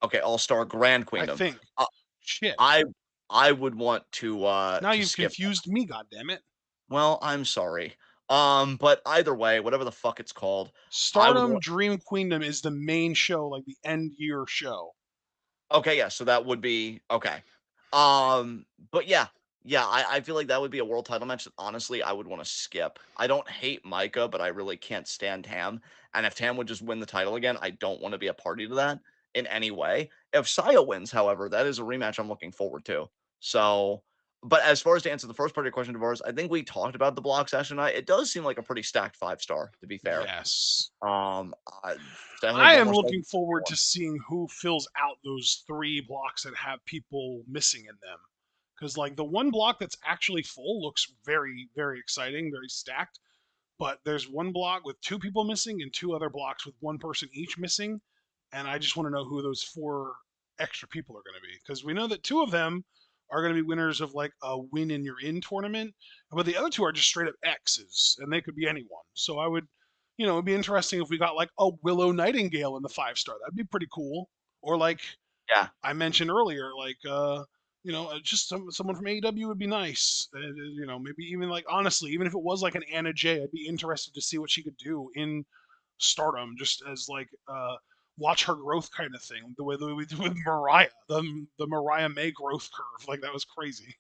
okay All Star Grand I Queendom. think. Uh, Shit. I I would want Now to you've skip. confused me, goddammit. Well, I'm sorry. But either way, whatever the fuck it's called, I would Stardom want. Dream Queendom is the main show, like the end year show. Okay, yeah, so that would be okay. But yeah. Yeah, I feel like that would be a world title match that honestly I would wanna skip. I don't hate Micah, but I really can't stand Tam, and if Tam would just win the title again, I don't wanna be a party to that in any way. If Saya wins, however, that is a rematch I'm looking forward to. So but as far as to answer the first part of your question, Divorce, I think we talked about the block session night. It does seem like a pretty stacked 5-star, to be fair. Yes. Um, uh, Definitely I put am more stars looking in the second forward one. to seeing who fills out those three blocks that have people missing in them. Because, like, the one block that's actually full looks very, very exciting, very stacked. But there's one block with two people missing and two other blocks with one person each missing. And I just want to know who those four extra people are going to be. Because we know that two of them are going to be winners of like a win and you're in tournament. But the other two are just straight up X's and they could be anyone. So I would, it'd be interesting if we got like a Willow Nightingale in the 5-star. That'd be pretty cool. Or like Yeah. I mentioned earlier, like just someone from AEW would be nice. Maybe even like honestly, even if it was like an Anna Jay, I'd be interested to see what she could do in Stardom, just as like watch her growth kind of thing. The way that we did with Mariah, the Mariah May growth curve, like that was crazy.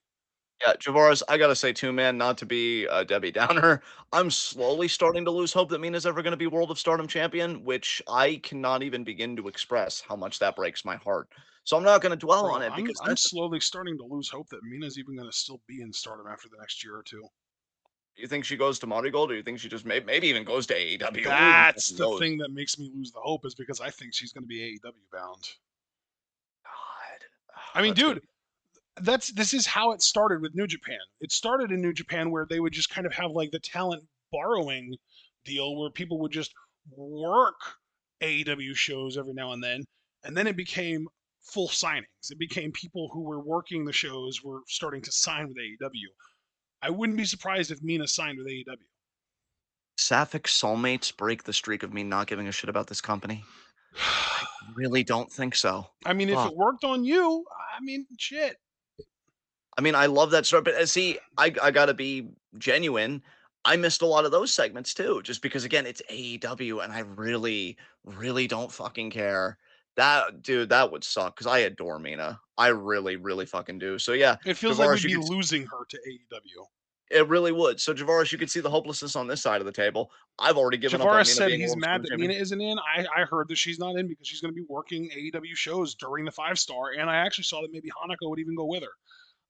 Yeah, Javaris, I gotta say too, man, not to be a Debbie Downer, I'm slowly starting to lose hope that Mina's ever gonna be World of Stardom champion, which I cannot even begin to express how much that breaks my heart. So I'm not gonna dwell on Bro, it I'm because I'm that's slowly starting to lose hope that Mina's even gonna still be in Stardom after the next year or two. you think she goes to Marigold, or you think she just maybe even goes to AEW? Who even That's fucking the knows? thing that makes me lose the hope is because I think she's gonna be AEW bound. God, I mean, that's gonna dude, be this is how it started with New Japan. It started in New Japan where they would just kind of have like the talent borrowing deal where people would just work AEW shows every now and then it became full signings. It became people who were working the shows were starting to sign with AEW. I wouldn't be surprised if Mina signed with AEW. Sapphic soulmates break the streak of me not giving a shit about this company. I really don't think so. I mean, if Fuck. it worked on you, I mean, shit. I mean, I love that story, but, see, I gotta be genuine. I missed a lot of those segments too, just because again, it's AEW, and I really, really don't fucking care. That dude, that would suck because I adore Mina. I really, really fucking do. So yeah, It feels like Javaris, we'd you be could losing her to AEW. it really would. So Javaris, you could see the hopelessness on this side of the table. I've already given up on Javaris Mina said being he's World mad Scrum that Mina Champion. isn't in. I heard that she's not in because she's going to be working AEW shows during the 5-star, and I actually saw that maybe Hanako would even go with her.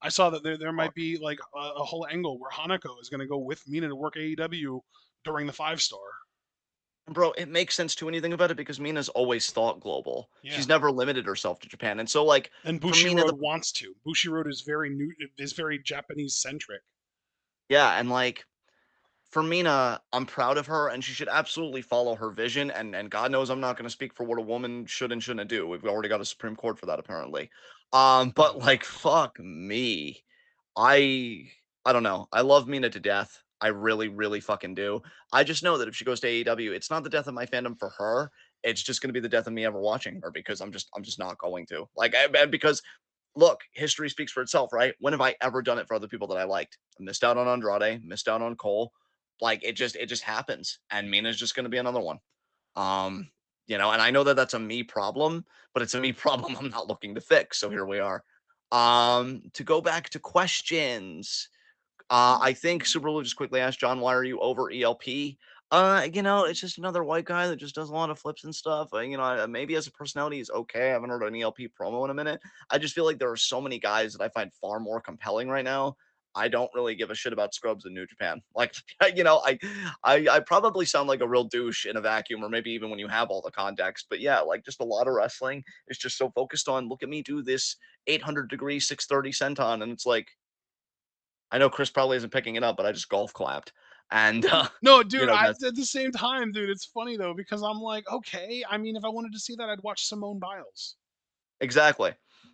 I saw that there might Fuck. be like a whole angle where Hanako is going to go with Mina to work AEW during the 5-star. Bro, it makes sense to anything about it because Mina's always thought global. Yeah, She's never limited herself to Japan. And so like and for Mina, the Bushiroad wants to. Bushiroad is very new, is very Japanese centric. yeah, and like for Mina, I'm proud of her, and she should absolutely follow her vision. And God knows I'm not going to speak for what a woman should and shouldn't do. We've already got a Supreme Court for that, apparently. But like, fuck me, I I don't know. I love Mina to death. I really, really fucking do. I just know that if she goes to AEW, it's not the death of my fandom for her. It's just going to be the death of me ever watching her because I'm just not going to like because look, history speaks for itself, right? When have I ever done it for other people that I liked? I missed out on Andrade, missed out on Cole. Like it just happens, and Mina's just going to be another one. Um, and I know that that's a me problem, but it's a me problem I'm not looking to fix. So here we are. To go back to questions. I think Superlu just quickly asked John, why are you over ELP? It's just another white guy that just does a lot of flips and stuff. Maybe as a personality, he's okay. I haven't heard an ELP promo in a minute. I just feel like there are so many guys that I find far more compelling right now. I don't really give a shit about scrubs in New Japan. Like, I probably sound like a real douche in a vacuum, or maybe even when you have all the context. But yeah, like just a lot of wrestling is just so focused on look at me do this 800-degree 630 senton, and it's like I know Chris probably isn't picking it up, but I just golf clapped. And No, dude, that's at the same time, dude, it's funny though because I'm like, okay, I mean, if I wanted to see that, I'd watch Simone Biles. exactly.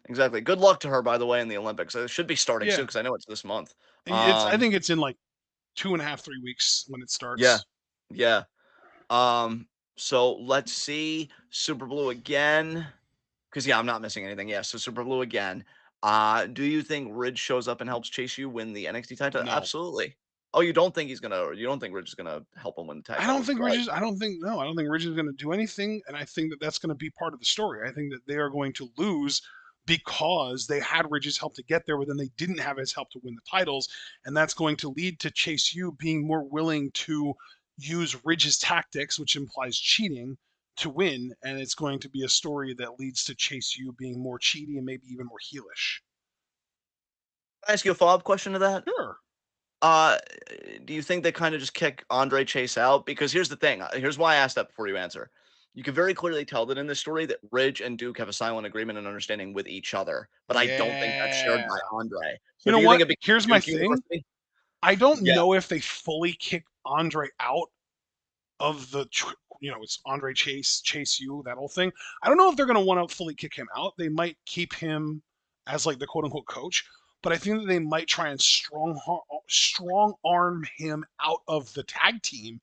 Exactly. Good luck to her, by the way, in the Olympics. It should be starting soon Yeah, because I know it's this month. I Um, think it's in like 2.5, 3 weeks when it yeah, starts. yeah. Um, so let's see. Super Blue again. Because yeah, I'm not missing anything. Yeah, so Super Blue again. Do you think Ridge shows up and helps Chase U win the NXT title? No, Absolutely. Oh, you don't think Ridge is gonna help him win the tag I don't titles, think right? Ridge is. I don't think no. I don't think Ridge is going to do anything, and I think that that's going to be part of the story. I think that they are going to lose because they had Ridge's help to get there, but then they didn't have his help to win the titles. And that's going to lead to Chase U being more willing to use Ridge's tactics, which implies cheating, to win. And it's going to be a story that leads to Chase U being more cheaty and maybe even more heelish. Can I ask you a follow-up question to that? Sure. Uh, do you think they kinda just kick Andre Chase out? Because here's the thing, here's why I asked that before you answer. You can very clearly tell that in this story that Ridge and Duke have a silent agreement and understanding with each other, but I don't think that's shared Yeah. by Andre. You So know do you think what? it becomes Here's my Duke thing. University? I don't Yeah, know if they fully kick Andre out of the it's Andre Chase U, that whole thing. I don't know if they're going to want to fully kick him out. They might keep him as like the quote unquote coach, but I think that they might try and strong arm him out of the tag team,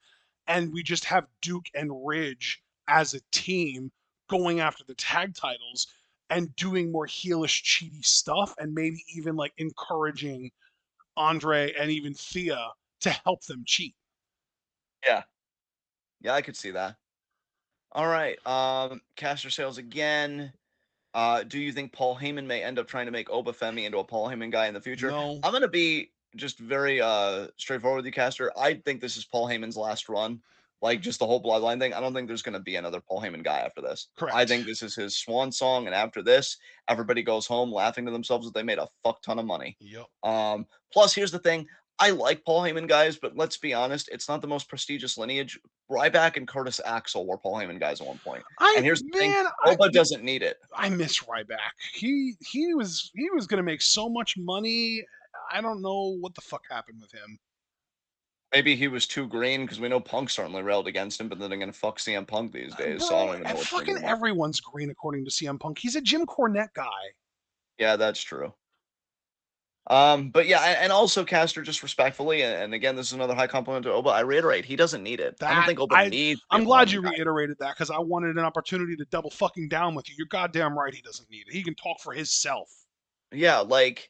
and we just have Duke and Ridge as a team going after the tag titles and doing more heelish cheaty stuff, and maybe even like encouraging Andre and even Thea to help them cheat. yeah, yeah, I could see that. Alright, caster sales again. Do you think Paul Heyman may end up trying to make Obafemi into a Paul Heyman guy in the future? No. I'm gonna be just very straightforward with you, Caster. I think this is Paul Heyman's last run. Like just the whole bloodline thing. I don't think there's gonna be another Paul Heyman guy after this. I Correct. think this is his swan song, and after this, everybody goes home laughing to themselves that they made a fuck ton of money. Yep. Plus, here's the thing. I like Paul Heyman guys, but let's be honest, it's not the most prestigious lineage. Ryback and Curtis Axel were Paul Heyman guys at one point. I And here's the thing, man, Oba doesn't need it. I miss Ryback. He was gonna make so much money. I don't know what the fuck happened with him. Maybe he was too green because we know Punk certainly railed against him, but then again, fuck CM Punk these days, so I Bro, don't even know what to think fucking anymore. everyone's green according to CM Punk. He's a Jim Cornette guy. Yeah, that's true. But yeah, and also Caster, just respectfully, and again, this is another high compliment to Oba. I reiterate, he doesn't need it. I don't That think Oba I needs to be a I'm Paul glad Heyman you guy. reiterated that because I wanted an opportunity to double fucking down with you. You're goddamn right he doesn't need it. He can talk for himself. Yeah, like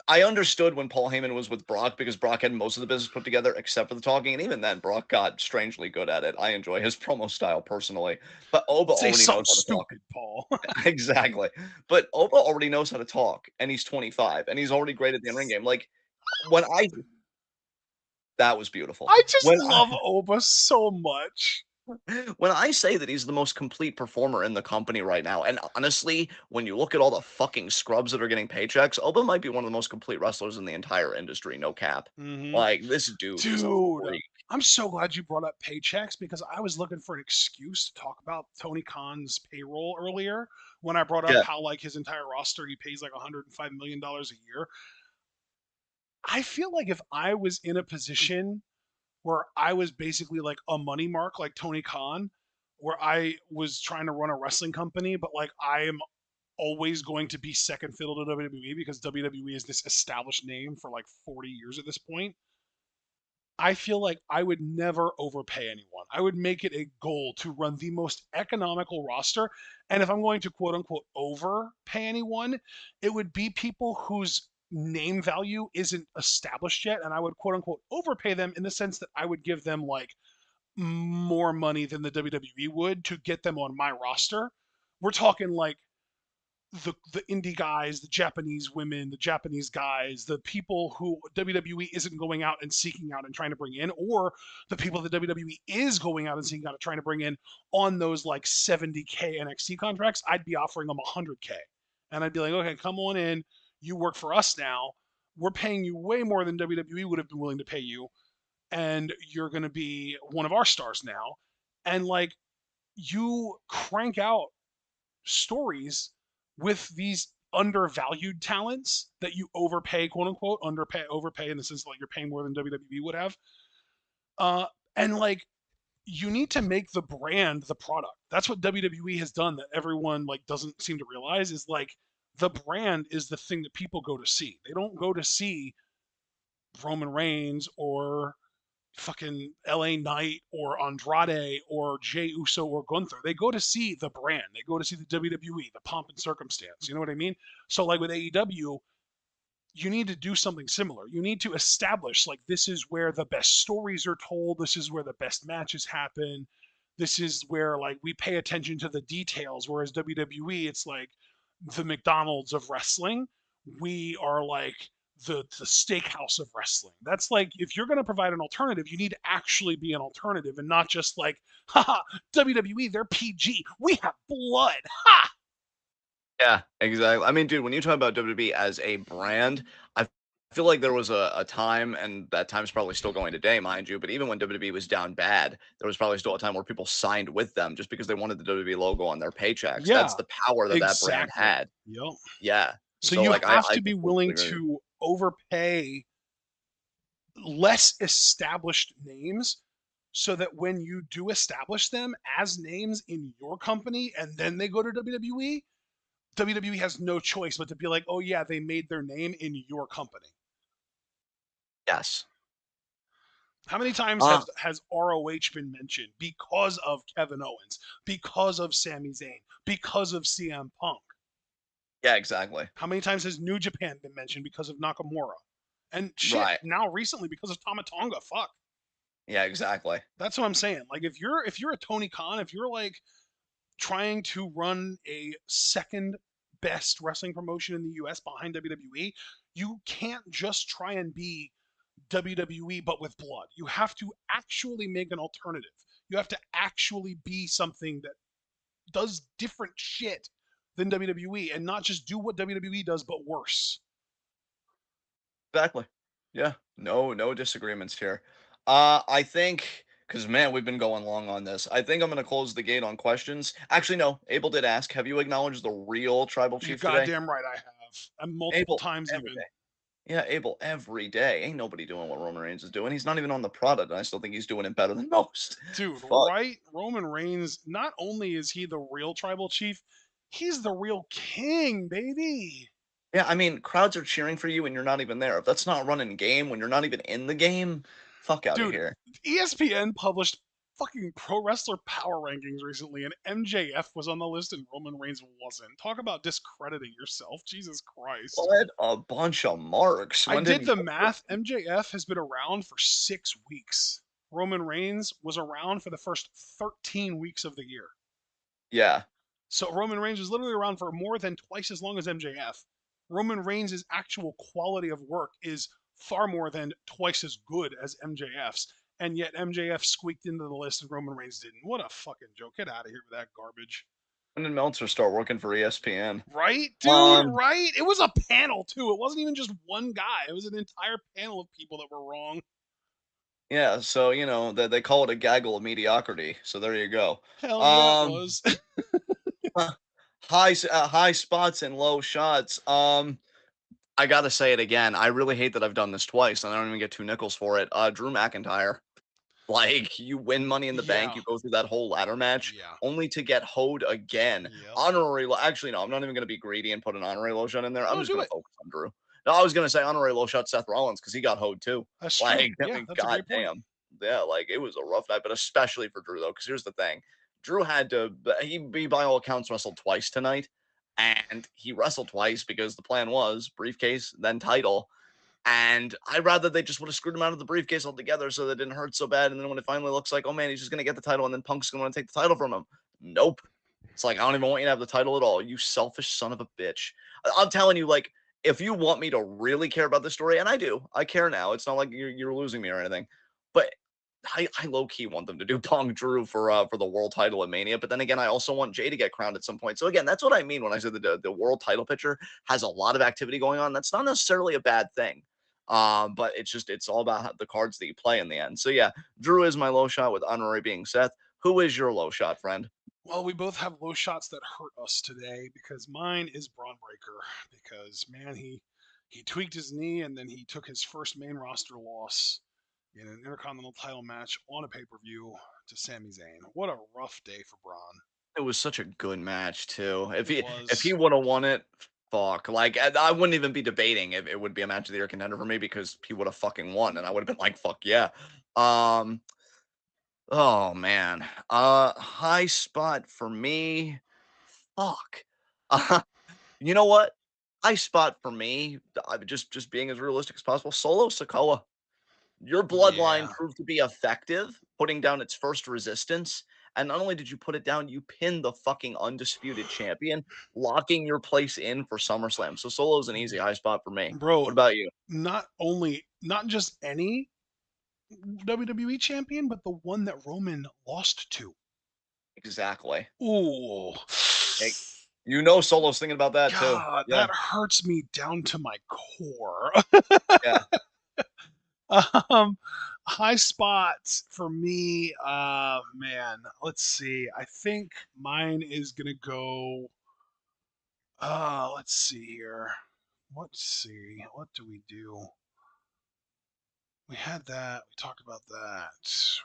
I understood when Paul Heyman was with Brock because Brock had most of the business put together except for the talking, and even then, Brock got strangely good at it. I enjoy his promo style personally, but Oba Say already knows something how to talk. stupid, Paul. Exactly. But Oba already knows how to talk, and he's 25, and he's already great at the in-ring game. Like when I that was beautiful. I just When love Oba so much. when I say that he's the most complete performer in the company right now, and honestly, when you look at all the fucking scrubs that are getting paychecks, Oba might be one of the most complete wrestlers in the entire industry, no cap. Hmm. Like this dude is a Dude, freak. I'm so glad you brought up paychecks because I was looking for an excuse to talk about Tony Khan's payroll earlier when I brought up Yeah. how like his entire roster he pays like $105 million a year. I feel like if I was in a position where I was basically like a money mark like Tony Khan, where I was trying to run a wrestling company, but like I am always going to be second fiddle to WWE because WWE is this established name for like 40 years at this point. I feel like I would never overpay anyone. I would make it a goal to run the most economical roster. And if I'm going to quote unquote overpay anyone, it would be people whose name value isn't established yet. And I would quote unquote overpay them in the sense that I would give them like more money than the WWE would to get them on my roster. We're talking like the indie guys, the Japanese women, the Japanese guys, the people who WWE isn't going out and seeking out and trying to bring in, or the people that WWE is going out and seeking out and trying to bring in on those like 70K NXT contracts, I'd be offering them 100K. And I'd be like, okay, come on in. You work for us now. We're paying you way more than WWE would have been willing to pay you. And you're going to be one of our stars now. And like, you crank out stories with these undervalued talents that you overpay, quote unquote, overpay in the sense that like you're paying more than WWE would have. Uh, and like you need to make the brand the product. That's what WWE has done that everyone like doesn't seem to realize is like the brand is the thing that people go to see. They don't go to see Roman Reigns or fucking LA Knight or Andrade or Jey Uso or Gunther. They go to see the brand. They go to see the WWE, the pomp and circumstance. You know what I mean? So like with AEW, you need to do something similar. You need to establish like this is where the best stories are told. This is where the best matches happen. This is where like we pay attention to the details. Whereas WWE, it's like the McDonald's of wrestling. We are like the steakhouse of wrestling. That's like if you're going to provide an alternative, you need to actually be an alternative and not just like, haha, WWE, they're PG. We have blood. Ha! Yeah, exactly. I mean, dude, when you talk about WWE as a brand, I feel like there was a time, and that time's probably still going today, mind you, but even when WWE was down bad, there was probably still a time where people signed with them just because they wanted the WWE logo on their paychecks. That's Yeah, the power that that brand exactly. had. Yep. Yeah. So So, you like, have I to be completely willing agree. to overpay less established names so that when you do establish them as names in your company and then they go to WWE, WWE has no choice but to be like, oh yeah, they made their name in your company. Yes. How many times Uh, has ROH been mentioned because of Kevin Owens, because of Sami Zayn, because of CM Punk? yeah, exactly. How many times has New Japan been mentioned because of Nakamura? And shit, Right. now recently because of Tama Tonga. Fuck. Yeah, exactly. That's what I'm saying. Like if you're a Tony Khan, if you're like trying to run a second best wrestling promotion in the US behind WWE, you can't just try and be WWE but with blood. You have to actually make an alternative. You have to actually be something that does different shit than WWE and not just do what WWE does but worse. Exactly. Yeah. No disagreements here. I think because man, we've been going long on this. I think I'm gonna close the gate on questions. Actually, no. Abel did ask, have you acknowledged the real tribal You're chief today? goddamn right I have. And multiple Abel, times every even. day. Yeah, Abel, every day. Ain't nobody doing what Roman Reigns is doing. He's not even on the product, and I still think he's doing it better than most. Dude, Fuck. right? Roman Reigns, not only is he the real tribal chief, he's the real king, baby. Yeah, I mean, crowds are cheering for you and you're not even there. If that's not running game when you're not even in the game, fuck out of Dude, here. ESPN published fucking pro wrestler power rankings recently, and MJF was on the list and Roman Reigns wasn't. Talk about discrediting yourself. Jesus Christ. What a bunch of marks. I When did did he the go for math. MJF has been around for 6 weeks. Roman Reigns was around for the first 13 weeks of the year. Yeah. So Roman Reigns was literally around for more than twice as long as MJF. Roman Reigns' actual quality of work is far more than twice as good as MJF's. And yet MJF squeaked into the list and Roman Reigns didn't. What a fucking joke. Get out of here with that garbage. When did Meltzer start working for ESPN? Right, dude, Um, right? It was a panel too. It wasn't even just one guy. It was an entire panel of people that were wrong. yeah, so they call it a gaggle of mediocrity. So there you go. Hell yeah, it Um, was. high spots and low shots. I gotta say it again. I really hate that I've done this twice, and I don't even get two nickels for it. Drew McIntyre. Like, you win Money in the Bank, Yeah. you go through that whole ladder match Yeah. only to get hoed again. Yep. Actually, no, I'm not even gonna be greedy and put an honorary low shot in there. I'm No, just do gonna it. focus on Drew. No, I was gonna say honorary low shot Seth Rollins because he got hoed too. That's true. Like, I Yeah, mean, that's a great point. goddamn. Yeah, like it was a rough night, but especially for Drew though, because here's the thing. Drew had to he by all accounts wrestled twice tonight, and he wrestled twice because the plan was briefcase, then title. And I'd rather they just would have screwed him out of the briefcase altogether so that it didn't hurt so bad. And then when it finally looks like, oh man, he's just gonna get the title, and then Punk's gonna want to take the title from him. Nope. It's like I don't even want you to have the title at all. You selfish son of a bitch. I'm telling you, like, if you want me to really care about the story, and I do, I care now. It's not like you're losing me or anything. But I low key want them to do Punk Drew for the world title at Mania, but then again, I also want Jay to get crowned at some point. So again, that's what I mean when I say the world title picture has a lot of activity going on. That's not necessarily a bad thing. But it's all about the cards that you play in the end. So yeah, Drew is my low shot with honorary being Seth. Who is your low shot, friend? Well, we both have low shots that hurt us today because mine is Braun Breaker because man, he tweaked his knee and then he took his first main roster loss in an Intercontinental title match on a pay-per-view to Sami Zayn. What a rough day for Braun. It was such a good match too. If It he was. would have won it, fuck. Like I wouldn't even be debating if it would be a match of the year contender for me because he would have fucking won, and I would have been like, fuck yeah. Um, Oh man. High spot for me. Fuck. Uh, you know what? High spot for me. Just being as realistic as possible. Solo Sokoa. Your bloodline Yeah. proved to be effective, putting down its first resistance, And not only did you put it down, you pinned the fucking undisputed champion, locking your place in for SummerSlam. So Solo's an easy high spot for me. Bro, What about you? not just any WWE champion, but the one that Roman lost to. Exactly. Ooh. Hey, you know Solo's thinking about that too. God, Yeah, that hurts me down to my core. yeah, um, high spots for me. Man, let's see. I think mine is gonna go. Let's see here. Let's see. What do we do? We had that. We talked about that.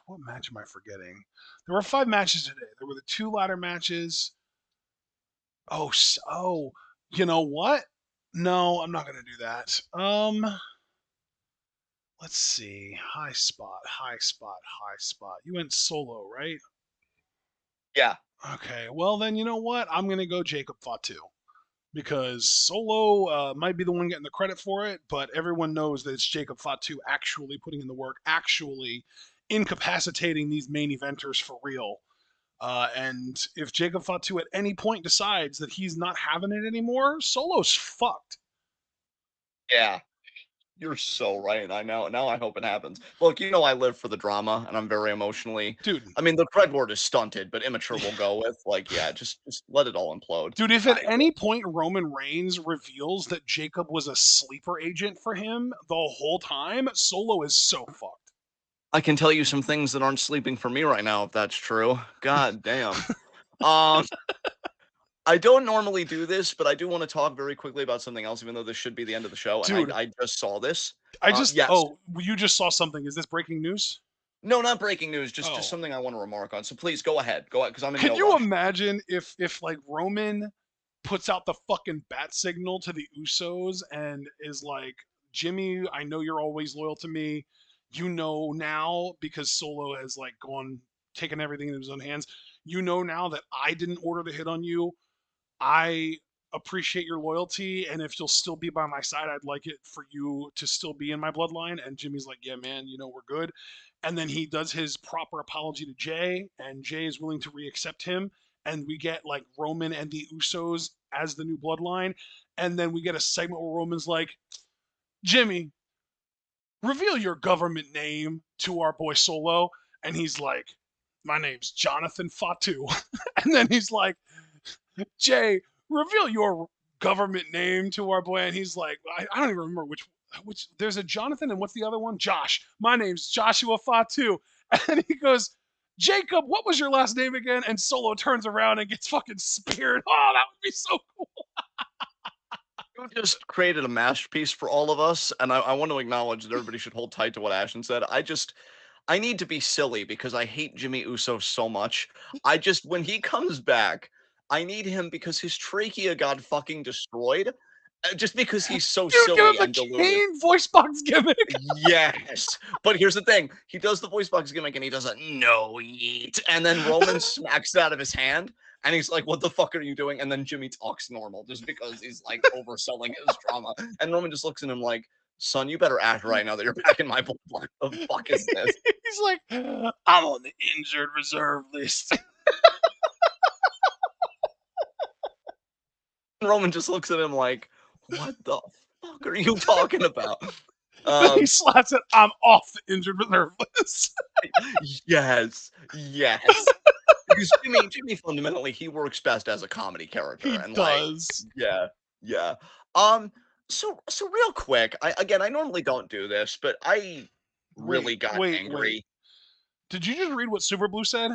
What match am I forgetting? There were 5 matches today. There were the 2 ladder matches. Oh, you know what? No, I'm not gonna do that. Let's see. High spot, high spot, high spot. You went solo, right? yeah, Okay. Well, then you know what? I'm gonna go Jacob Fatu because solo might be the one getting the credit for it, but everyone knows that it's Jacob Fatu actually putting in the work, actually incapacitating these main eventers for real. And if Jacob Fatu at any point decides that he's not having it anymore, Solo's fucked. yeah. You're so right. I know. Now I hope it happens. Look, you know I live for the drama, and I'm very emotionally. Dude, I mean, the correct word is stunted, but immature will go with. Like, yeah, just let it all implode. dude, if at I any point Roman Reigns reveals that Jacob was a sleeper agent for him the whole time, Solo is so fucked. I can tell you some things that aren't sleeping for me right now, if that's true. God damn. Um, I don't normally do this, but I do want to talk very quickly about something else, even though this should be the end of the show, and I Dude, I just saw this. I just Yes. oh, you just saw something. Is this breaking news? No, not breaking news, just Oh. something I want to remark on. So please go ahead. Go ahead, because I'm in Can no you rush. imagine if like Roman puts out the fucking bat signal to the Usos and is like, Jimmy, I know you're always loyal to me. You know now because Solo has like gone taken everything in his own hands. You know now that I didn't order the hit on you. I appreciate your loyalty, and if you'll still be by my side, I'd like it for you to still be in my bloodline. And Jimmy's like, yeah, man, you know, we're good. And then he does his proper apology to Jay, and Jay is willing to reaccept him. And we get like Roman and the Usos as the new bloodline. And then we get a segment where Roman's like, Jimmy, reveal your government name to our boy Solo. And he's like, my name's Jonathan Fatu. And then he's like, Jay, reveal your government name to our boy. And he's like, I don't even remember which there's a Jonathan and what's the other one? Josh. My name's Joshua Fatu. And he goes, Jacob, what was your last name again? And Solo turns around and gets fucking speared. Oh, that would be so cool. You just created a masterpiece for all of us, and I want to acknowledge that everybody should hold tight to what Ashton said. I need to be silly because I hate Jimmy Uso so much. When he comes back, I need him because his trachea got fucking destroyed, just because he's so Dude, give silly him the and deluded. Kane voice box gimmick. Yes, but here's the thing: he does the voice box gimmick, and he does a no yeet, and then Roman smacks it out of his hand, and he's like, "What the fuck are you doing?" And then Jimmy talks normal, just because he's like overselling his drama, and Roman just looks at him like, "Son, you better act right now that you're back in my bloodline. The fuck is this?" He's like, I'm on the injured reserve list. And Roman just looks at him like, "What the fuck are you talking about?" Then he Um, slaps it, I'm off the injured reserve list. yes, yes. Because Jimmy fundamentally he works best as a comedy character, He and like, does. yeah, yeah. Um, so real quick, I normally don't do this, but I Wait, really got wait, wait. angry. Did you just read what Super Blue said?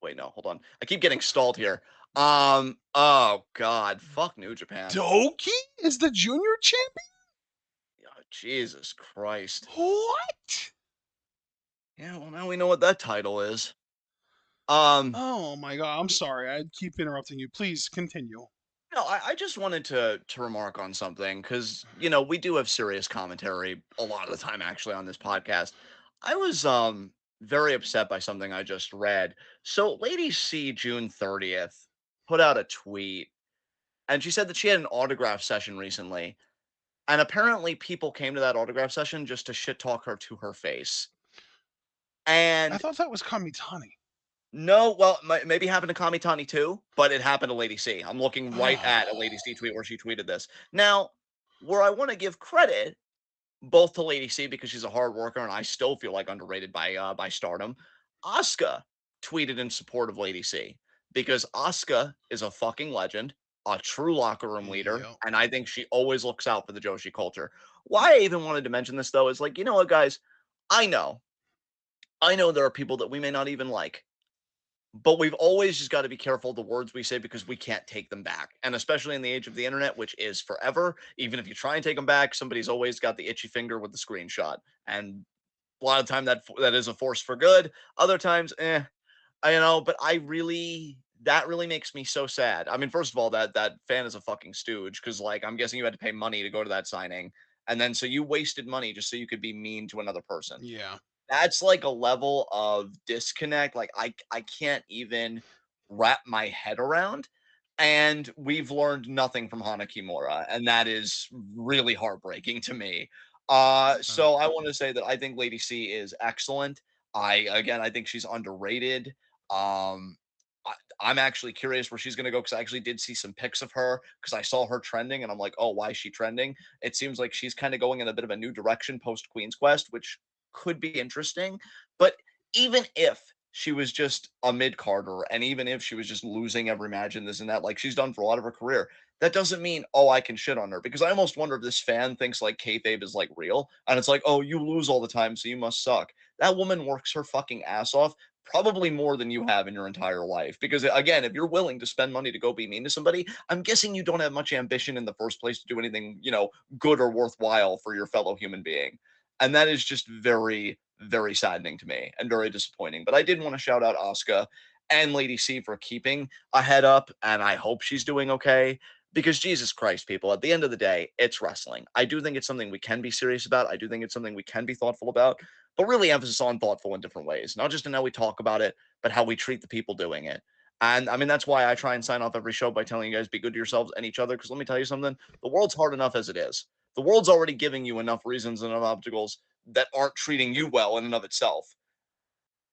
Wait, no, hold on. I keep getting stalled here. Oh God, fuck New Japan. Doki is the junior champion? Oh, Jesus Christ. What? Yeah, well now we know what that title is. Um, Oh my god, I'm sorry. I keep interrupting you. Please continue. No, I just wanted to remark on something because we do have serious commentary a lot of the time actually on this podcast. I was very upset by something I just read. So Lady C June 30th put out a tweet and she said that she had an autograph session recently. And apparently people came to that autograph session just to shit talk her to her face. I And thought that was Kamitani. No, well, maybe happened to Kamitani too, but it happened to Lady C. I'm looking right at a Lady C tweet where she tweeted this. Now, where I want to give credit both to Lady C because she's a hard worker and I still feel like underrated by Stardom. Asuka tweeted in support of Lady C because Asuka is a fucking legend, a true locker room leader, Yep. and I think she always looks out for the Joshi culture. Why I even wanted to mention this though is like, you know what, guys? I know, I know there are people that we may not even like, but we've always just got to be careful the words we say because we can't take them back. And especially in the age of the internet, which is forever, even if you try and take them back, somebody's always got the itchy finger with the screenshot. And a lot of time that is a force for good. Other times, but I really that really makes me so sad. I mean, first of all, that fan is a fucking stooge because like I'm guessing you had to pay money to go to that signing, and then so you wasted money just so you could be mean to another person. Yeah. That's like a level of disconnect, like, I can't even wrap my head around, and we've learned nothing from Hana Kimura, and that is really heartbreaking to me. Uh, So I wanna say that I think Lady C is excellent. I think she's underrated. Um, I'm actually curious where she's gonna go because I actually did see some pics of her because I saw her trending, and I'm like, "Oh, why is she trending?" It seems like she's kinda going in a bit of a new direction post Queen's Quest, which could be interesting. But even if she was just a mid carder, and even if she was just losing every match and this and that, like she's done for a lot of her career, that doesn't mean I can shit on her because I almost wonder if this fan thinks like kayfabe is like real, and it's like you lose all the time, so you must suck. That woman works her fucking ass off. Probably more than you have in your entire life. Because again, if you're willing to spend money to go be mean to somebody, I'm guessing you don't have much ambition in the first place to do anything, good or worthwhile for your fellow human being. And that is just very, very saddening to me and very disappointing. But I did want to shout out Asuka and Lady C for keeping a head up, and I hope she's doing okay. Because Jesus Christ, people, at the end of the day, it's wrestling. I do think it's something we can be serious about. I do think it's something we can be thoughtful about, but really emphasis on thoughtful in different ways, not just in how we talk about it, but how we treat the people doing it. And I mean, that's why I try and sign off every show by telling you guys be good to yourselves and each other. Because let me tell you something, the world's hard enough as it is. The world's already giving you enough reasons and enough obstacles that aren't treating you well in and of itself.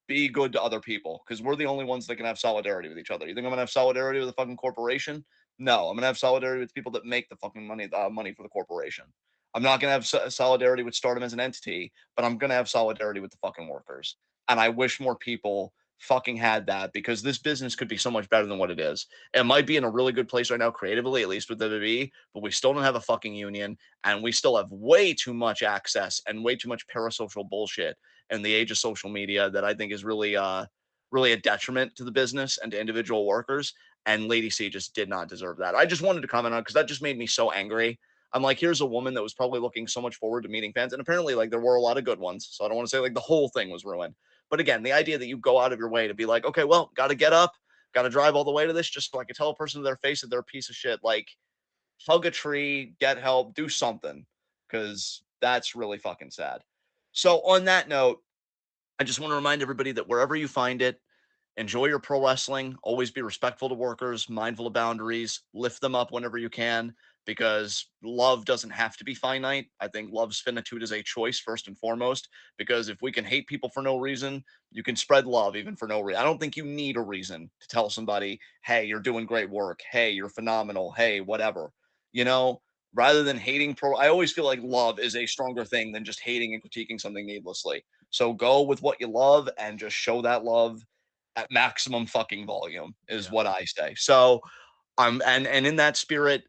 Be good to other people because we're the only ones that can have solidarity with each other. You think I'm gonna have solidarity with a fucking corporation? No, I'm gonna have solidarity with people that make the fucking money for the corporation. I'm not gonna have solidarity with Stardom as an entity, but I'm gonna have solidarity with the fucking workers. And I wish more people fucking had that because this business could be so much better than what it is. It might be in a really good place right now creatively, at least with the WWE, but we still don't have a fucking union, and we still have way too much access and way too much parasocial bullshit in the age of social media that I think is really a detriment to the business and to individual workers. And Lady C just did not deserve that. I just wanted to comment on because that just made me so angry. I'm like, here's a woman that was probably looking so much forward to meeting fans, and apparently, like, there were a lot of good ones. So I don't want to say like the whole thing was ruined. But again, the idea that you go out of your way to be like, okay, well, got to get up, got to drive all the way to this, just so I can tell a person to their face that they're a piece of shit. Like, hug a tree, get help, do something, because that's really fucking sad. So on that note, I just want to remind everybody that wherever you find it, enjoy your pro wrestling. Always be respectful to workers, mindful of boundaries, lift them up whenever you can, because love doesn't have to be finite. I think love's finitude is a choice first and foremost, because if we can hate people for no reason, you can spread love even for no reason. I don't think you need a reason to tell somebody, hey, you're doing great work. Hey, you're phenomenal. Hey, whatever. You know, rather than hating I always feel like love is a stronger thing than just hating and critiquing something needlessly. So go with what you love and just show that love at maximum fucking volume is yeah. what I say. So and in that spirit,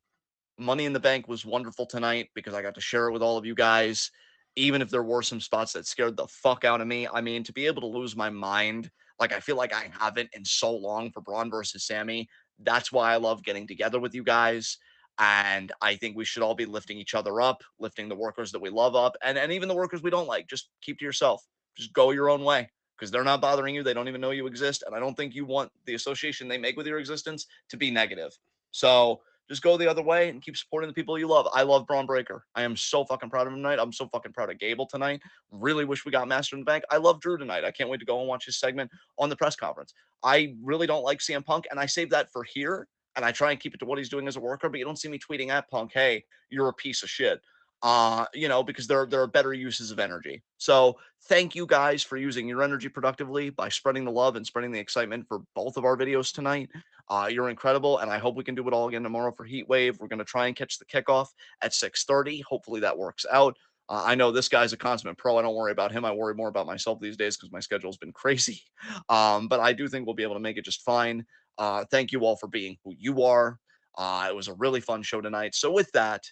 Money in the Bank was wonderful tonight because I got to share it with all of you guys. Even if there were some spots that scared the fuck out of me. I mean, to be able to lose my mind, like I feel like I haven't in so long for Braun versus Sammy. That's why I love getting together with you guys. And I think we should all be lifting each other up, lifting the workers that we love up, and even the workers we don't like. Just keep to yourself. Just go your own way because they're not bothering you. They don't even know you exist. And I don't think you want the association they make with your existence to be negative. So just go the other way and keep supporting the people you love. I love Braun Breaker. I am so fucking proud of him tonight. I'm so fucking proud of Gable tonight. Really wish we got Master in the Bank. I love Drew tonight. I can't wait to go and watch his segment on the press conference. I really don't like CM Punk, and I save that for here. And I try and keep it to what he's doing as a worker, but you don't see me tweeting at Punk, hey, you're a piece of shit. because there are better uses of energy. So thank you guys for using your energy productively by spreading the love and spreading the excitement for both of our videos tonight. You're incredible, and I hope we can do it all again tomorrow for Heat Wave. We're going to try and catch the kickoff at 6:30. Hopefully that works out. I know this guy's a consummate pro. I don't worry about him. I worry more about myself these days because my schedule's been crazy. But I do think we'll be able to make it just fine. Thank you all for being who you are. It was a really fun show tonight. So with that,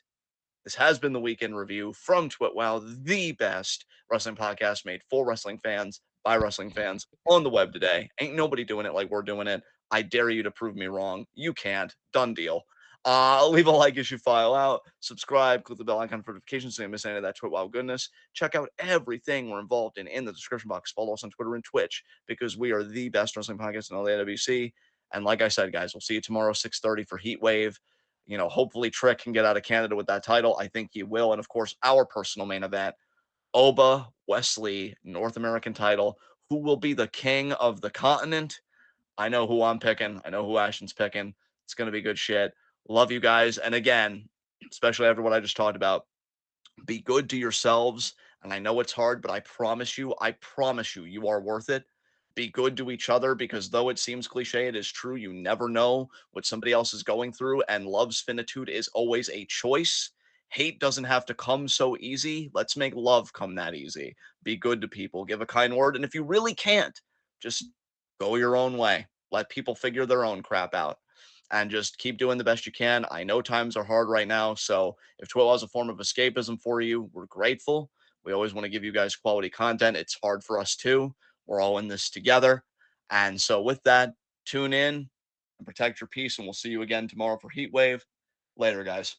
this has been the weekend review from TWitWoW, the best wrestling podcast made for wrestling fans by wrestling fans on the web today. Ain't nobody doing it like we're doing it. I dare you to prove me wrong. You can't. Done deal. Leave a like as you file out. Subscribe. Click the bell icon for notifications so you don't miss any of that TWitWoW goodness. Check out everything we're involved in the description box. Follow us on Twitter and Twitch because we are the best wrestling podcast in all the AWC. And like I said, guys, we'll see you tomorrow, 6:30 for Heat Wave. Hopefully Trick can get out of Canada with that title. I think he will. And of course, our personal main event, Oba Wesley, North American title. Who will be the king of the continent? I know who I'm picking. I know who Ashton's picking. It's going to be good shit. Love you guys. And again, especially after what I just talked about, be good to yourselves. And I know it's hard, but I promise you, you are worth it. Be good to each other because though it seems cliche, it is true. You never know what somebody else is going through, and love's finitude is always a choice. Hate doesn't have to come so easy. Let's make love come that easy. Be good to people, give a kind word. And if you really can't, just go your own way. Let people figure their own crap out and just keep doing the best you can. I know times are hard right now. So if TWitWoW is a form of escapism for you, we're grateful. We always want to give you guys quality content. It's hard for us too. We're all in this together. And so with that, tune in and protect your peace. And we'll see you again tomorrow for Heat Wave. Later, guys.